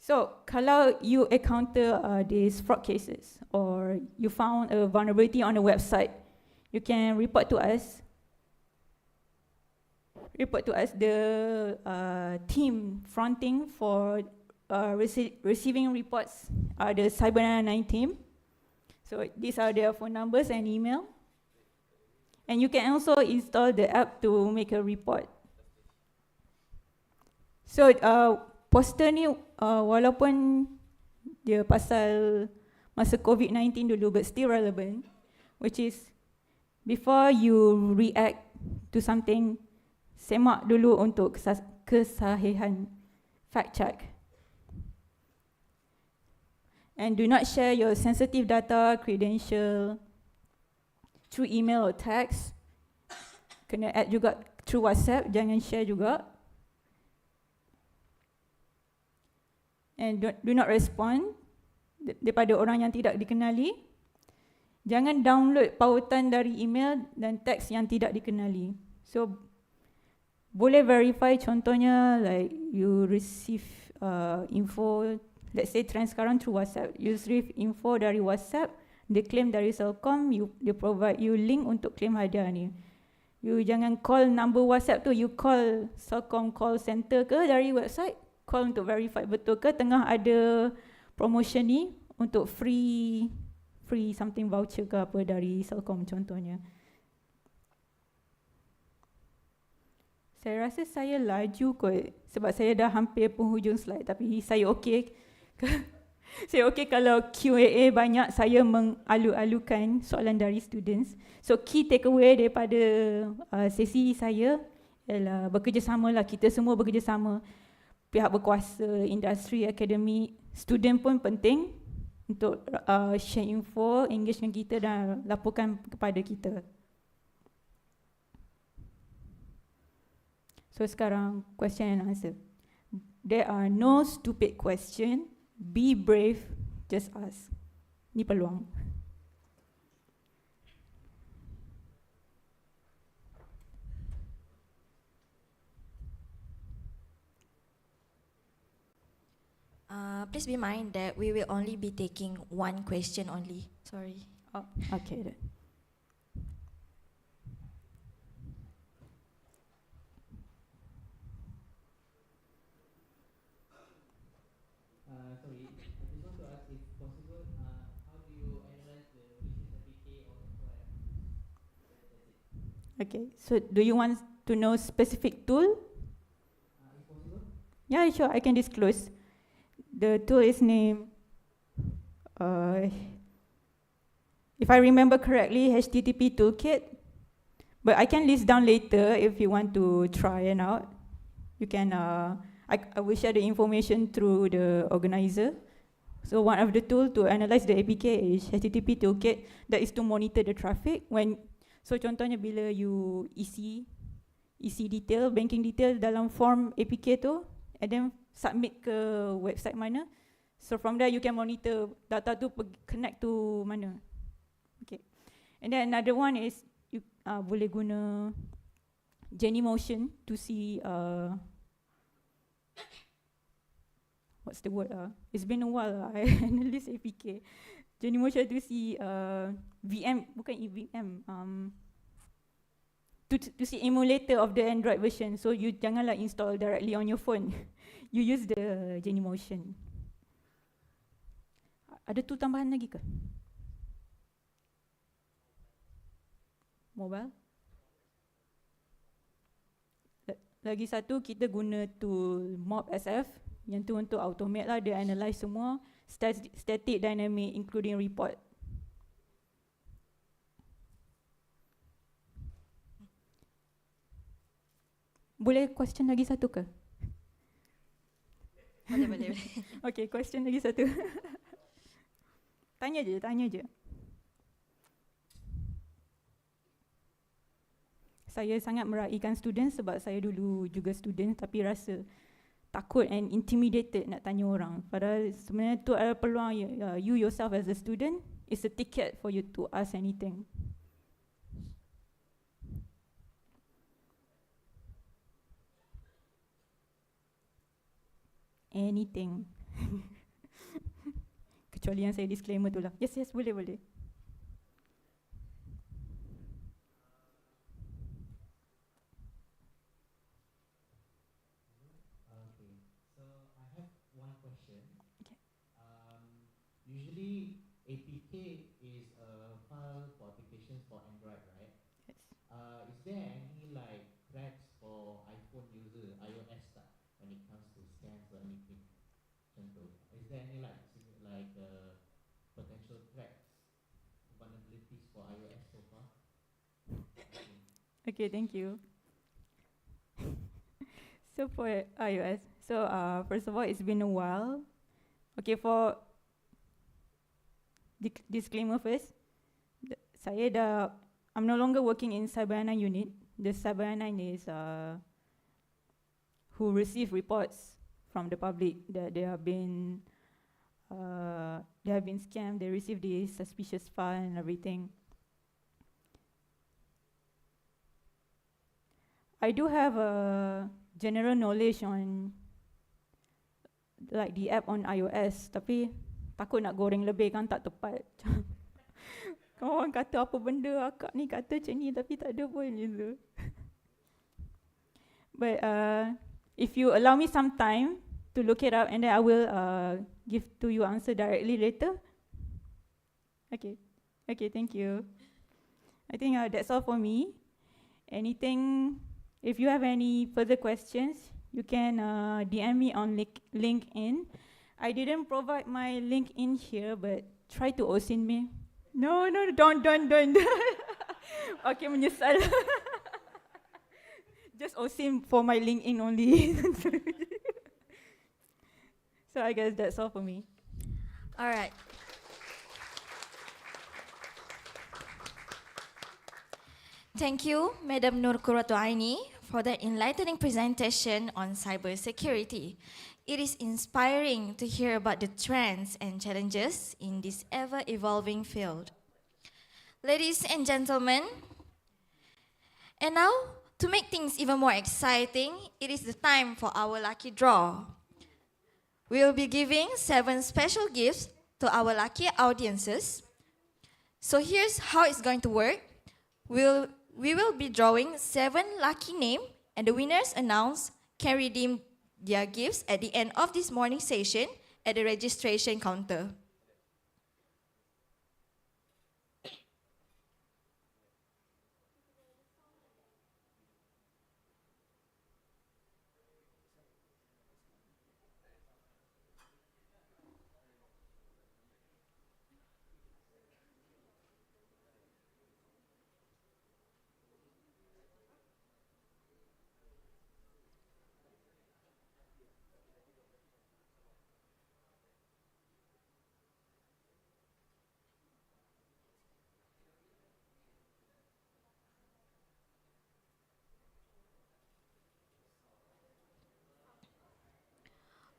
So, kalau you encounter these fraud cases, or you found a vulnerability on a website, you can report to us. The team fronting for receiving reports are the Cyber99 team. So these are their phone numbers and email. And you can also install the app to make a report. So poster ni walaupun dia pasal masa COVID-19 dulu, but still relevant, which is before you react to something, semak dulu untuk kesahihan, fact check. And do not share your sensitive data, credential through email or text. Kena add juga through WhatsApp, jangan share juga. And do not respond daripada orang yang tidak dikenali. Jangan download pautan dari email dan teks yang tidak dikenali. So, boleh verify, contohnya like you receive info, let's say trend sekarang through WhatsApp. You receive info dari WhatsApp, dia claim dari Celcom, dia provide you link untuk claim hadiah ni. You jangan call number WhatsApp tu, you call Celcom call center ke dari website, call untuk verify betul ke tengah ada promotion ni untuk free something voucher ke apa dari Celcom contohnya. Saya rasa saya laju kot sebab saya dah hampir penghujung slide, tapi saya okey. Saya okey kalau Q&A banyak, saya mengalu-alukan soalan dari students. So key takeaway daripada sesi saya ialah bekerjasamalah, kita semua bekerjasama. Pihak berkuasa, industri, akademik, student pun penting untuk share info, engage dengan kita dan laporkan kepada kita. So sekarang question and answer. There are no stupid question. Be brave, just ask. Ni peluang. Please be mind that we will only be taking one question only. Sorry. Oh, okay then. Sorry, I just want to ask if possible, how do you analyze the recent APK or software? That's it. Okay, so do you want to know specific tool? If possible? Yeah, sure, I can disclose. The tool is named, if I remember correctly, HTTP Toolkit. But I can list down later if you want to try it out. You can, I will share the information through the organizer. So one of the tools to analyze the APK is HTTP Toolkit. That is to monitor the traffic. So contohnya bila you isi detail, banking detail dalam form APK tu, and then submit ke website mana. So from there you can monitor data tu connect to mana. Okay. And then another one is you boleh guna Genymotion to see what's the word it's been a while I analyze APK. Genymotion to see VM, bukan EVM, to see emulator of the Android version. So you janganlah install directly on your phone. You use the Genymotion. Ada tool tambahan lagi ke? Mobile? Lagi satu, kita guna tool Mob SF. Yang tu untuk automate lah, dia analyze semua static, dynamic, including report. Boleh question lagi satu ke? Boleh. Okay, question lagi satu. Tanya je. Saya sangat meraihkan student sebab saya dulu juga student tapi rasa takut and intimidated nak tanya orang. Padahal sebenarnya tu adalah peluang you yourself as a student, it's a ticket for you to ask anything. Anything. Kecuali yang saya disclaimer tu lah. Yes, boleh. Okay, so I have one question. Okay. Usually APK is a file for applications for Android, right? Yes. Is there any like threats for iPhone user, iOS stuff when it comes to scans or anything? Is there any potential threats, vulnerabilities for iOS so far? Okay, thank you. So for iOS, first of all, it's been a while. Okay, for disclaimer first, I'm no longer working in Cyber9 unit. The Cyber9 is who receive reports from the public that they have been scammed, they receive this suspicious file and everything. I do have a general knowledge on like the app on iOS, tapi takut nak goreng lebih kan tak tepat. Kawan kata apa benda, akak ni kata macam ni tapi tak ada pun gitu. But if you allow me some time to look it up and then I will give to you answer directly later, Okay. Okay, thank you. I think that's all for me. Anything, if you have any further questions, you can DM me on LinkedIn. I didn't provide my LinkedIn here, but try to OSIN me. No, don't. Okay, menyesal. Just OSIN for my LinkedIn only. So I guess that's all for me. All right. Thank you, Madam Nur Qurratu Aini, for that enlightening presentation on cybersecurity. It is inspiring to hear about the trends and challenges in this ever-evolving field. Ladies and gentlemen, and now, to make things even more exciting, it is the time for our lucky draw. We will be giving 7 special gifts to our lucky audiences. So here's how it's going to work. We will be drawing 7 lucky names, and the winners announced can redeem their gifts at the end of this morning session at the registration counter.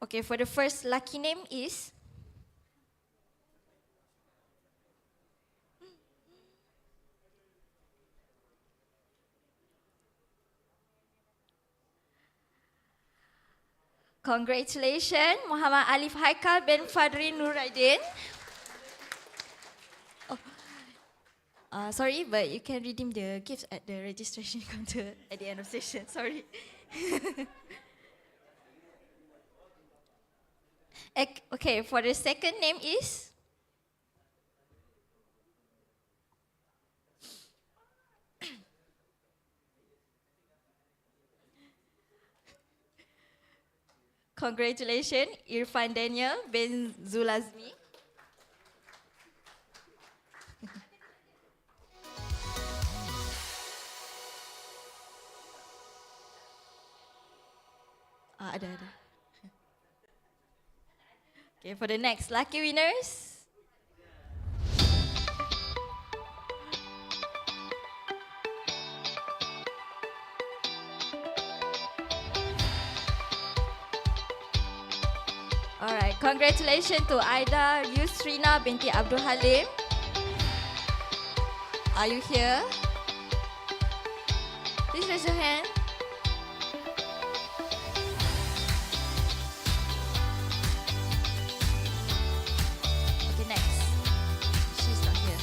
Okay, for the first lucky name is congratulations, Muhammad Alif Haikal bin Fadri Nuraidin. Sorry, but you can redeem the gifts at the registration counter at the end of session. Sorry. Okay, for the second name is congratulations, Irfan Daniel bin Zulazmi. Ada. Okay, for the next lucky winners. Alright, congratulations to Aida Yusrina binti Abdul Halim. Are you here? Please raise your hand. Okay, next. She's not here.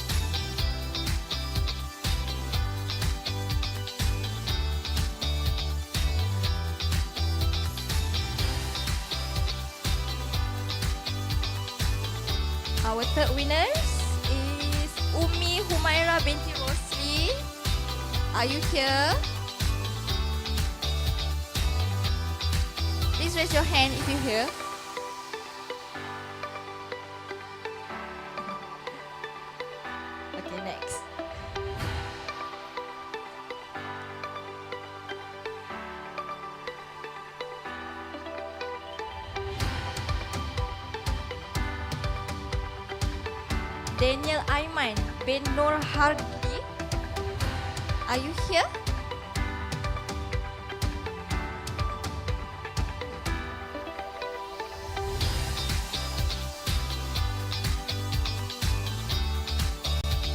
Our third winners is Umi Humaira binti Rosli. Are you here? Please raise your hand if you're here. Okay, next. Daniel Aiman bin Nur Hardi. Are you here?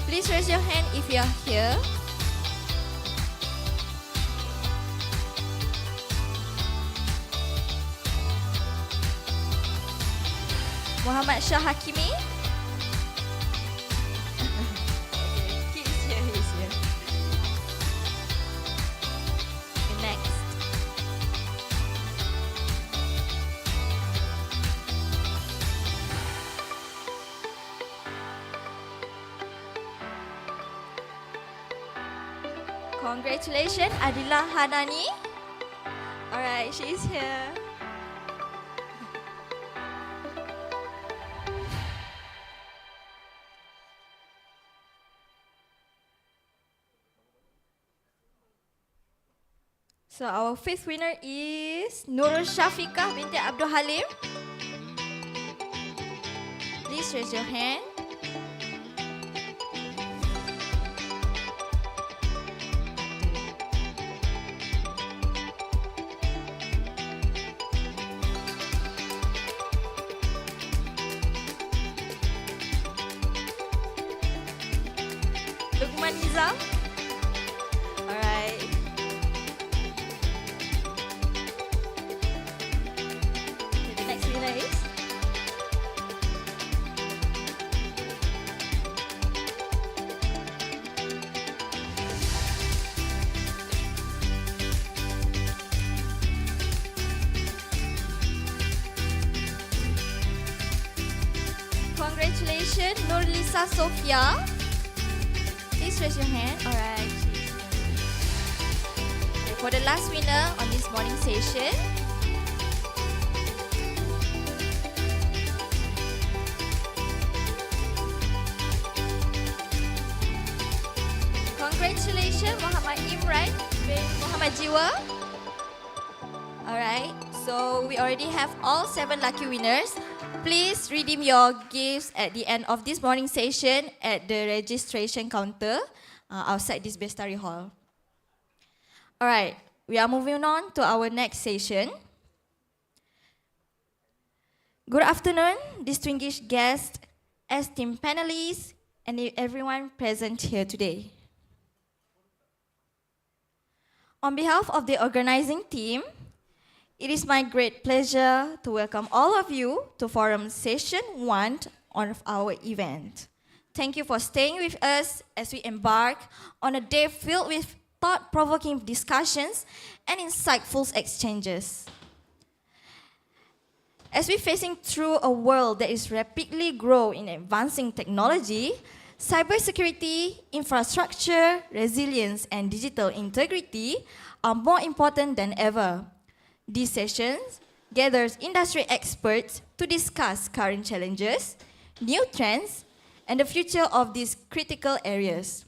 Please raise your hand if you are here. Muhammad Shah Hakimi. Okay, he is here, he is here. Okay, next. Congratulations, Adila Hanani. Alright, she's here. So our fifth winner is Nurul Syafiqah binti Abdul Halim. Please raise your hand. Lukman Nizam. Alright. The next winner is congratulations, Nurlisa Sofia. Please raise your hand. Alright. Okay, for the last winner on this morning session, congratulations, Muhammad Imran bin Muhammad Jiwa. Alright, so we already have all 7 lucky winners. Please redeem your gifts at the end of this morning session at the registration counter outside this Bestari Hall. Alright, we are moving on to our next session. Good afternoon, distinguished guests, esteemed panelists, and everyone present here today. On behalf of the organizing team, it is my great pleasure to welcome all of you to Forum Session 1 of our event. Thank you for staying with us as we embark on a day filled with thought-provoking discussions and insightful exchanges. As we're facing through a world that is rapidly growing in advancing technology, cybersecurity, infrastructure, resilience, and digital integrity are more important than ever. These sessions gathers industry experts to discuss current challenges, new trends, and the future of these critical areas.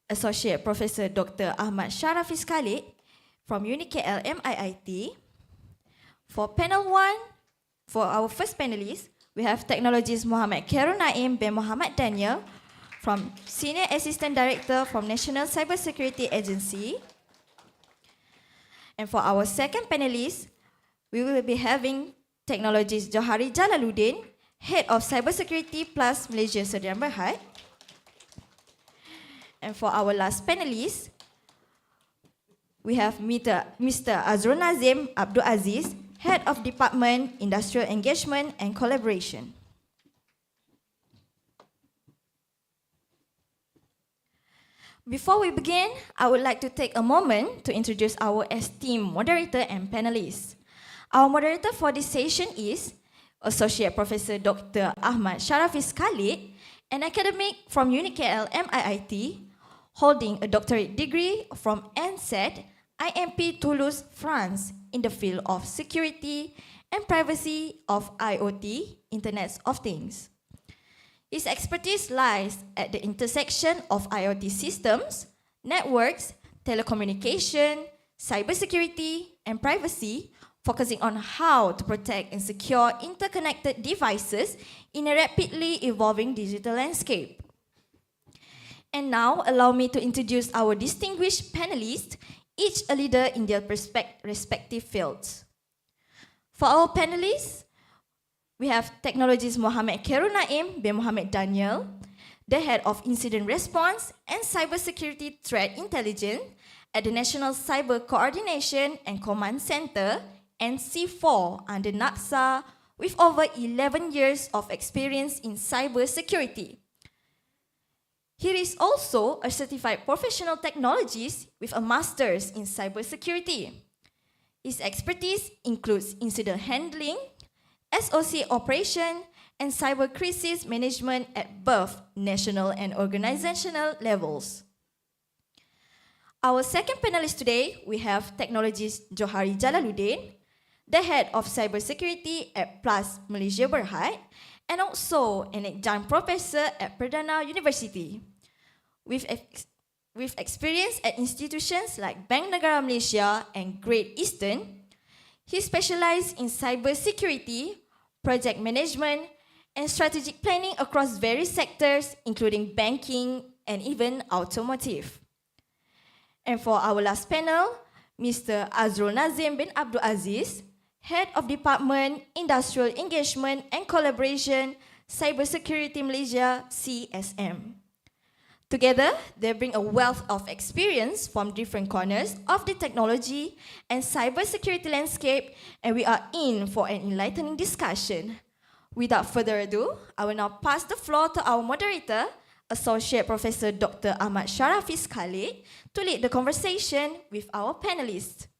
Associate Professor Dr. Ahmad Sharafis Khalid from Unikl Miit. For panel 1, for our first panelist, we have technologist Muhammad Khairul Naim bin Muhammad Daniel from Senior Assistant Director from National Cybersecurity Agency. And for our second panelist, we will be having technologist Johari Jalaluddin, Head of Cybersecurity Plus Malaysia Sdn Bhd. And for our last panelist, we have Mr. Azrul Nazim Abdul Aziz, Head of Department Industrial Engagement and Collaboration. Before we begin, I would like to take a moment to introduce our esteemed moderator and panelists. Our moderator for this session is Associate Professor Dr. Ahmad Sharafis Khalid, an academic from Unikl Miit, holding a doctorate degree from NSED, IMP Toulouse, France, in the field of security and privacy of IoT, Internet of Things. His expertise lies at the intersection of IoT systems, networks, telecommunication, cybersecurity, and privacy, focusing on how to protect and secure interconnected devices in a rapidly evolving digital landscape. And now, allow me to introduce our distinguished panelists, each a leader in their respective fields. For our panelists, we have technologist Muhammad Khairul Naim bin Muhammad Daniel, the Head of Incident Response and Cybersecurity Threat Intelligence at the National Cyber Coordination and Command Center, NC4, under NACSA, with over 11 years of experience in cybersecurity. He is also a certified professional technologist with a master's in cybersecurity. His expertise includes incident handling, SOC operation, and cyber crisis management at both national and organizational levels. Our second panelist today, we have technologist Johari Jalaluddin, the Head of Cybersecurity at Plus Malaysia Berhad, and also an adjunct professor at Perdana University. With experience at institutions like Bank Negara Malaysia and Great Eastern, he specialized in cybersecurity, project management, and strategic planning across various sectors, including banking and even automotive. And for our last panel, Mr. Azrul Nazim bin Abdul Aziz, Head of Department Industrial Engagement and Collaboration, Cybersecurity Malaysia, CSM. Together, they bring a wealth of experience from different corners of the technology and cybersecurity landscape, and we are in for an enlightening discussion. Without further ado, I will now pass the floor to our moderator, Associate Professor Dr. Ahmad Sharafis Khalid, to lead the conversation with our panelists.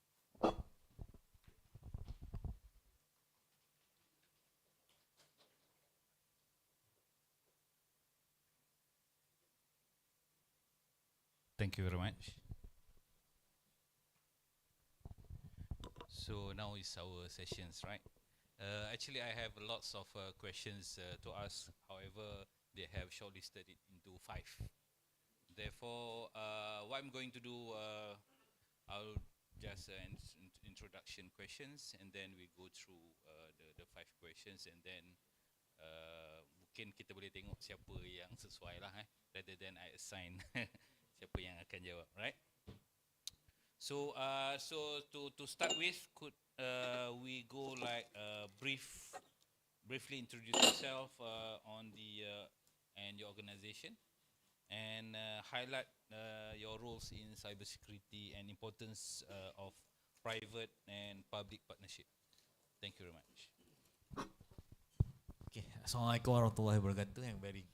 Thank you very much. So now is our sessions, right? Actually, I have lots of questions to ask. However, they have shortlisted it into 5. Therefore, what I'm going to do, I'll just introduction questions, and then we go through the 5 questions, and then mungkin kita boleh tengok siapa yang sesuai lah, rather than I assign siapa yang akan jawab, right? So, to start with, could we go like briefly introduce yourself on the and your organization, and highlight your roles in cybersecurity and importance of private and public partnership. Thank you very much. Okay, Assalamualaikum warahmatullahi wabarakatuh, and very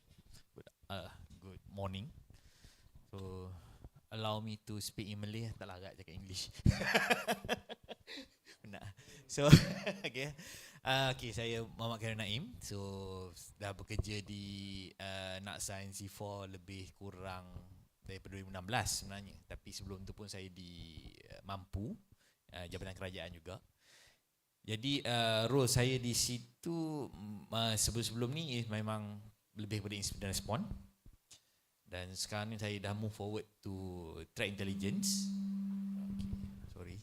good morning. So, allow me to speak in Malay, tak lah agak cakap English. Benar. So, okay. Okay, saya Muhammad Khairul Naim. So, dah bekerja di NACSA NC4 lebih kurang daripada 2016 sebenarnya. Tapi sebelum tu pun saya di Mampu, Jabatan Kerajaan juga. Jadi, role saya di situ sebelum-sebelum ni memang lebih kepada incident response. Dan sekarang ni saya dah move forward to threat intelligence. Okay, sorry.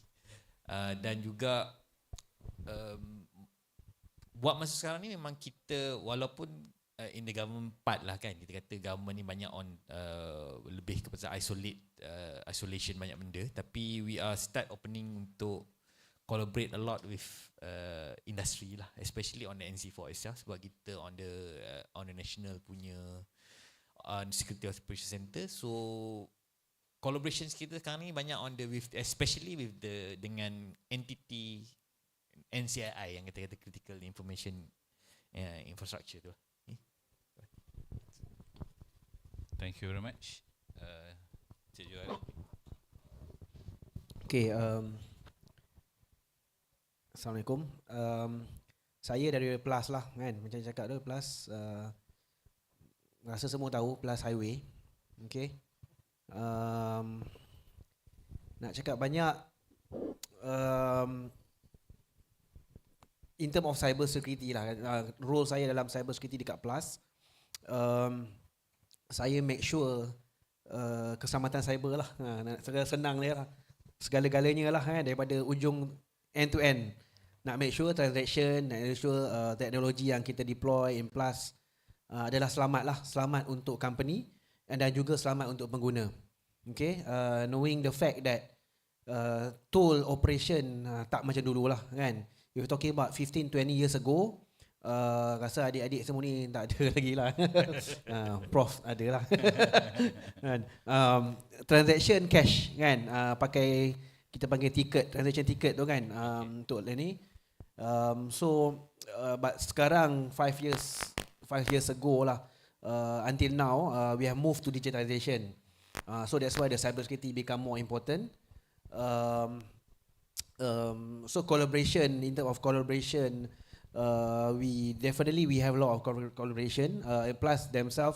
Dan juga buat masa sekarang ni memang kita walaupun in the government part lah kan, kita kata government ni banyak on lebih kepada isolation banyak benda, tapi we are start opening untuk collaborate a lot with industry lah, especially on the NC4 itself, sebab kita on the national punya security operation center. So collaborations kita sekarang ni banyak on the with, especially with the dengan entity NCII yang kita kata critical information infrastructure tu. Thank you very much. Cik Johari. Okay, Assalamualaikum. Saya dari Plus lah kan, macam cakap tu Plus, rasa semua tahu Plus Highway. Okay, nak cakap banyak in term of cyber security lah, role saya dalam cyber security dekat Plus, saya make sure keselamatan cyber lah, senang dia lah, segala-galanya lah kan, daripada ujung end to end, nak make sure transaction, nak make sure teknologi yang kita deploy in Plus adalah selamat untuk company dan juga selamat untuk pengguna. Okay, knowing the fact that toll operation tak macam dulu lah kan. If you're talking about 15-20 years ago, rasa adik-adik semua ni tak ada lagi lah. Prof ada lah. Transaction cash kan, pakai kita panggil ticket, transaction ticket tu kan, untuk ni. But sekarang 5 years ago lah, until now, we have moved to digitization. So that's why the cybersecurity become more important. So collaboration, in terms of collaboration, we have a lot of collaboration. Plus dengan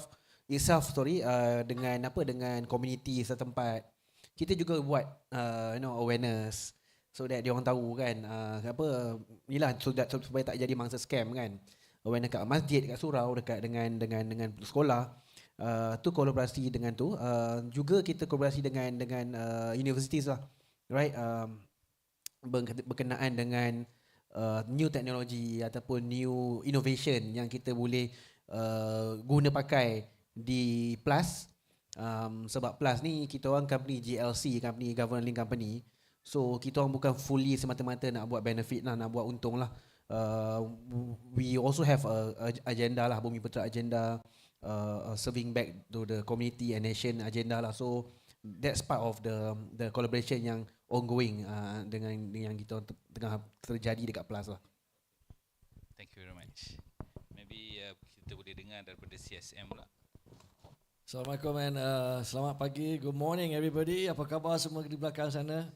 community setempat. Kita juga buat awareness so that dia orang tahu kan, inilah supaya tak jadi mangsa scam kan. Awareness kat masjid, kat surau, dekat dengan sekolah, tu kolaborasi dengan tu. Juga kita kolaborasi dengan universities lah, right, berkenaan dengan new technology ataupun new innovation yang kita boleh guna pakai di Plus. Sebab Plus ni kita orang company GLC, company government link company. So kita orang bukan fully semata-mata nak buat benefit lah, nak buat untung lah. We also have a agenda lah, Bumi Putera agenda, serving back to the community and nation agenda lah. So that's part of the collaboration yang ongoing dengan yang kita tengah terjadi dekat Plus lah. Thank you very much. Maybe kita boleh dengar daripada CSM pula. Assalamualaikum and selamat pagi, good morning everybody. Apa khabar semua di belakang sana?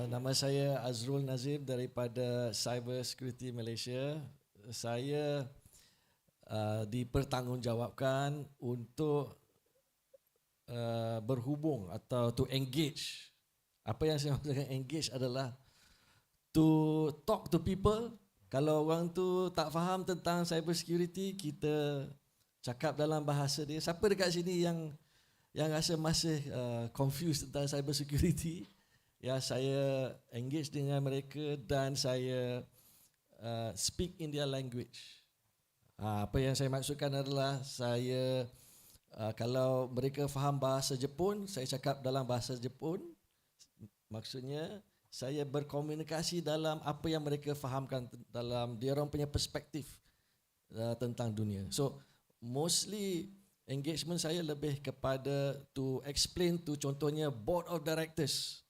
Nama saya Azrul Nazib daripada Cybersecurity Malaysia. Saya dipertanggungjawabkan untuk berhubung atau to engage. Apa yang saya maksudkan engage adalah to talk to people. Kalau orang tu tak faham tentang cybersecurity, kita cakap dalam bahasa dia. Siapa dekat sini yang rasa masih confused tentang cybersecurity? Ya, saya engage dengan mereka dan saya speak in their language. Apa yang saya maksudkan adalah saya kalau mereka faham bahasa Jepun, saya cakap dalam bahasa Jepun. Maksudnya saya berkomunikasi dalam apa yang mereka fahamkan dalam dia orang punya perspektif tentang dunia. So mostly engagement saya lebih kepada to explain to contohnya board of directors.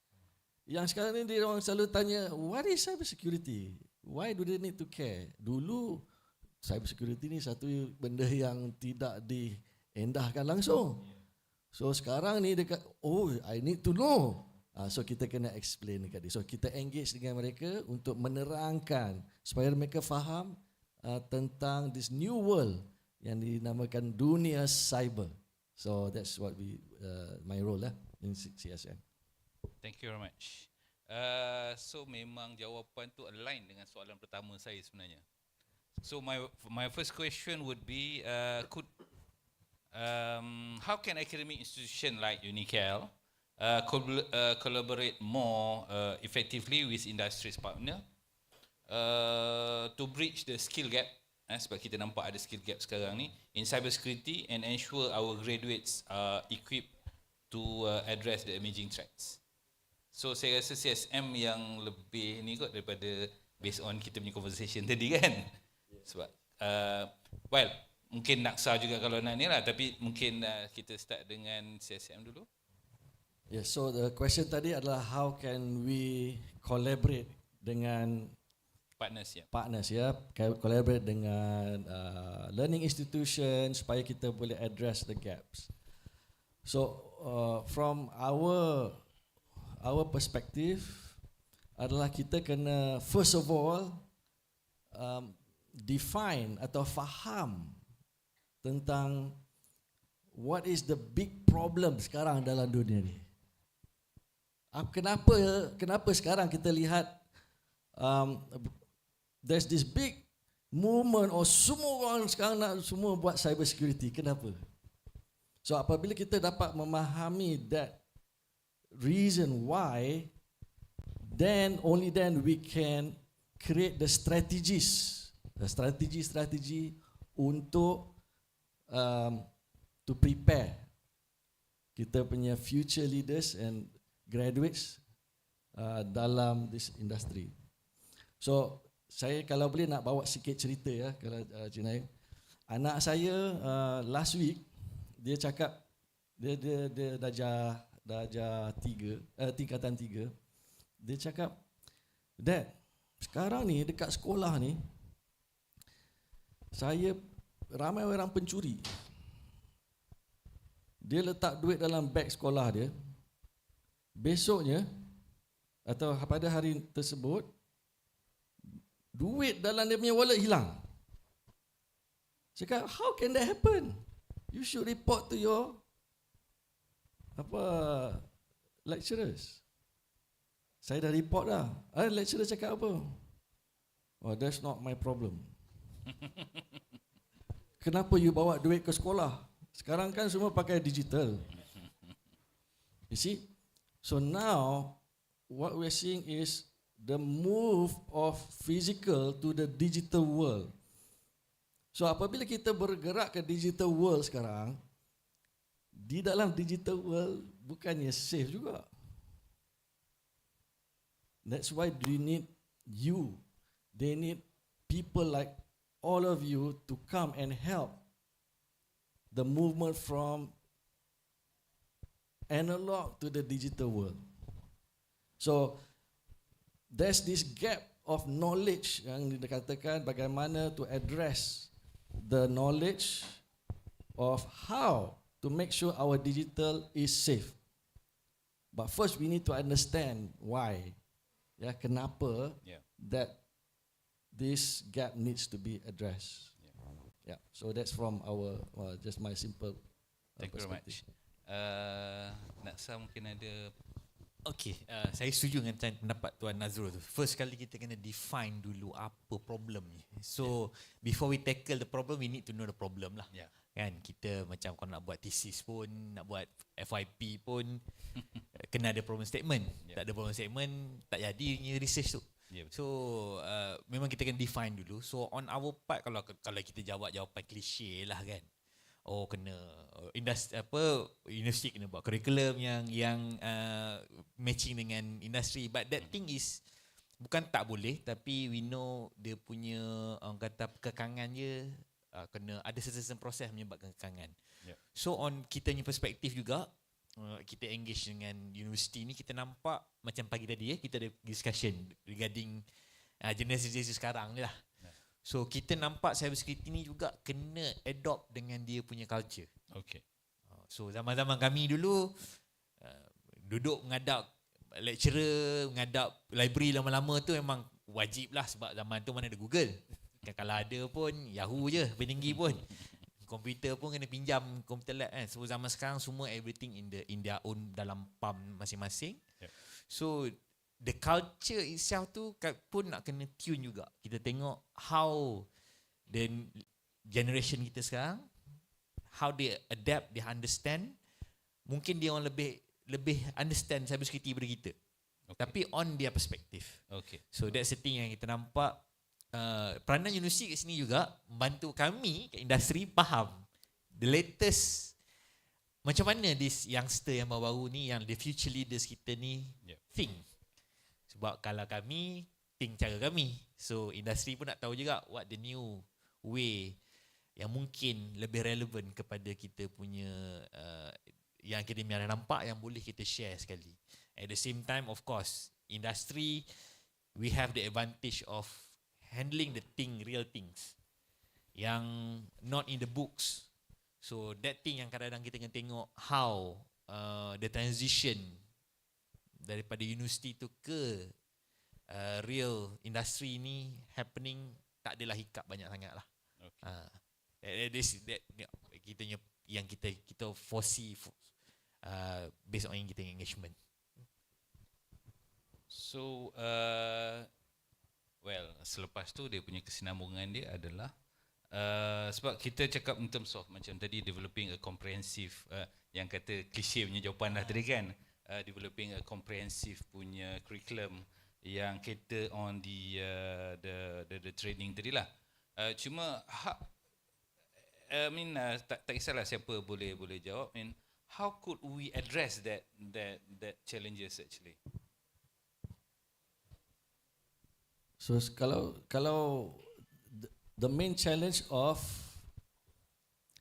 Yang sekarang ni dia orang selalu tanya, what is cybersecurity? Why do they need to care? Dulu cybersecurity ni satu benda yang tidak diendahkan langsung. So sekarang ni dekat, oh I need to know. So kita kena explain dekat dia. So kita engage dengan mereka untuk menerangkan supaya mereka faham tentang this new world yang dinamakan dunia cyber. So that's what my role lah in CSM. Thank you very much. So memang jawapan tu align dengan soalan pertama saya sebenarnya. So my first question would be, could How can academic institution like Unikl collaborate more effectively with industries partner to bridge the skill gap, sebab kita nampak ada skill gap sekarang ni in cybersecurity, and ensure our graduates are equipped to address the emerging threats. So saya rasa CSM yang lebih ni kot daripada based on kita punya conversation tadi kan. Sebab well, mungkin Naksa juga kalau nak ni lah, tapi mungkin kita start dengan CSM dulu. Yeah, so the question tadi adalah how can we collaborate dengan partners ya, collaborate dengan learning institution supaya kita boleh address the gaps. So from our perspective adalah kita kena first of all define atau faham tentang what is the big problem sekarang dalam dunia ni. Kenapa sekarang kita lihat there's this big movement or semua orang sekarang nak semua buat cybersecurity. Kenapa? So apabila kita dapat memahami that reason why, then only then we can create the strategies, strategi untuk to prepare kita punya future leaders and graduates dalam this industry. So saya kalau boleh nak bawa sikit cerita ya, kalau Cina. Anak saya last week dia cakap dia darjah 3 tingkatan 3. Dia cakap, "Dad, sekarang ni dekat sekolah ni saya ramai orang pencuri. Dia letak duit dalam beg sekolah dia. Besoknya atau pada hari tersebut duit dalam dia punya wallet hilang." Cakap, "How can that happen? You should report to your lecturers." Saya dah report dah. Lecturer cakap apa? "Oh, that's not my problem." Kenapa you bawa duit ke sekolah? Sekarang kan semua pakai digital. You see? So now what we're seeing is the move of physical to the digital world. So apabila kita bergerak ke digital world sekarang, di dalam digital world bukannya safe juga. That's why they need you. They need people like all of you to come and help the movement from analog to the digital world. So there's this gap of knowledge yang dikatakan bagaimana to address the knowledge of how to make sure our digital is safe. But first we need to understand why. Ya, kenapa that this gap needs to be addressed. Yeah. So that's from our just my simple Thank you very much. Naksa mungkin ada. Okay, saya setuju dengan pendapat Tuan Nazrul tu. First kali kita kena define dulu apa problem ni. So before we tackle the problem, we need to know the problem lah. Kan kita macam kalau nak buat thesis pun, nak buat FYP pun kena ada problem statement. Tak ada problem statement, tak jadi research tu. So memang kita kena define dulu. So on our part, kalau kita jawab jawapan klise lah kan, oh kena universiti kena buat curriculum yang matching dengan industri. But that thing is bukan tak boleh, tapi we know dia punya orang kata kekangan je, kena ada certain proses menyebabkan kekangan. So on kita punya perspektif juga, kita engage dengan universiti ni, kita nampak macam pagi tadi kita ada discussion regarding generasi sekarang ni lah. So kita nampak cybersecurity ni juga kena adopt dengan dia punya culture. Okay. So zaman-zaman kami dulu duduk menghadap lecturer, menghadap library lama-lama tu memang wajib lah, sebab zaman tu mana ada Google. Kalau ada pun Yahoo je paling tinggi pun. Komputer pun kena pinjam komputer lab kan. So zaman sekarang semua everything in their own dalam palm masing-masing. So the culture itself tu pun nak kena tune juga. Kita tengok how the generation kita sekarang, how they adapt, they understand. Mungkin dia orang lebih understand cybersecurity daripada kita. Tapi on their perspective. So that's the thing yang kita nampak. Peranan universiti kat sini juga membantu kami kat industri faham the latest, macam mana this youngster yang baru-baru ni, yang the future leaders kita ni think. Sebab kalau kami think cara kami, so industri pun nak tahu juga what the new way yang mungkin lebih relevan kepada kita punya yang akademia nampak, yang boleh kita share sekali. At the same time, of course, industry, we have the advantage of handling the real things yang not in the books. So that thing yang kadang-kadang kita kena tengok how the transition daripada universiti tu ke real industry ni happening, tak adalah hiccup banyak sangat lah. Kita foresee based on yang kita engagement. So well, selepas tu dia punya kesinambungan dia adalah sebab kita cakap in terms of macam tadi developing a comprehensive yang kata klise punya jawapan lah tadi kan, developing a comprehensive punya curriculum yang cater on the training tadi lah. Cuma tak kisahlah siapa boleh jawab. How could we address that challenges actually? So kalau the main challenge of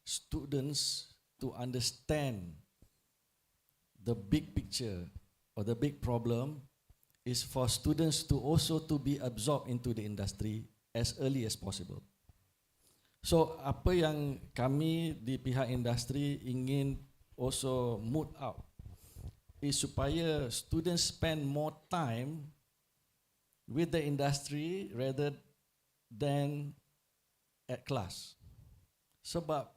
students to understand the big picture or the big problem is for students to also to be absorbed into the industry as early as possible. So apa yang kami di pihak industri ingin also mood out is supaya students spend more time with the industry rather than at class. Sebab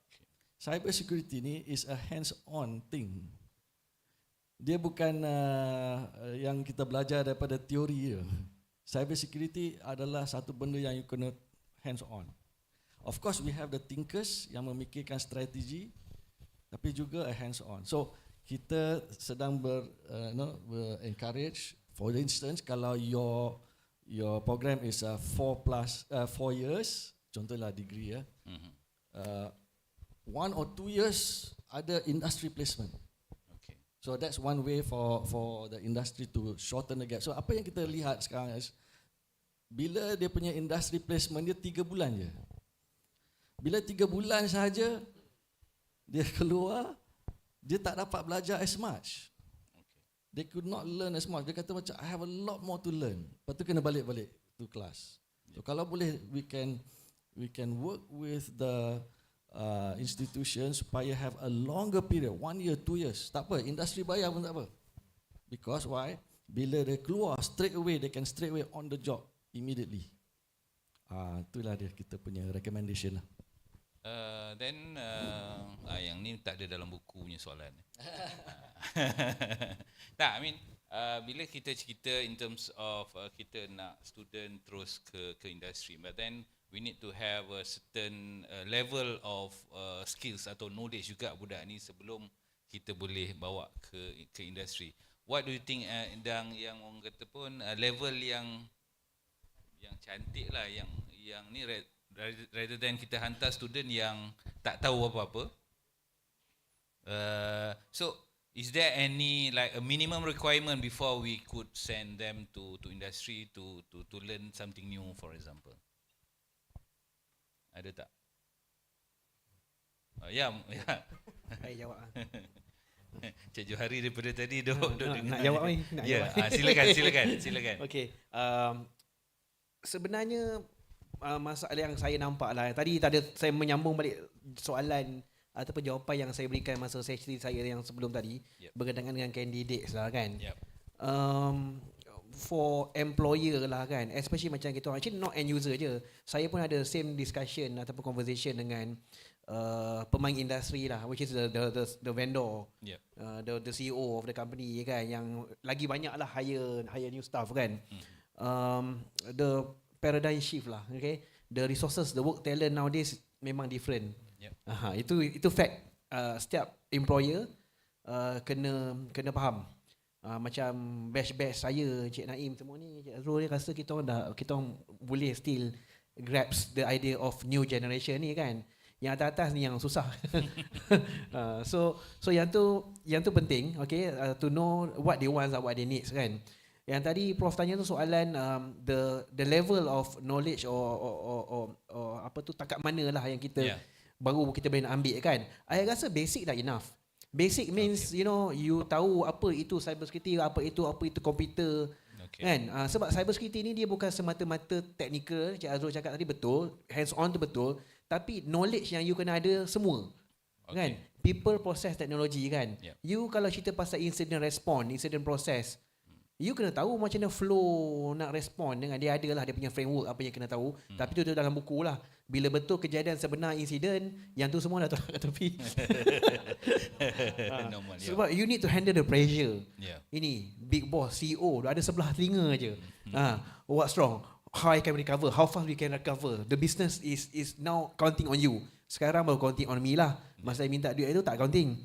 cybersecurity ni is a hands-on thing. Dia bukan yang kita belajar daripada teori je. Cybersecurity adalah satu benda yang you kena hands-on. Of course we have the thinkers yang memikirkan strategi, tapi juga a hands-on. So kita sedang encourage, for instance, kalau your program is 4 years, contohlah degree 1 or 2 years ada industry placement. So that's one way for the industry to shorten the gap. So apa yang kita lihat sekarang is bila dia punya industry placement dia 3 bulan je. Bila 3 bulan sahaja dia keluar, dia tak dapat belajar as much. They could not learn as much. Dia kata macam I have a lot more to learn. Lepas tu kena balik to class. So kalau boleh we can work with the institution supaya have a longer period, 1 year, 2 years. Tak apa, industri bayar pun tak apa. Because why? Bila dia keluar straight away, they can straight away on the job immediately. Itulah dia kita punya recommendation lah. Then yang ni tak ada dalam buku punya soalan. Tak, bila kita cerita in terms of kita nak student terus ke industri, but then we need to have a certain level of skills atau knowledge juga budak ni sebelum kita boleh bawa ke industri. What do you think yang orang kata pun level yang cantik lah, yang ni rather than kita hantar student yang tak tahu apa-apa. So is there any like a minimum requirement before we could send them to industry to learn something new, for example? Ada tak? Ya. Saya jawab. Cik Johari daripada tadi duduk nak jawab ni. Ya, silakan. Okey. Sebenarnya masalah yang saya nampak lah, tadi saya menyambung balik soalan ataupun jawapan yang saya berikan masa sesi saya yang sebelum tadi, berkaitan dengan candidates lah kan. For employer lah kan, especially macam kita actually not end user je. Saya pun ada same discussion ataupun conversation dengan pemain industri lah, which is the vendor, the CEO of the company kan, yang lagi banyak lah hire new staff kan. The paradigm shift lah, okay. The resources, the work talent nowadays memang different. Yep. Itu fact. Setiap employer kena faham. Macam batch saya, Cik Naim semua ni, Cik Azrul ni, rasa kita orang boleh still grasp the idea of new generation ni kan. Yang atas-atas ni yang susah. So yang tu penting, okay, to know what they want and what they need kan. Yang tadi Prof tanya tu soalan the level of knowledge or apa tu, takat mana lah yang kita baru kita boleh nak ambil kan. I rasa basic dah enough. Basic means you tahu apa itu cybersecurity, apa itu komputer. Kan? Sebab cybersecurity ni dia bukan semata-mata technical. Cik Azrul cakap tadi betul, hands on tu betul, tapi knowledge yang you kena ada semua. Kan? People, process, technology kan. You kalau cerita pasal incident response, incident process, you kena tahu macam mana flow nak respond dengan dia, adalah dia punya framework apa yang kena tahu. Tapi tu dalam buku lah. Bila betul kejadian sebenar insiden, yang tu semua dah kat tepi. Sebab you need to handle the pressure. Ini big boss, CEO dah ada sebelah telinga je. What's wrong? How I can recover? How fast we can recover? The business is now counting on you. Sekarang baru counting on me lah. Masa saya minta duit itu tak counting.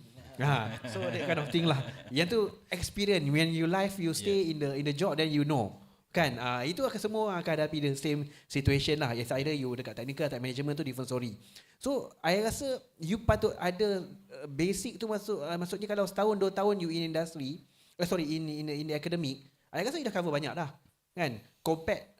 So that kind of thing lah. Yang tu experience. When you life, you stay in the job, then you know. Kan? Itu akan semua akan hadapi the same situation lah. Yes, either you dekat technical atau management tu different story. So I rasa you patut ada basic tu maksudnya kalau setahun 2 tahun you in industry, in the academic, I rasa you dah cover banyak dah. Kan? Compare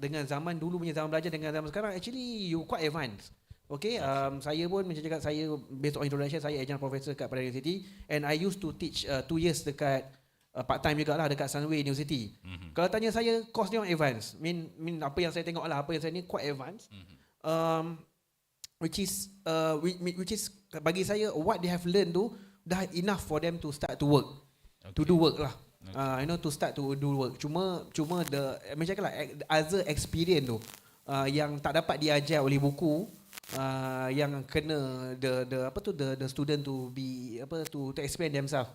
dengan zaman dulu punya zaman belajar dengan zaman sekarang, actually you quite advanced. Okay, saya pun macam cakap, saya based on introduction, saya adjunct professor kat Padang University, and I used to teach 2 years dekat part time jugalah dekat Sunway University. Kalau tanya saya, course dia advance. Mean apa yang saya tengok lah, apa yang saya ni quite advance. Which is bagi saya what they have learned tu dah enough for them to start to work. To do work lah. To start to do work. Cuma macam cakap lah, other experience tu yang tak dapat diajar oleh buku, yang kena the student to be to explain themselves.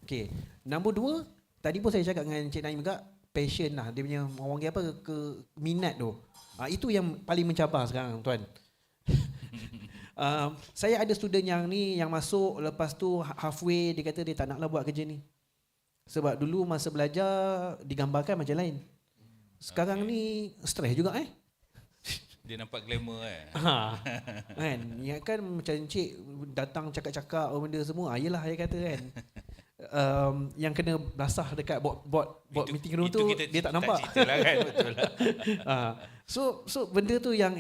Okay. Nombor 2, tadi pun saya cakap dengan Cik Naim juga, passion lah, dia punya orang kata ke minat tu. Itu yang paling mencabar sekarang tuan. Saya ada student yang masuk, lepas tu halfway dia kata dia tak naklah buat kerja ni. Sebab dulu masa belajar digambarkan macam lain. Sekarang ni stres juga Dia nampak glamour kan? Ya kan macam cik datang cakap-cakap benda semua. Yelah saya kata kan. Yang kena basah dekat board meeting room tu dia tak nampak. Lah kan, betul lah. So benda tu yang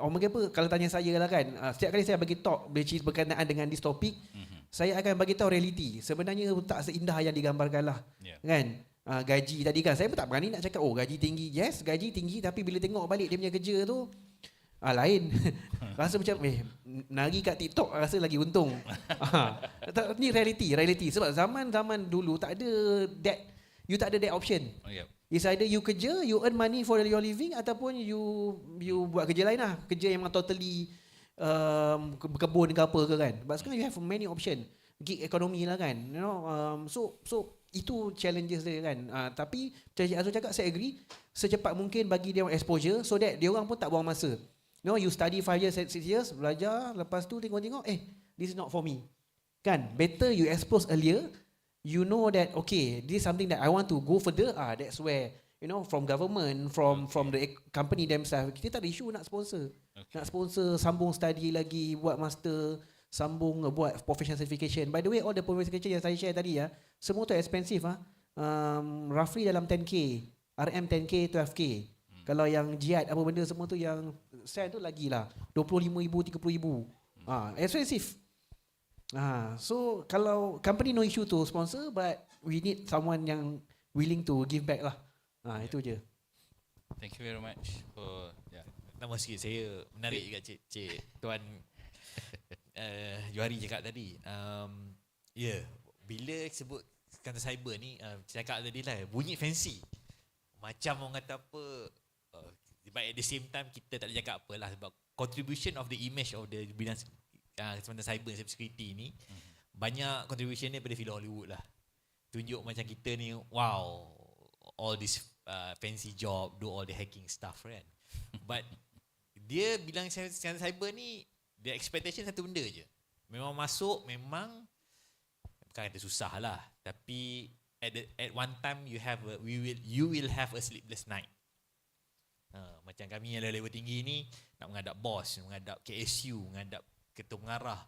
orang apa, kalau tanya saya lah kan, setiap kali saya bagi talk berkenaan dengan this topic, saya akan bagi tahu reality. Sebenarnya tak seindah yang digambarkan lah. Kan? Gaji tadi kan, saya pun tak berani nak cakap gaji tinggi. Yes, gaji tinggi, tapi bila tengok balik dia punya kerja tu lain. Rasa macam nari kat TikTok rasa lagi untung. Ni reality. Sebab zaman dulu tak ada that option. It's either you kerja, you earn money for your living, ataupun you buat kerja lain lah. Kerja yang memang totally berkebun ke apa ke kan. But sekarang you have many option. Gig economy lah kan. So itu challenges dia kan. Tapi Cik Azul cakap, saya agree, secepat mungkin bagi dia orang exposure so that dia orang pun tak buang masa. You study 5 years, 6 years, belajar, lepas tu tengok this is not for me. Kan? Better you expose earlier. You know that okay, this is something that I want to go further. That's where from government, from the company themselves, kita tak ada issue nak sponsor. Nak sponsor, sambung study lagi, buat master, sambung buat professional certification. By the way, all the professional certification yang saya share tadi semua tu expensive roughly dalam 10k, RM 10k, 12k. Kalau yang jihad apa benda semua tu yang sell tu lagi lah 25,000, 30,000. Expensive. So kalau company no issue to sponsor, but we need someone yang willing to give back lah. Itu je. Thank you very much for Nama sikit saya menarik juga Cik Tuan Johari cakap tadi. Bila sebut kata cyber ni, cakap tadi lah bunyi fancy. Macam orang kata apa, but at the same time kita tak boleh cakap apa lah, sebab contribution of the image of the bidang sebenarnya cyber security ni banyak contribution ni daripada film Hollywood lah. Tunjuk macam kita ni wow, all this fancy job, do all the hacking stuff kan. But dia bilang cyber ni the expectation satu benda je. Memang masuk, memang bukan kata susah lah, tapi at one time you will have a sleepless night. Macam kami yang level tinggi ni nak menghadap bos, menghadap KSU, menghadap ketua pengarah,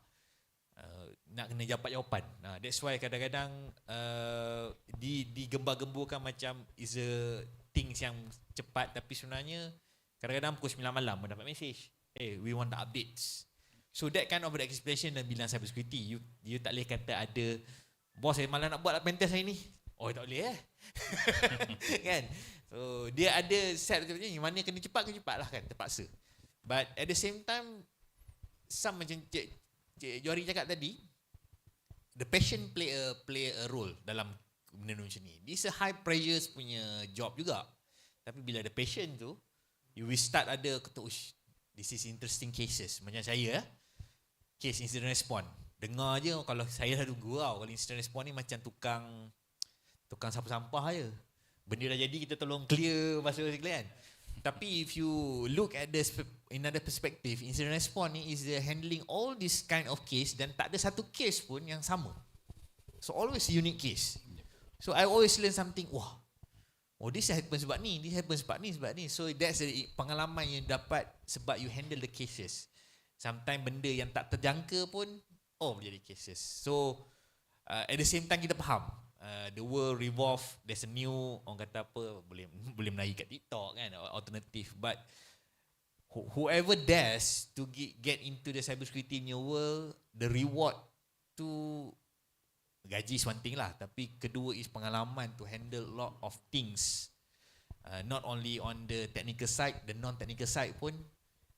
nak kena jawapan. That's why kadang-kadang digembar-gemburkan macam is a things yang cepat, tapi sebenarnya kadang-kadang pukul 9 malam mendapat message, hey, we want the updates. So that kind of expectation dalam bidang cybersecurity, you tak boleh kata ada bos saya malah nak buat pentest hari ni. Oh, tak boleh kan? So dia ada set macam ni, mana kena cepat lah kan, terpaksa. But at the same time, some macam Cik Johari cakap tadi, the passion play a role dalam benda macam ni. This a high pressure punya job juga. Tapi bila ada passion tu, you will start ada kata, this is interesting cases. Macam saya case incident response. Dengar je, kalau saya dah tunggu kalau incident response ni macam tukang sampah-sampah je. Benda dah jadi, kita tolong clear masa kan. Tapi if you look at another perspective, incident response ni is handling all this kind of case dan tak ada satu case pun yang sama. So always unique case. So I always learn something, this happen sebab ni, this happen sebab ni. So that's pengalaman yang dapat sebab you handle the cases. Sometimes benda yang tak terjangka pun menjadi cases. So at the same time kita faham the world revolve, there's a new, orang kata apa, boleh menaik kat TikTok kan, alternative, but whoever dares to get into the cybersecurity new world, the reward to gaji is one thing lah, tapi kedua is pengalaman to handle a lot of things, not only on the technical side, the non-technical side pun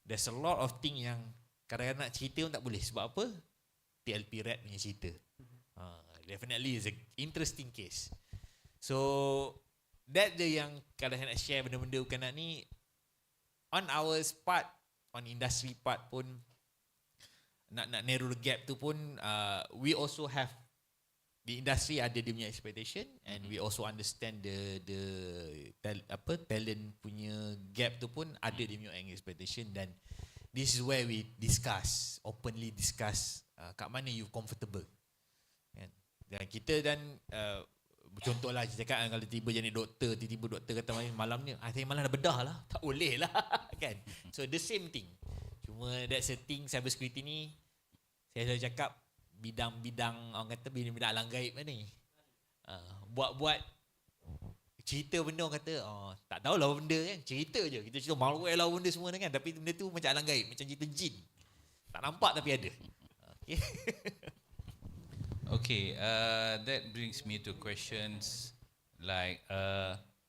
there's a lot of thing yang kadang-kadang nak cerita pun tak boleh. Sebab apa? TLP Red punya cerita. Definitely is an interesting case. So that je yang kalau saya nak share benda-benda berkenaan ni. On our part, on industry part pun, nak narrow the gap tu pun, we also have the industry ada dia punya expectation, and we also understand the talent punya gap tu pun ada dia punya expectation, dan this is where we openly discuss kat mana you comfortable. Dan kita contohlah saya cakap kalau tiba jadi doktor, tiba-tiba doktor kata malam ni saya malam dah bedah lah, tak boleh lah kan. So the same thing, cuma that's a thing cybersecurity ni, saya selalu cakap bidang orang kata bidang alam gaib ni, buat cerita benda, orang kata tak tahulah benda kan, cerita je, kita cerita malware lah benda semua kan, tapi benda tu macam alam gaib, macam cerita jin, tak nampak tapi ada. Okay. Okay, that brings me to questions like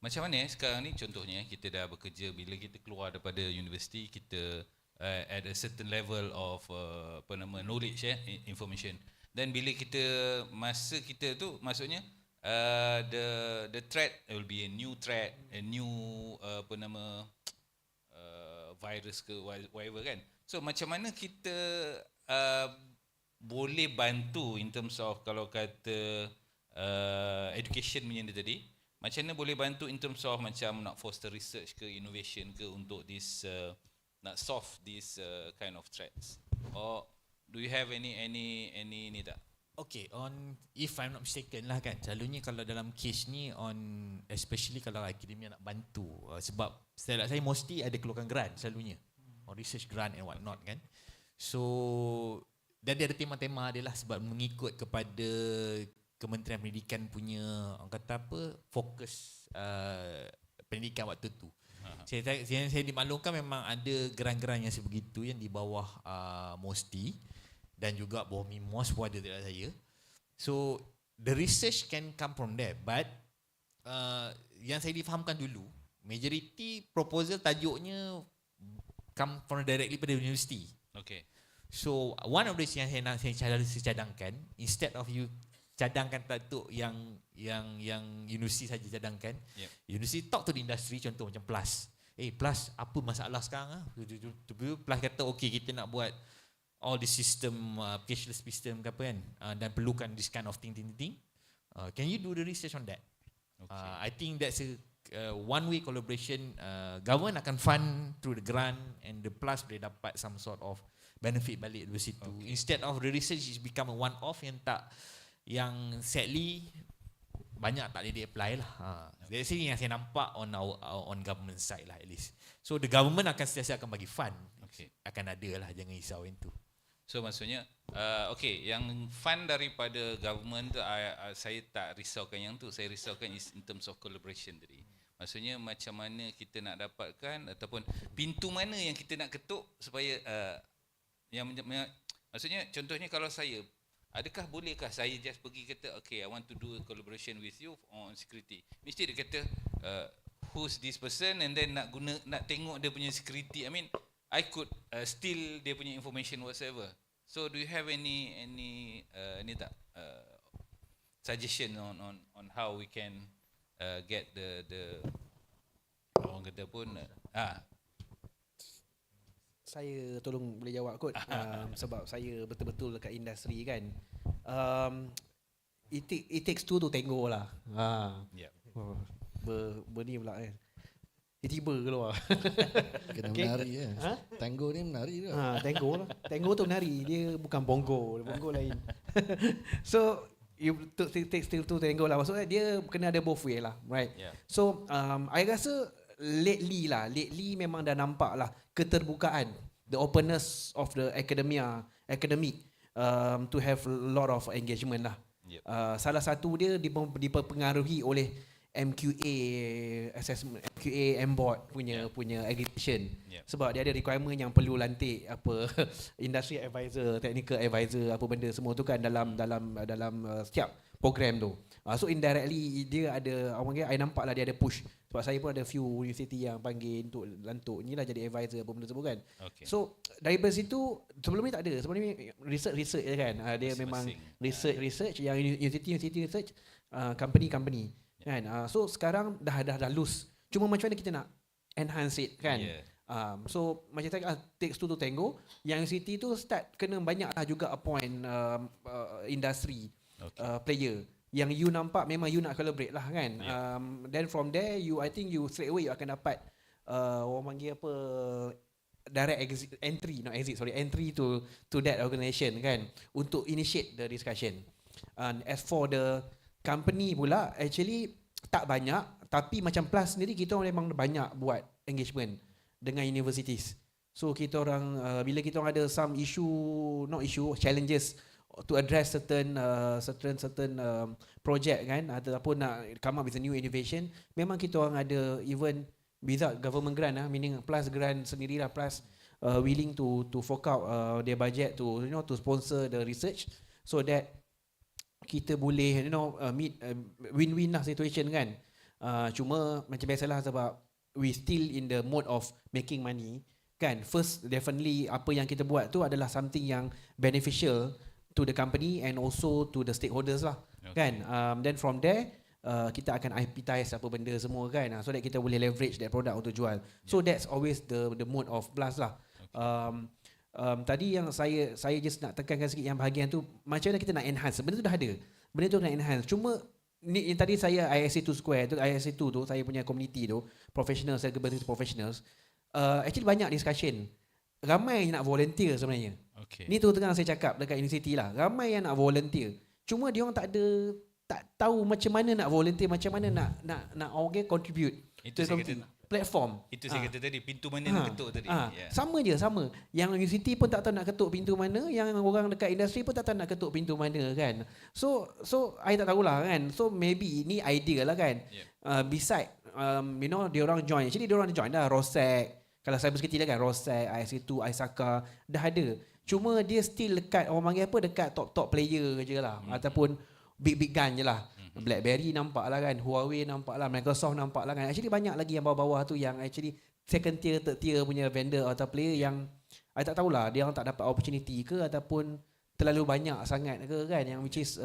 macam mana sekarang ni contohnya kita dah bekerja, bila kita keluar daripada universiti kita at a certain level of knowledge information, dan bila kita masa kita tu maksudnya the threat will be a new threat, a new virus ke whatever kan. So macam mana kita boleh bantu in terms of kalau kata education punya tadi, macam mana boleh bantu in terms of macam nak foster research ke innovation ke untuk this nak solve this kind of threats, or do you have any ni tak? Okay, on if I'm not mistaken lah kan, selalunya kalau dalam case ni especially kalau akademia nak bantu, sebab saya mostly ada keluarkan grant selalunya, on research grant and what not kan. So dan dia ada tema-tema dia lah, sebab mengikut kepada Kementerian Pendidikan punya orang kata apa, fokus pendidikan waktu tu. Saya dimaklumkan memang ada geran-geran yang sebegitu yang di bawah MOSTI dan juga bawah MIMOS pun ada dekat saya. So the research can come from there, but yang saya difahamkan dulu, majority proposal tajuknya come from directly pada universiti. Okay. So one of the yang saya cadangkan, instead of you cadangkan tajuk yang universiti saja cadangkan, universiti talk to the industry, contoh macam PLAS. PLAS apa masalah sekarang PLAS kata okay, kita nak buat all the system, cashless system ke apa kan, dan perlukan this kind of thing. Can you do the research on that? Okay. I think that's one-way collaboration, government akan fund through the grant and the plus boleh dapat some sort of benefit balik dari situ. Instead of the research is become a one-off yang sadly banyak tak boleh apply lah. Dari sini yang saya nampak on government side lah at least. So the government akan sentiasa akan bagi fund. Akan ada lah, jangan risau itu. So maksudnya yang fund daripada government tu saya tak risaukan yang tu, saya risaukan is in terms of collaboration tadi. Maksudnya macam mana kita nak dapatkan ataupun pintu mana yang kita nak ketuk supaya maksudnya contohnya kalau saya, adakah bolehkah saya just pergi kata I want to do a collaboration with you on security. Mesti dia kata who's this person and then nak tengok dia punya security. I mean I could steal dia punya information whatsoever. So do you have any suggestion on how we can get the orang kata pun Saya tolong boleh jawab kot sebab saya betul-betul dekat industri kan. It takes two to tango lah. Berni pula kan. Tiba keluar. Kena menari ya. Tango ni menari tu. Tango lah. Tango tu menari, dia bukan bongo, bongo lain. So you takes two to tango lah. Maksudnya dia kena ada both way lah, right? Yeah. So I rasa lately memang dah nampak lah keterbukaan, the openness of the academic to have a lot of engagement lah. Yep. Salah satu dia dipengaruhi oleh MQA assessment, MQA MBOT punya accreditation. Yep. Sebab dia ada requirement yang perlu lantik industry advisor, technical advisor, apa benda semua tu kan dalam setiap program tu. So indirectly dia ada, I nampak lah dia ada push. Sebab saya pun ada few university yang panggil untuk lantuk ni lah jadi advisor apa benda semua kan. Okay. So daripada situ sebelum ni tak ada. Sebelum ni research je kan. Dia memang research yang university research, company kan. So sekarang dah loose. Cuma macam mana kita nak enhance it kan. Yeah. So macam tadi takes two to tango. Yang university tu start kena banyak lah juga appoint industry player yang you nampak memang you nak collaborate lah kan. Yeah. Then from there I think you straight away you akan dapat orang panggil apa, direct entry to that organisation kan, untuk initiate the discussion. And as for the company pula, actually tak banyak, tapi macam Plus sendiri kita memang banyak buat engagement dengan universities. So kita orang bila kita orang ada some challenges to address certain project kan, ataupun nak come up with a new innovation, memang kita orang ada even without government grant meaning Plus grant sendirilah, Plus willing to fork out their budget to to sponsor the research so that kita boleh meet win-win lah situation kan. Cuma macam biasalah sebab we still in the mode of making money kan. First definitely apa yang kita buat tu adalah something yang beneficial to the company and also to the stakeholders lah. Okay. Kan. Then from there kita akan IPtize apa benda semua kan, so that kita boleh leverage that product untuk jual. So that's always the mode of Plus lah. Okay. Tadi yang saya just nak tekankan sikit yang bahagian tu, macam mana kita nak enhance. Benda tu dah ada, benda tu nak enhance. Cuma ni yang tadi saya ISA2 Square tu, ISA2 tu saya punya community tu, professionals, cybersecurity professionals, actually banyak discussion. Ramai yang nak volunteer sebenarnya. Okay. Ni tu tengah saya cakap dekat university lah, ramai yang nak volunteer. Cuma dia orang tak tahu macam mana nak volunteer, macam mana nak contribute. Itu saya kata platform. Itu saya kata tadi, pintu mana nak ketuk tadi. Yeah. Sama. Yang universiti pun tak tahu nak ketuk pintu mana, yang orang dekat industri pun tak tahu nak ketuk pintu mana kan. So I tak tahulah kan. So maybe ni idea lah kan. Yeah. Beside dia orang join. Actually dia orang join dah Rosec. Kalau Cybersecurity lah kan, Rosec, ISA2, ISAKA dah ada. Cuma dia still dekat orang panggil apa, dekat top player je lah. Ataupun big gun je lah. BlackBerry nampak lah kan, Huawei nampak lah, Microsoft nampak lah kan. Actually banyak lagi yang bawah-bawah tu yang actually second tier, third tier punya vendor atau player yang I tak tahulah dia orang tak dapat opportunity ke ataupun terlalu banyak sangat ke kan, yang which is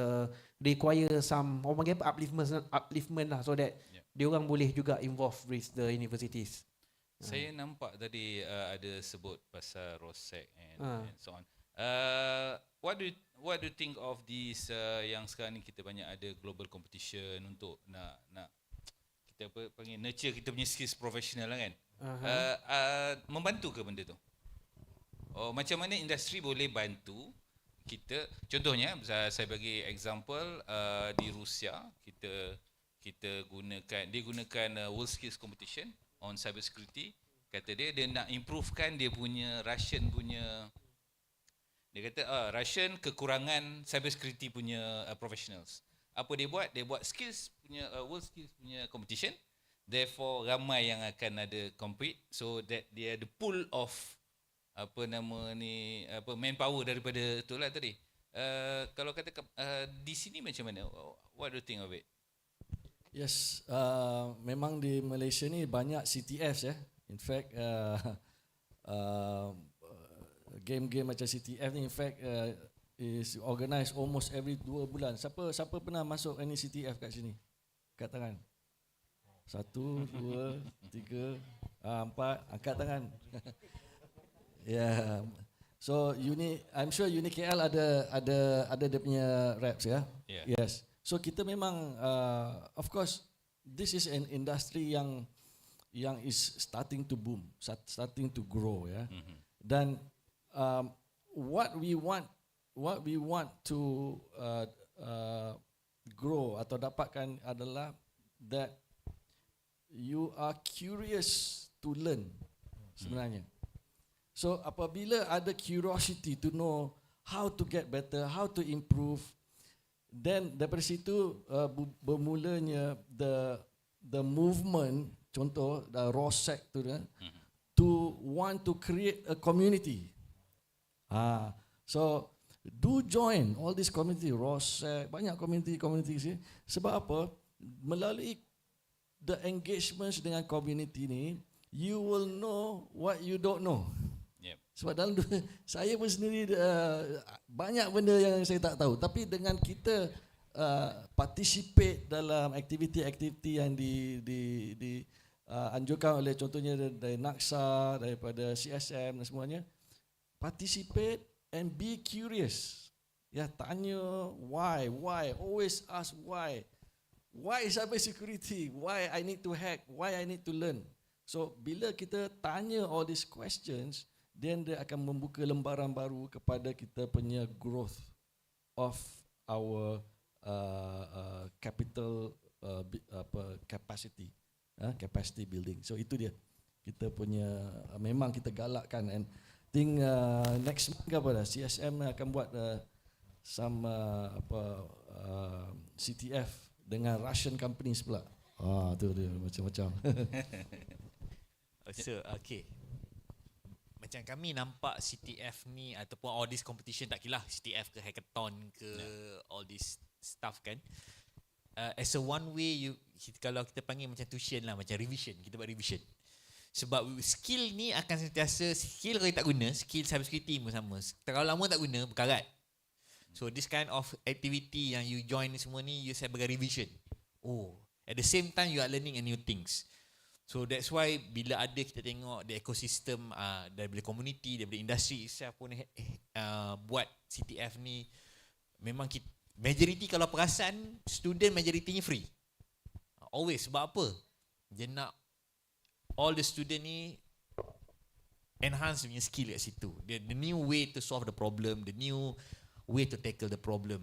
require some orang panggil apa, upliftment lah, so that dia orang boleh juga involve with the universities. Saya nampak tadi ada sebut pasal Rosec and so on. What do you think of this yang sekarang ni kita banyak ada global competition untuk nak kita apa panggil nurture kita punya skills professional lah kan. Membantu ke benda tu? Macam mana industri boleh bantu kita? Contohnya saya bagi example di Rusia kita gunakan World Skills Competition on Cybersecurity. Kata dia nak improvekan dia punya Russian punya, dia kata Russian kekurangan cybersecurity punya professionals. Apa dia buat? Dia buat skills punya World Skills punya competition. Therefore ramai yang akan ada compete, so that dia ada pool of manpower daripada tu lah tadi. Kalau kata di sini macam mana? What do you think of it? Yes, memang di Malaysia ni banyak CTFs ya. In fact, game-game macam CTF ni in fact is organised almost every 2 bulan. Siapa pernah masuk any CTF kat sini? Angkat tangan. 1, 2, 3, 4, angkat tangan. Yeah. So I'm sure Unikl ada dia punya reps ya. Yeah. Yes. So kita memang of course this is an industry yang is starting to boom, starting to grow ya. Dan what we want to grow atau dapatkan adalah that you are curious to learn sebenarnya. So apabila ada curiosity to know how to get better, how to improve, then daripada situ bermulanya the movement, contoh ROSEC tu to want to create a community. So do join all this community, ROSEC, banyak community sini. Sebab apa? Melalui the engagements dengan community ni, you will know what you don't know. Yep. Sebab dalam saya pun sendiri banyak benda yang saya tak tahu. Tapi dengan kita participate dalam aktiviti-aktiviti yang anjurkan oleh contohnya dari NAKSA, daripada CSM dan semuanya, participate and be curious. Ya, tanya why, always ask why. Why cybersecurity? Why I need to hack? Why I need to learn? So bila kita tanya all these questions, then dia akan membuka lembaran baru kepada kita punya growth of our capital capacity, capacity building. So itu dia kita punya, memang kita galakkan. And think next month apa dah CSM akan buat some CTF dengan Russian companies pula. Tu dia macam-macam. So okay, macam kami nampak CTF ni ataupun all this competition, tak kira CTF ke hackathon ke all this stuff kan, as a one way kalau kita panggil macam tuition lah, macam revision, kita buat revision. Sebab skill ni akan sentiasa, skill kalau tak guna, skill cybersecurity pun sama, kalau lama tak guna berkarat. So this kind of activity yang you join semua ni, you sebagai revision. At the same time you are learning a new things. So that's why bila ada kita tengok the ecosystem daripada community, daripada industri itself pun buat CTF ni, memang majority kalau perasan student majoritinya free. Always. Sebab apa? Dia nak all the student ni enhance punya skill kat situ. The new way to solve the problem, the new way to tackle the problem.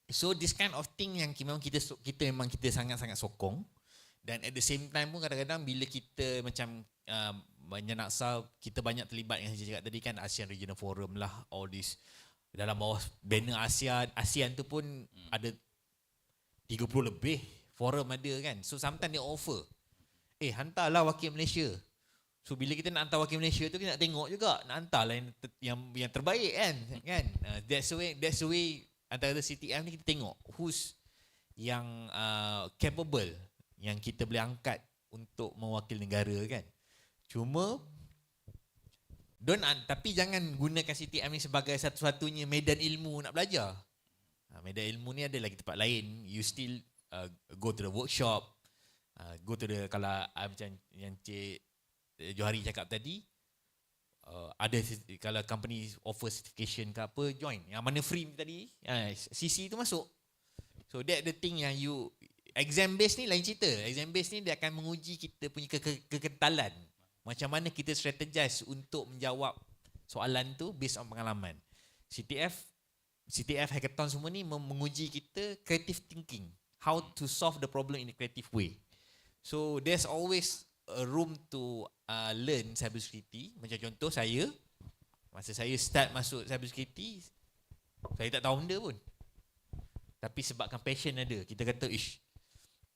So this kind of thing yang memang kita sangat-sangat sokong. Dan at the same time pun kadang-kadang bila kita macam NAKSA, kita banyak terlibat yang saya cakap tadi kan, ASEAN Regional Forum lah, all this dalam bawah banner ASEAN tu pun ada 30 lebih forum ada kan. So sometimes dia offer, hantarlah wakil Malaysia. So bila kita nak hantar wakil Malaysia tu, kita nak tengok juga, nak hantarlah yang terbaik kan. That's the way antara CTF ni kita tengok who's yang capable, yang kita boleh angkat untuk mewakili negara kan. Cuma tapi jangan gunakan CTM ni sebagai satu-satunya medan ilmu nak belajar. Medan ilmu ni ada lagi tempat lain. You still go to the workshop, go to the, kalau macam yang Cik Johari cakap tadi, ada kalau company offer certification ke apa, join. Yang mana free tadi, CC tu masuk. So that the thing yang you exam based ni lain cerita. Exam based ni dia akan menguji kita punya kekentalan. Macam mana kita strategize untuk menjawab soalan tu based on pengalaman. CTF hackathon semua ni menguji kita creative thinking, how to solve the problem in a creative way. So there's always a room to learn cybersecurity. Macam contoh saya, masa saya start masuk cybersecurity, saya tak tahu benda pun. Tapi sebabkan passion ada, kita kata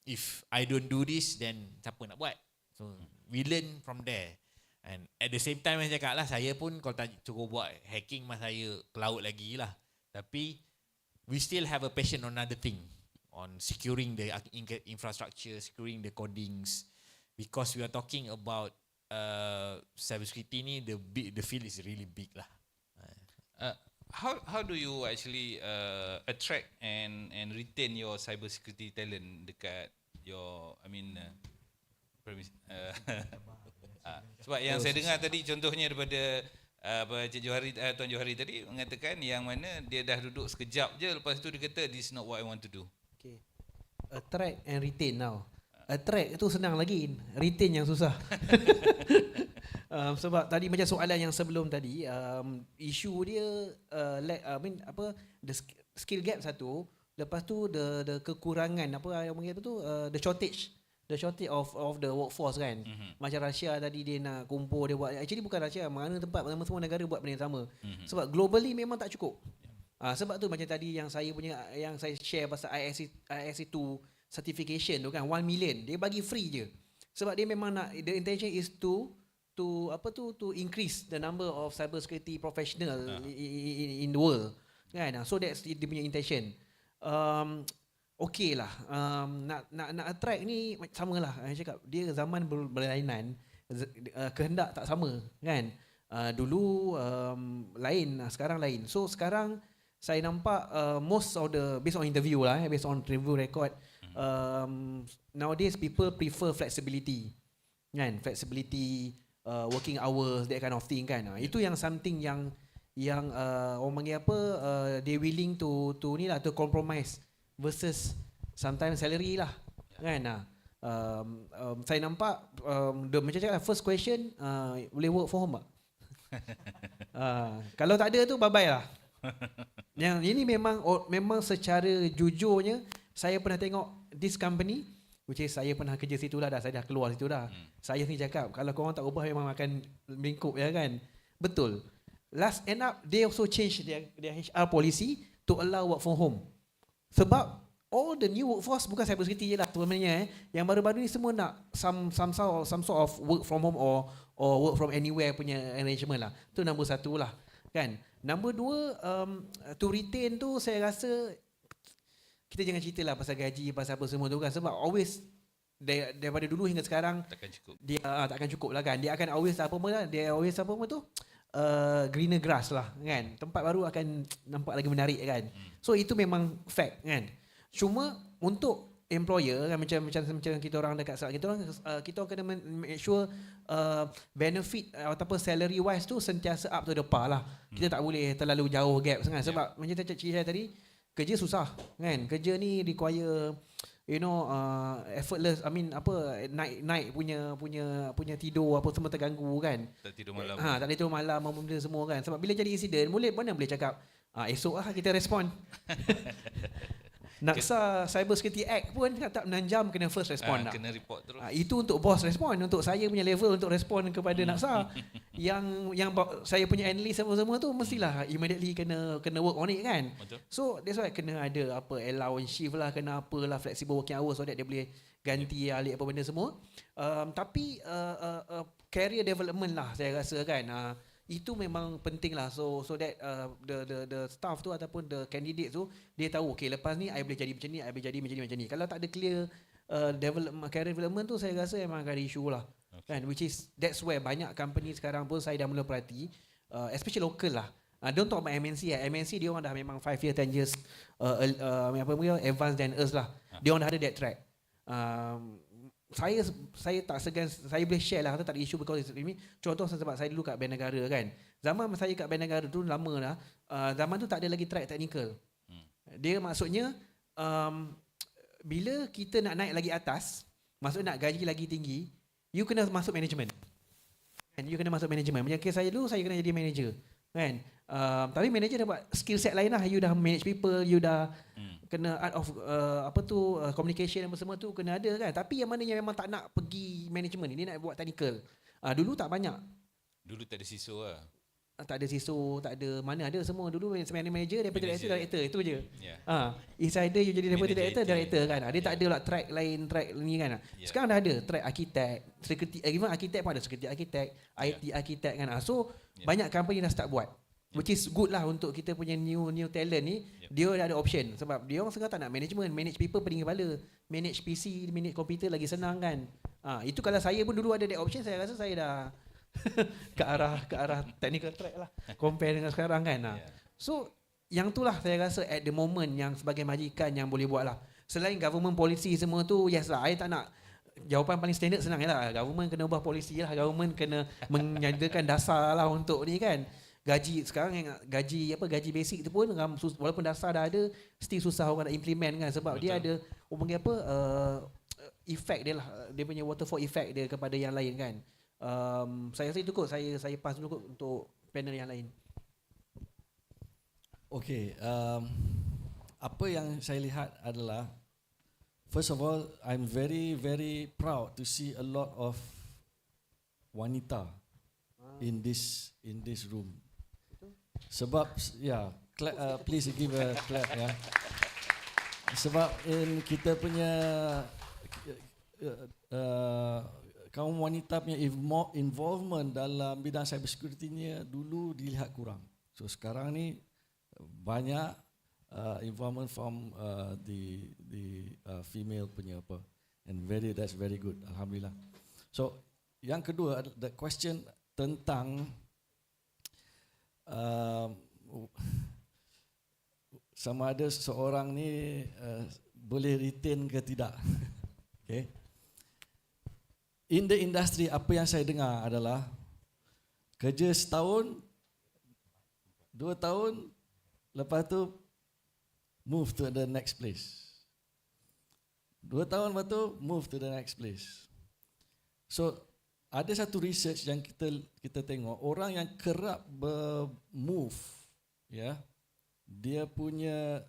if I don't do this, then siapa nak buat? So we learn from there. And at the same time saya cakap lah, saya pun kalau tak cukup buat hacking, mas saya pelaut lagi lah. Tapi we still have a passion on another thing, on securing the infrastructure, securing the codings, because we are talking about cybersecurity ni, the field is really big lah. How do you actually attract and retain your cybersecurity talent dekat your sebab yang saya dengar tadi contohnya daripada Cik Johari, Tuan Johari tadi mengatakan yang mana dia dah duduk sekejap je, lepas tu dia kata this is not what I want to do. Okay. Attract and retain now. Attract tu senang lagi, retain yang susah. Sebab tadi macam soalan yang sebelum tadi, isu dia the skill gap satu, lepas tu the kekurangan the shortage of the workforce kan. Macam Russia tadi dia nak kumpul, dia buat, actually bukan Russia, mana tempat semua negara buat benda yang sama. Sebab globally memang tak cukup. Sebab tu macam tadi yang saya share pasal ISC2 certification tu kan, 1 million dia bagi free je. Sebab dia memang nak, the intention is to increase the number of cybersecurity professional in the world kan. So that's dia punya intention. Okay lah, nak attract ni sama lah. Saya cakap dia zaman berlainan, kehendak tak sama kan. Dulu lain, sekarang lain. So sekarang saya nampak most of the, based on interview lah, based on review record, nowadays people prefer flexibility kan, flexibility, working hours, that kind of thing kan. Itu yang something yang orang panggil they willing to ni lah, to compromise versus sometimes salary lah kan. Saya nampak macam cakap lah, first question, boleh work from home tak? Kalau tak ada tu bye bye lah. Yang ini memang secara jujurnya saya pernah tengok this company, which is saya pernah kerja situ lah dah, saya dah keluar situ dah. Saya sendiri cakap kalau korang tak ubah memang akan bingkup ya kan. Betul. Last end up they also change their HR policy to allow work from home. Sebab all the new workforce bukan cybersecurity je lah sebenarnya. Yang baru-baru ni semua nak some sort of work from home or work from anywhere punya arrangement lah. Tu nombor satu lah kan. Nombor dua, to retain tu saya rasa kita jangan cerita lah pasal gaji, pasal apa semua tu kan. Sebab always daripada dulu hingga sekarang takkan cukup. Dia takkan cukup lah kan. Dia akan always greener grass lah kan. Tempat baru akan nampak lagi menarik kan. So itu memang fact kan. Cuma untuk employer kan, macam kita orang dekat kita orang kena make sure benefit ataupun salary wise tu sentiasa up to the par lah. Kita tak boleh terlalu jauh gap sangat. Sebab macam Cik Syah tadi, kerja susah kan. Kerja ni require effortless, night punya tidur apa semua terganggu kan. Tak tidur malam. Tak tidur malam benda semua kan. Sebab bila jadi insiden mana boleh cakap esok lah kita respon. Naksa Cybersecurity Act pun tak 6 jam kena first respond dah. Kena report terus. Itu untuk boss respon, untuk saya punya level untuk respon kepada Naksa. yang saya punya analyst semua tu mestilah immediately kena work on it kan. Betul. So that's why kena ada allowance shift lah, kena apalah flexible working hours so that dia boleh ganti alik apa benda semua. Tapi career development lah saya rasa kan. Itu memang penting lah, so that the staff tu ataupun the candidate tu dia tahu okay lepas ni I boleh jadi macam ni, I boleh jadi macam ni. Kalau tak ada clear career development tu saya rasa memang akan issue lah kan, which is that's where banyak company sekarang pun saya dah mula perhati, especially local lah. Don't talk about MNC lah. MNC dia orang dah memang 5 years 10 years advanced than us lah. Dia orang dah ada that track. Saya tak segan, saya boleh share lah, tak ada issue because ini contoh sebab saya dulu kat Bank Negara kan. Zaman saya kat Bank Negara tu lama dah, zaman tu tak ada lagi track technical. Dia maksudnya bila kita nak naik lagi atas, maksud nak gaji lagi tinggi, you kena masuk management. Kan, you kena masuk management. Macam kes saya dulu, saya kena jadi manager. Kan? Tapi manager dapat skill set lain lah. You dah manage people, you dah kena art of communication apa semua tu kena ada kan. Tapi yang mana yang memang tak nak pergi management, ini nak buat technical. Dulu tak banyak. Dulu tak ada CISO lah. Tak ada CISO, tak ada, mana ada semua. Dulu manager, deputy director, itu je. Yeah. It's either you jadi deputy director kan. Dia tak ada lah track lain, track ni kan. Sekarang dah ada track architect, security, even architect pun ada security architect, IT architect kan. So banyak company dah start buat. Which is good lah untuk kita punya new talent ni. Dia dah ada option. Sebab dia orang sekarang tak nak management, manage people pening kepala. Manage PC, manage komputer lagi senang kan. Itu kalau saya pun dulu ada that option, saya rasa saya dah ke arah technical track lah. Compare dengan sekarang kan. So yang tu lah saya rasa at the moment yang sebagai majikan yang boleh buat lah. Selain government policy semua tu, yes lah, saya tak nak. Jawapan paling standard senang lah. Government kena ubah polisi lah. Government kena menyediakan dasar lah untuk ni kan. Gaji sekarang yang gaji basic tu pun walaupun dasar dah ada, still susah orang nak implement kan. Sebab dia ada orang panggil effect dia lah. Dia punya waterfall effect dia kepada yang lain kan. Saya rasa itu kot. Saya pass dulu kot untuk panel yang lain. Okay, apa yang saya lihat adalah, first of all, I'm very very proud to see a lot of wanita in this room. Sebab please give a clap ya. Sebab kita punya kaum wanita punya involvement dalam bidang cybersecurity ni dulu dilihat kurang. So sekarang ni banyak involvement from the female punya apa, and that's very good, alhamdulillah. So yang kedua, the question tentang sama ada seorang ni boleh retain ke tidak. Okay. In the industry, apa yang saya dengar adalah kerja setahun, 2 tahun, lepas tu move to the next place. 2 tahun lepas tu move to the next place. So ada satu research yang kita tengok, orang yang kerap move, ya, dia punya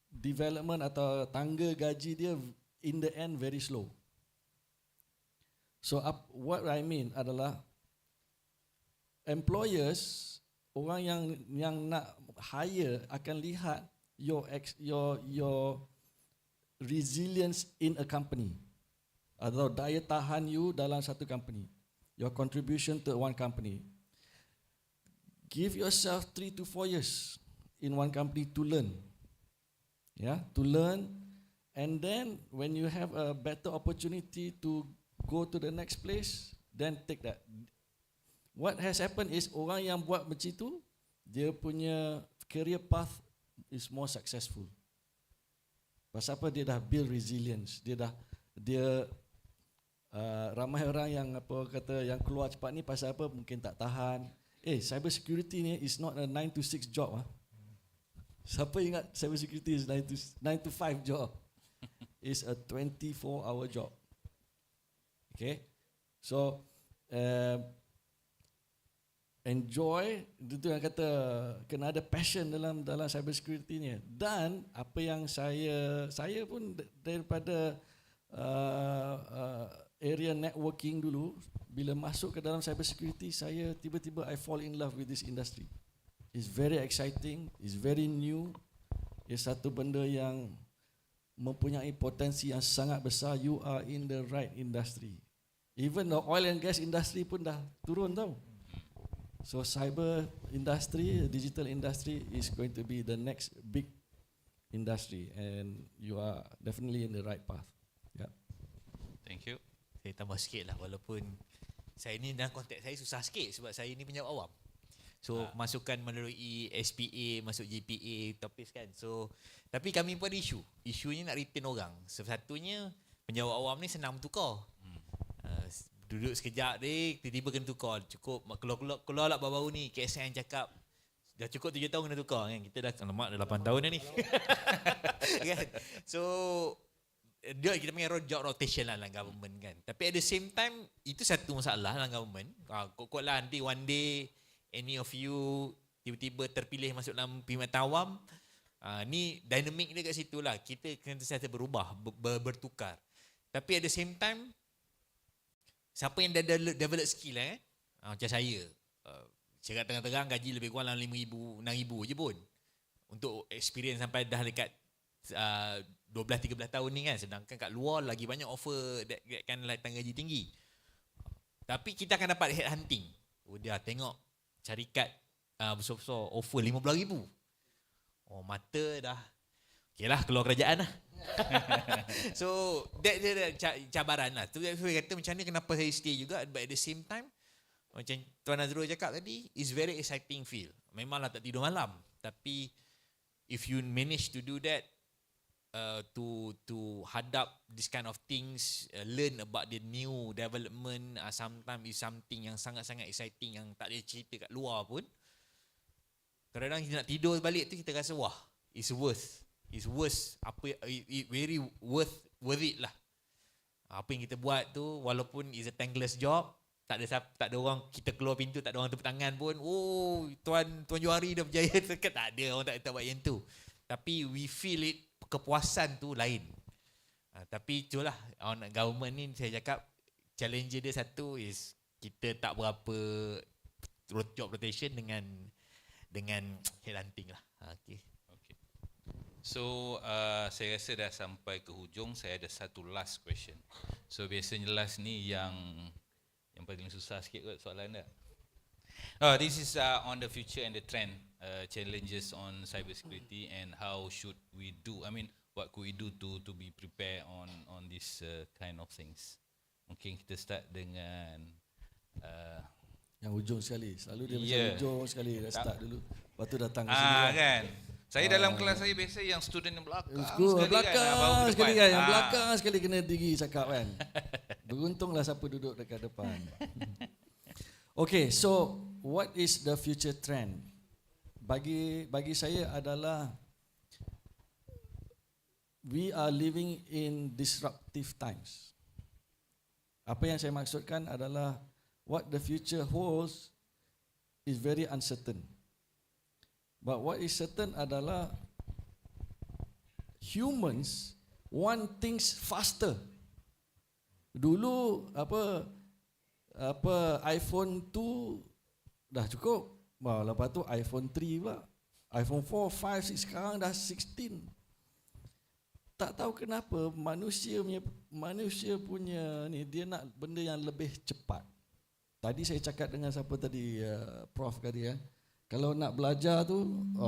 development atau tangga gaji dia in the end very slow. So what I mean adalah employers, orang yang nak hire akan lihat your resilience in a company, atau daya tahan you dalam satu company, your contribution to one company. Give yourself 3 to 4 years in one company to learn. To learn, and then when you have a better opportunity to go to the next place, then take that. What has happened is orang yang buat macam tu, dia punya career path is more successful. Pasal apa? Dia dah build resilience. Dia ramai orang yang yang keluar cepat ni pasal apa? Mungkin tak tahan. Cyber security ni is not a 9 to 6 job. Siapa ingat cyber security is 9 to 5 job? It's a 24-hour job. Okay, so enjoy, itu yang kata kena ada passion dalam cyber security ni. Dan apa yang saya pun daripada area networking dulu, bila masuk ke dalam cyber security, saya tiba-tiba I fall in love with this industry. It's very exciting, it's very new. It's satu benda yang mempunyai potensi yang sangat besar. You are in the right industry. Even the oil and gas industry pun dah turun tau. So cyber industry, digital industry is going to be the next big industry, and you are definitely in the right path. Yeah. Thank you. Saya tambah sikit lah, walaupun saya ni dalam konteks saya susah sikit sebab saya ni penyawat awam. So masukan melalui SPA, masuk JPA, topis kan. So tapi kami pun ada isu. Isunya nak retain orang. Satunya penyawat awam ni senang bertukar. Duduk sekejap deh, tiba-tiba kena tukar. Cukup keluar lah baru-baru ni KSN cakap dah cukup 7 tahun kena tukar kan. Kita dah lemak dah 8 tahun dah ni. Kan? So kita panggil job rotation lah dalam government kan. Tapi at the same time, itu satu masalah dalam government. Kok lah nanti one day, any of you tiba-tiba terpilih masuk dalam perkhidmatan awam, ni dynamic dia kat situ lah. Kita kena sentiasa berubah, bertukar. Tapi at the same time, siapa yang dah develop skill macam saya, cakap terang-terang gaji lebih kurang dalam 5,000, 6,000 je pun. Untuk experience sampai dah dekat 12-13 tahun ni kan. Sedangkan kat luar lagi banyak offer that kan lifetime gaji tinggi. Tapi kita akan dapat headhunting. Dia tengok syarikat besar-besar offer 15,000. Oh, mata dah okay lah, keluar kerajaan lah. So that dia cabaran lah. Tu saya kata macam ni kenapa saya stay juga. But at the same time, macam Tuan Azrul cakap tadi, is very exciting feel. Memanglah tak tidur malam, tapi if you manage to do that, to hadap this kind of things, learn about the new development, sometimes is something yang sangat-sangat exciting yang tak ada cerita kat luar pun. Kadang-kadang kita nak tidur balik tu kita rasa wah, it's worth very worth it lah. Apa yang kita buat tu, walaupun is a thankless job, tak ada orang, kita keluar pintu tak ada orang tepuk tangan pun. Oh, Tuan Johari dah berjaya dekat, tak ada orang tak buat yang tu. Tapi we feel it, kepuasan tu lain. Tapi itulah government ni, saya cakap challenge dia satu is kita tak berapa job rotation dengan headhunting lah. Okay. So saya rasa dah sampai ke hujung. Saya ada satu last question. So biasanya last ni yang paling susah sikit kot soalan dia. This is on the future and the trend, challenges on cybersecurity and how should we do? I mean, what could we do to be prepared on this kind of things? Mungkin kita start dengan yang hujung sekali. Selalu dia macam hujung sekali, dah start dulu. Lepas tu datang ke sini kan. Saya dalam kelas saya biasa yang student yang belakang sekali kan. Yang belakang sekali kena diri cakap kan. Beruntunglah siapa duduk dekat depan. Okay, so what is the future trend? Bagi saya adalah we are living in disruptive times. Apa yang saya maksudkan adalah what the future holds is very uncertain. But what is certain adalah humans want things faster. Dulu apa iPhone 2 dah cukup. Lepas tu iPhone 3 pula. iPhone 4, 5, 6 sekarang dah 16. Tak tahu kenapa manusia punya ni dia nak benda yang lebih cepat. Tadi saya cakap dengan siapa tadi, Prof tadi ya. Kalau nak belajar tu,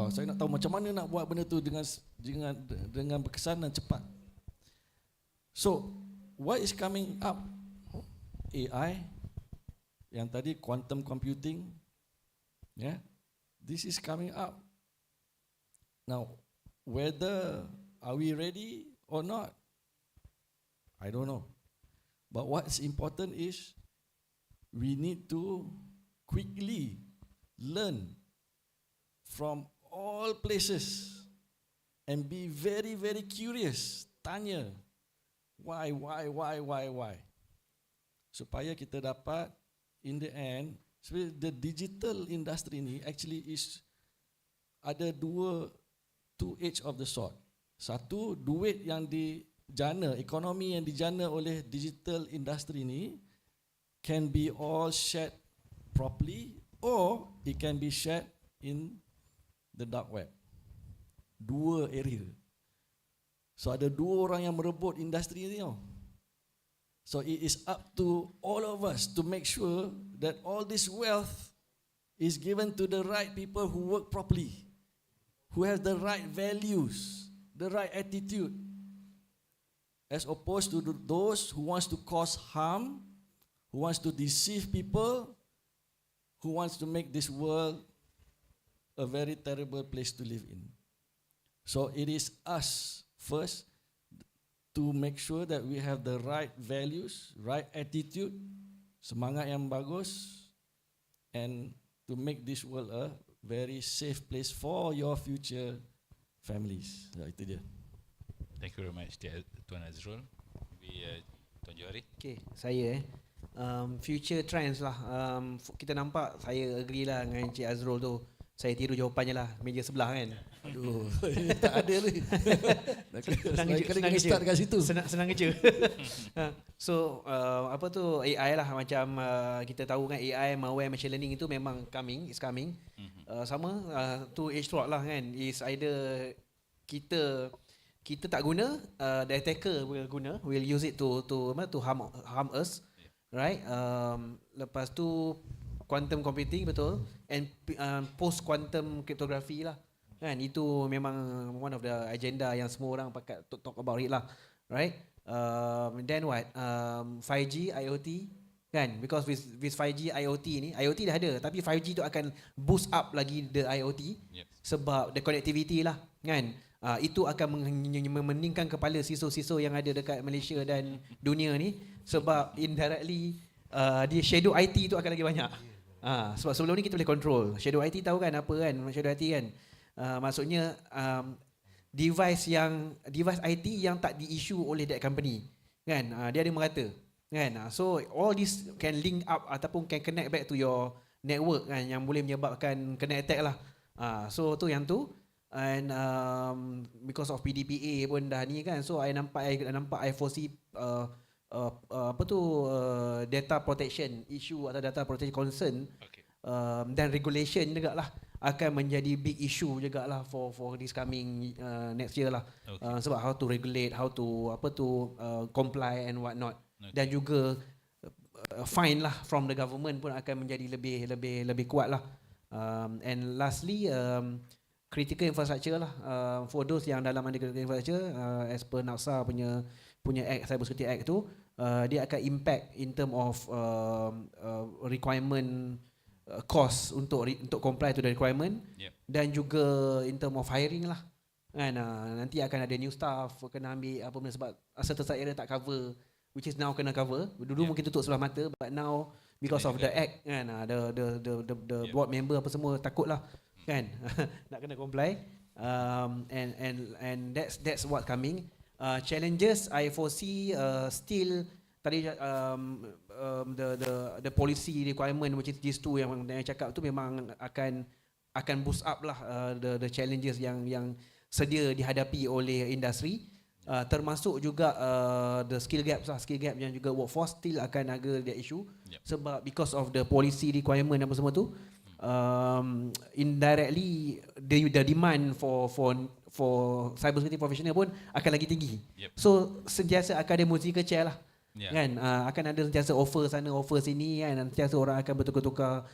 saya nak tahu macam mana nak buat benda tu dengan berkesan dan cepat. So, what is coming up? AI, yang tadi quantum computing, this is coming up. Now, whether are we ready or not, I don't know. But what's important is we need to quickly learn from all places and be very, very curious. Tanya, why? Supaya kita dapat, in the end, the digital industry ni actually is ada two edge of the sword. Satu, duit yang dijana, ekonomi yang dijana oleh digital industry ni can be all shared properly or it can be shared in the dark web. Dua area. So ada dua orang yang merebut industri ni tau. So it is up to all of us to make sure that all this wealth is given to the right people who work properly, who have the right values, the right attitude, as opposed to those who wants to cause harm, who wants to deceive people, who wants to make this world a very terrible place to live in. So it is us first to make sure that we have the right values, right attitude, semangat yang bagus, and to make this world a very safe place for your future families. Itu dia. Thank you very much, Tuan Azrul. Maybe Tuan Johari. Okay, saya future trends lah. Kita nampak, saya agree lah dengan Encik Azrul tu. Saya tiru jawapannya lah, meja sebelah kan. Aduh, tak ada ni. Senang kerja. Start kat situ. Senang kerja. So, apa tu AI lah, macam kita tahu kan AI, malware, machine learning itu memang is coming. Sama to age threat lah kan. Is either kita tak guna, the attacker will use it to harm us, right? Lepas tu quantum computing, betul, and post quantum cryptography lah kan, itu memang one of the agenda yang semua orang pakat talk about it lah, right? Then what, 5G IoT kan, because with 5G IoT ni, IoT dah ada tapi 5G tu akan boost up lagi the IoT, sebab the connectivity lah kan. Itu akan memeningkan kepala CISO-CISO yang ada dekat Malaysia dan dunia ni, sebab indirectly dia shadow IT tu akan lagi banyak. Sebab sebelum ni kita boleh control. Shadow IT tahu kan apa kan? Shadow IT kan? Maksudnya device IT yang tak di-issue oleh that company kan? Dia ada merata kan? So all this can link up ataupun can connect back to your network kan, yang boleh menyebabkan kena attack lah. So tu yang tu. And because of PDPA pun dah ni kan, so I foresee data protection issue atau data protection concern, dan regulation juga lah akan menjadi big issue juga lah for this coming next year lah. Sebab how to regulate, how to comply and what not, dan juga fine lah from the government pun akan menjadi lebih kuat lah. And lastly, critical infrastructure lah, for those yang dalam under critical infrastructure, as per NAFSA punya act, Cybersecurity Act tu, dia akan impact in term of requirement, cost untuk comply to the requirement, dan juga in term of hiring lah kan. Nanti akan ada new staff kena ambil apa benda, sebab certain area tak cover, which is now kena cover. Dulu mungkin tutup sebelah mata, but now because of the act kan, the board member apa semua takut lah kan nak kena comply, and that's what coming. Challenges I foresee still tadi, the policy requirement, which is these two yang cakap tu, memang akan boost up lah the challenges yang sedia dihadapi oleh industri, termasuk juga the skill gap yang juga workforce still akan ada the issue, sebab because of the policy requirement apa semua tu, indirectly the demand for cybersecurity professional pun akan lagi tinggi. So sentiasa akan ada musical chair lah kan, akan ada sentiasa offer sana offer sini kan, sentiasa orang akan bertukar-tukar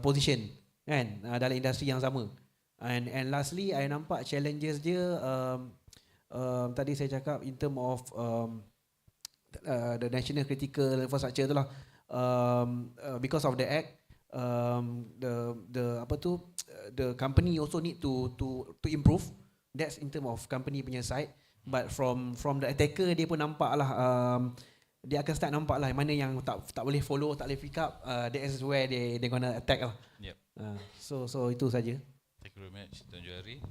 position kan dalam industri yang sama. And lastly, I nampak challenges dia, tadi saya cakap in term of the national critical infrastructure tu lah, because of the act, the company also need to improve. That's in term of company punya side, but from the attacker, dia pun nampak lah, dia akan start nampak lah mana yang tak boleh follow, tak boleh pick up, that is where they gonna attack lah. So itu saja. Thank you very much, Tuan Johari.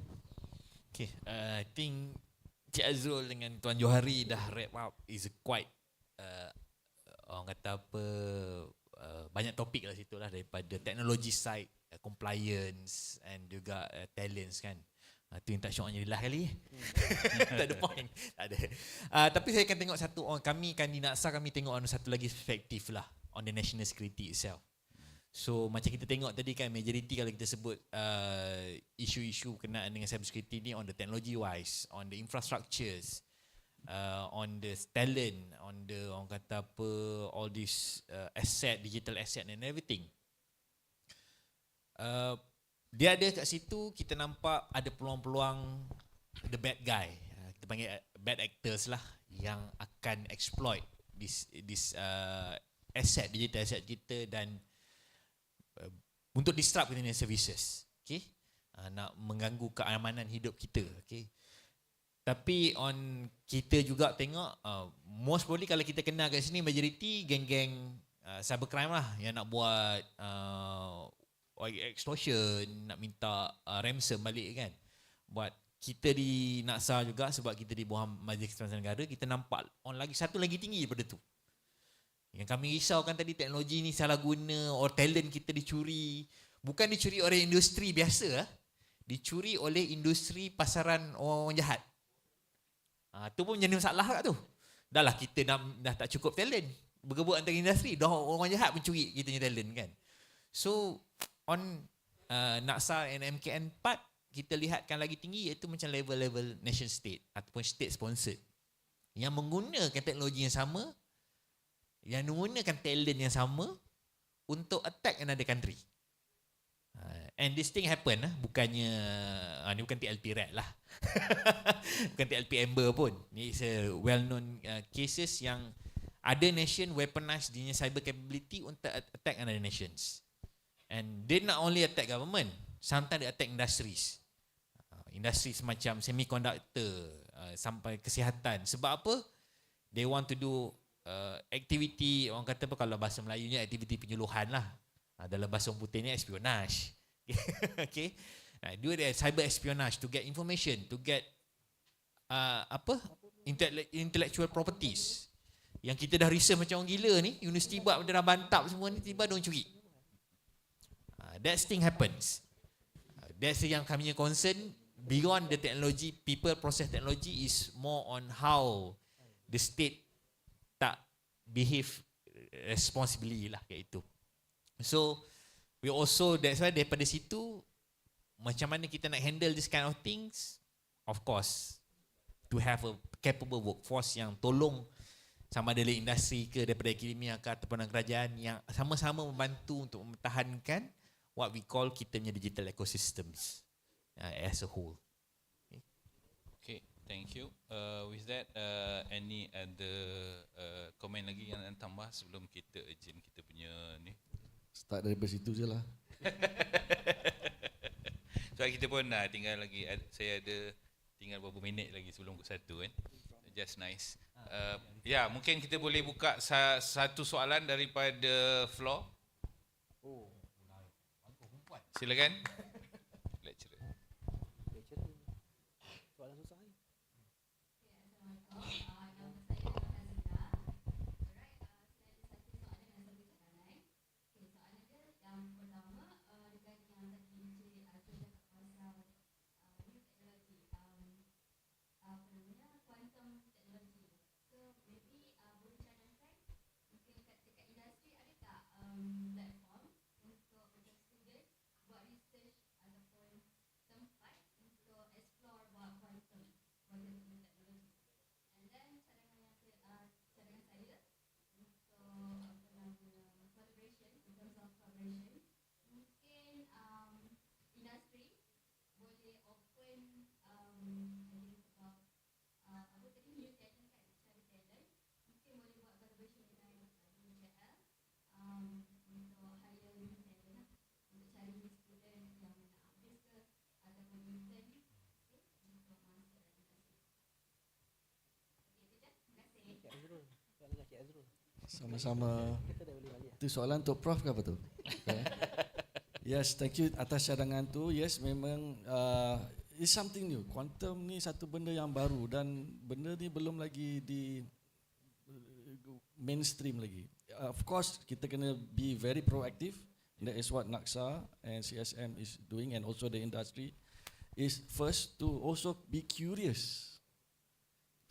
Okay, I think Cik Azrul dengan Tuan Johari dah wrap up. Is quite orang kata apa, banyak topik lah situ lah, daripada technology side, compliance and juga talents kan. Tu yang tak syok je lah kali. Tak ada point. Tak ada. Tapi saya akan tengok satu, kami di NAKSA kami tengok satu lagi perspektif lah on the national security itself. So macam kita tengok tadi kan, majority kalau kita sebut isu-isu kenaan dengan cybersecurity ni on the technology wise, on the infrastructures, on the talent, on the orang kata apa, all this asset, digital asset and everything. Dia ada kat situ, kita nampak ada peluang-peluang the bad guy, kita panggil bad actors lah, yang akan exploit this asset, digital asset kita, dan untuk disrupt kita services, okay? Nak mengganggu keamanan hidup kita, okay? Tapi on kita juga tengok, most probably kalau kita kenal kat sini, majority geng-geng cybercrime lah yang nak buat extortion, nak minta ransom balik kan. Buat kita di NAKSA juga, sebab kita di bawah Majlis Keselamatan Negara, kita nampak on lagi satu lagi tinggi daripada tu. Yang kami risaukan tadi, teknologi ni salah guna, or talent kita dicuri. Bukan dicuri oleh industri biasa, dicuri oleh industri pasaran orang jahat. Tu pun jadi masalah kat tu. Dah lah kita dah tak cukup talent, bergebuk antara industri, dah orang jahat mencuri kita punya talent kan. So on NAKSA and MKN part, kita lihatkan lagi tinggi, iaitu macam level-level nation state ataupun state sponsored yang menggunakan teknologi yang sama, yang menggunakan talent yang sama untuk attack another country. And this thing happen, bukannya ni bukan TLP Red lah. Bukan TLP Amber pun. Ni is a well known cases yang ada nation weaponize dia cyber capability untuk attack another nations. And they not only attack government, sometimes they attack industries. Industri macam semiconductor, sampai kesihatan. Sebab apa? They want to do activity, orang kata apa, kalau bahasa Melayunya aktiviti penyuluhan lah. Dalam bahasa orang putihnya espionage. Okay, do the cyber espionage to get information, to get intellectual properties. Yang kita dah research macam orang gila ni, universiti buat benda dah bantap semua ni, tiba dia orang curi. That thing happens. That's yang kami concern. Beyond the technology, people process technology is more on how the state tak behave responsibly lah kayak itu. So we also, that's why daripada situ, macam mana kita nak handle this kind of things, of course to have a capable workforce yang tolong, sama ada dari industri ke, daripada akademia ke ataupun kerajaan, yang sama-sama membantu untuk mempertahankan what we call kita punya digital ecosystems as a whole. Okay, thank you. With that, any other comment lagi yang nak tambah sebelum kita urgent kita punya ni? Start dari situ je lah. Sebab kita pun tinggal lagi, saya ada tinggal beberapa minit lagi sebelum pukul 1 kan. Just nice. Ya, mungkin kita boleh buka satu soalan daripada floor. Silakan. Lecturer. Soalan susah ni. Sama-sama. Itu soalan untuk Prof ke apa tu? Yes, thank you atas cadangan tu. Yes, memang it's something new. Quantum ni satu benda yang baru dan benda ni belum lagi di mainstream lagi. Of course, kita kena be very proactive. That is what NAKSA and CSM is doing, and also the industry is first to also be curious.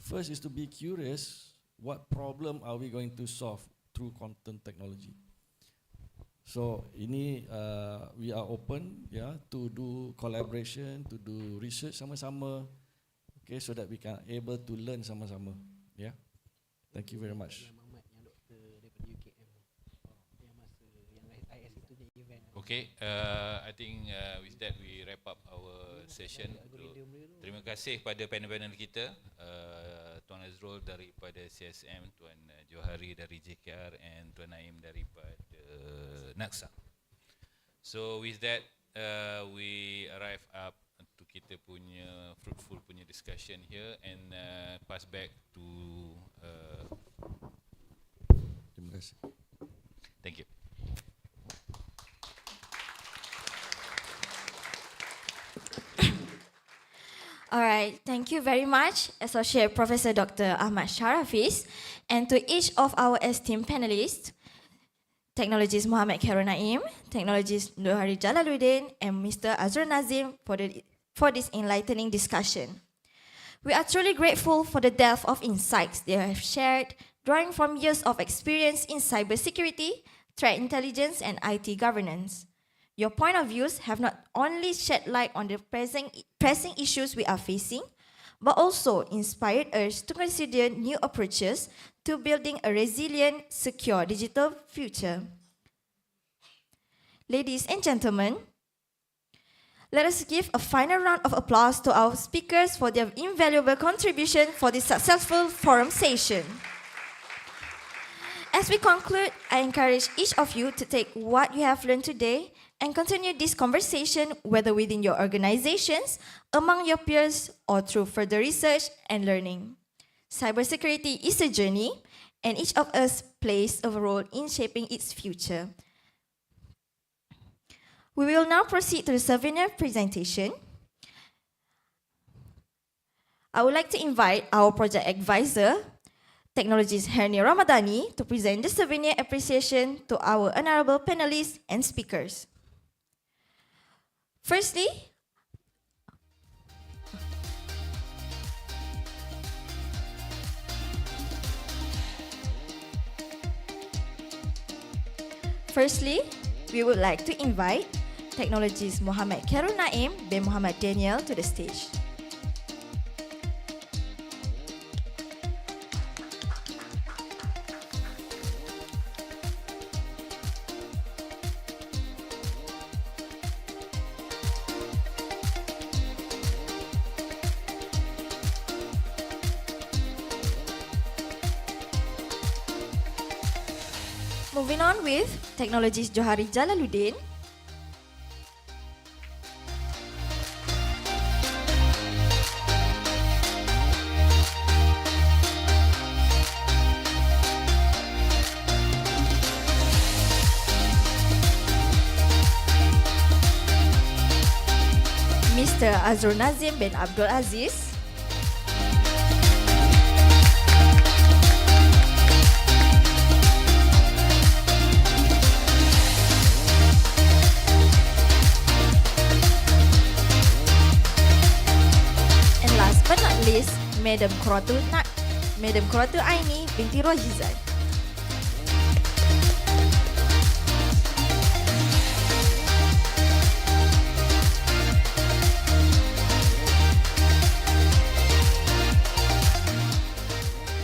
First is to be curious. What problem are we going to solve through quantum technology? So ini we are open, to do collaboration, to do research sama-sama, okay, so that we can able to learn sama-sama. Yeah, thank you very much. Okay, I think with that we wrap up our session. Terima kasih pada panel-panel kita, Tuan Azrul daripada CSM, Tuan Johari dari JKR, and Tuan Naim daripada NAKSA. So with that, we arrive up to kita punya fruitful punya discussion here, and pass back to Terima kasih. Thank you. All right, thank you very much, Associate Professor Dr. Ahmad Sharafis, and to each of our esteemed panelists, Technologist Muhammad Khairul Naim, Technologist Johari Jalaluddin, and Mr. Azrul Nazim for this enlightening discussion. We are truly grateful for the depth of insights they have shared, drawing from years of experience in cybersecurity, threat intelligence, and IT governance. Your point of views have not only shed light on the pressing issues we are facing, but also inspired us to consider new approaches to building a resilient, secure digital future. Ladies and gentlemen, let us give a final round of applause to our speakers for their invaluable contribution for this successful forum session. As we conclude, I encourage each of you to take what you have learned today and continue this conversation, whether within your organizations, among your peers, or through further research and learning. Cybersecurity is a journey, and each of us plays a role in shaping its future. We will now proceed to the souvenir presentation. I would like to invite our project advisor, Technologist Herni Ramadhani, to present the souvenir appreciation to our honorable panelists and speakers. Firstly, we would like to invite Technologist Muhammad Khairul Naim bin Muhammad Daniel to the stage. Moving on with Technologist Johari Jalaluddin. Mr. Azrul Nazim bin Abdul Aziz. But not least, Madam Quratul Aini binti Rojizan.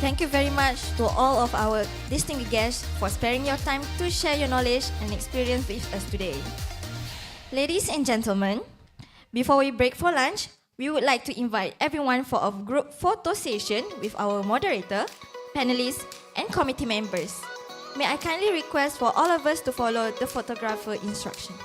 Thank you very much to all of our distinguished guests for sparing your time to share your knowledge and experience with us today. Ladies and gentlemen, before we break for lunch, we would like to invite everyone for a group photo session with our moderator, panelists, and committee members. May I kindly request for all of us to follow the photographer instruction.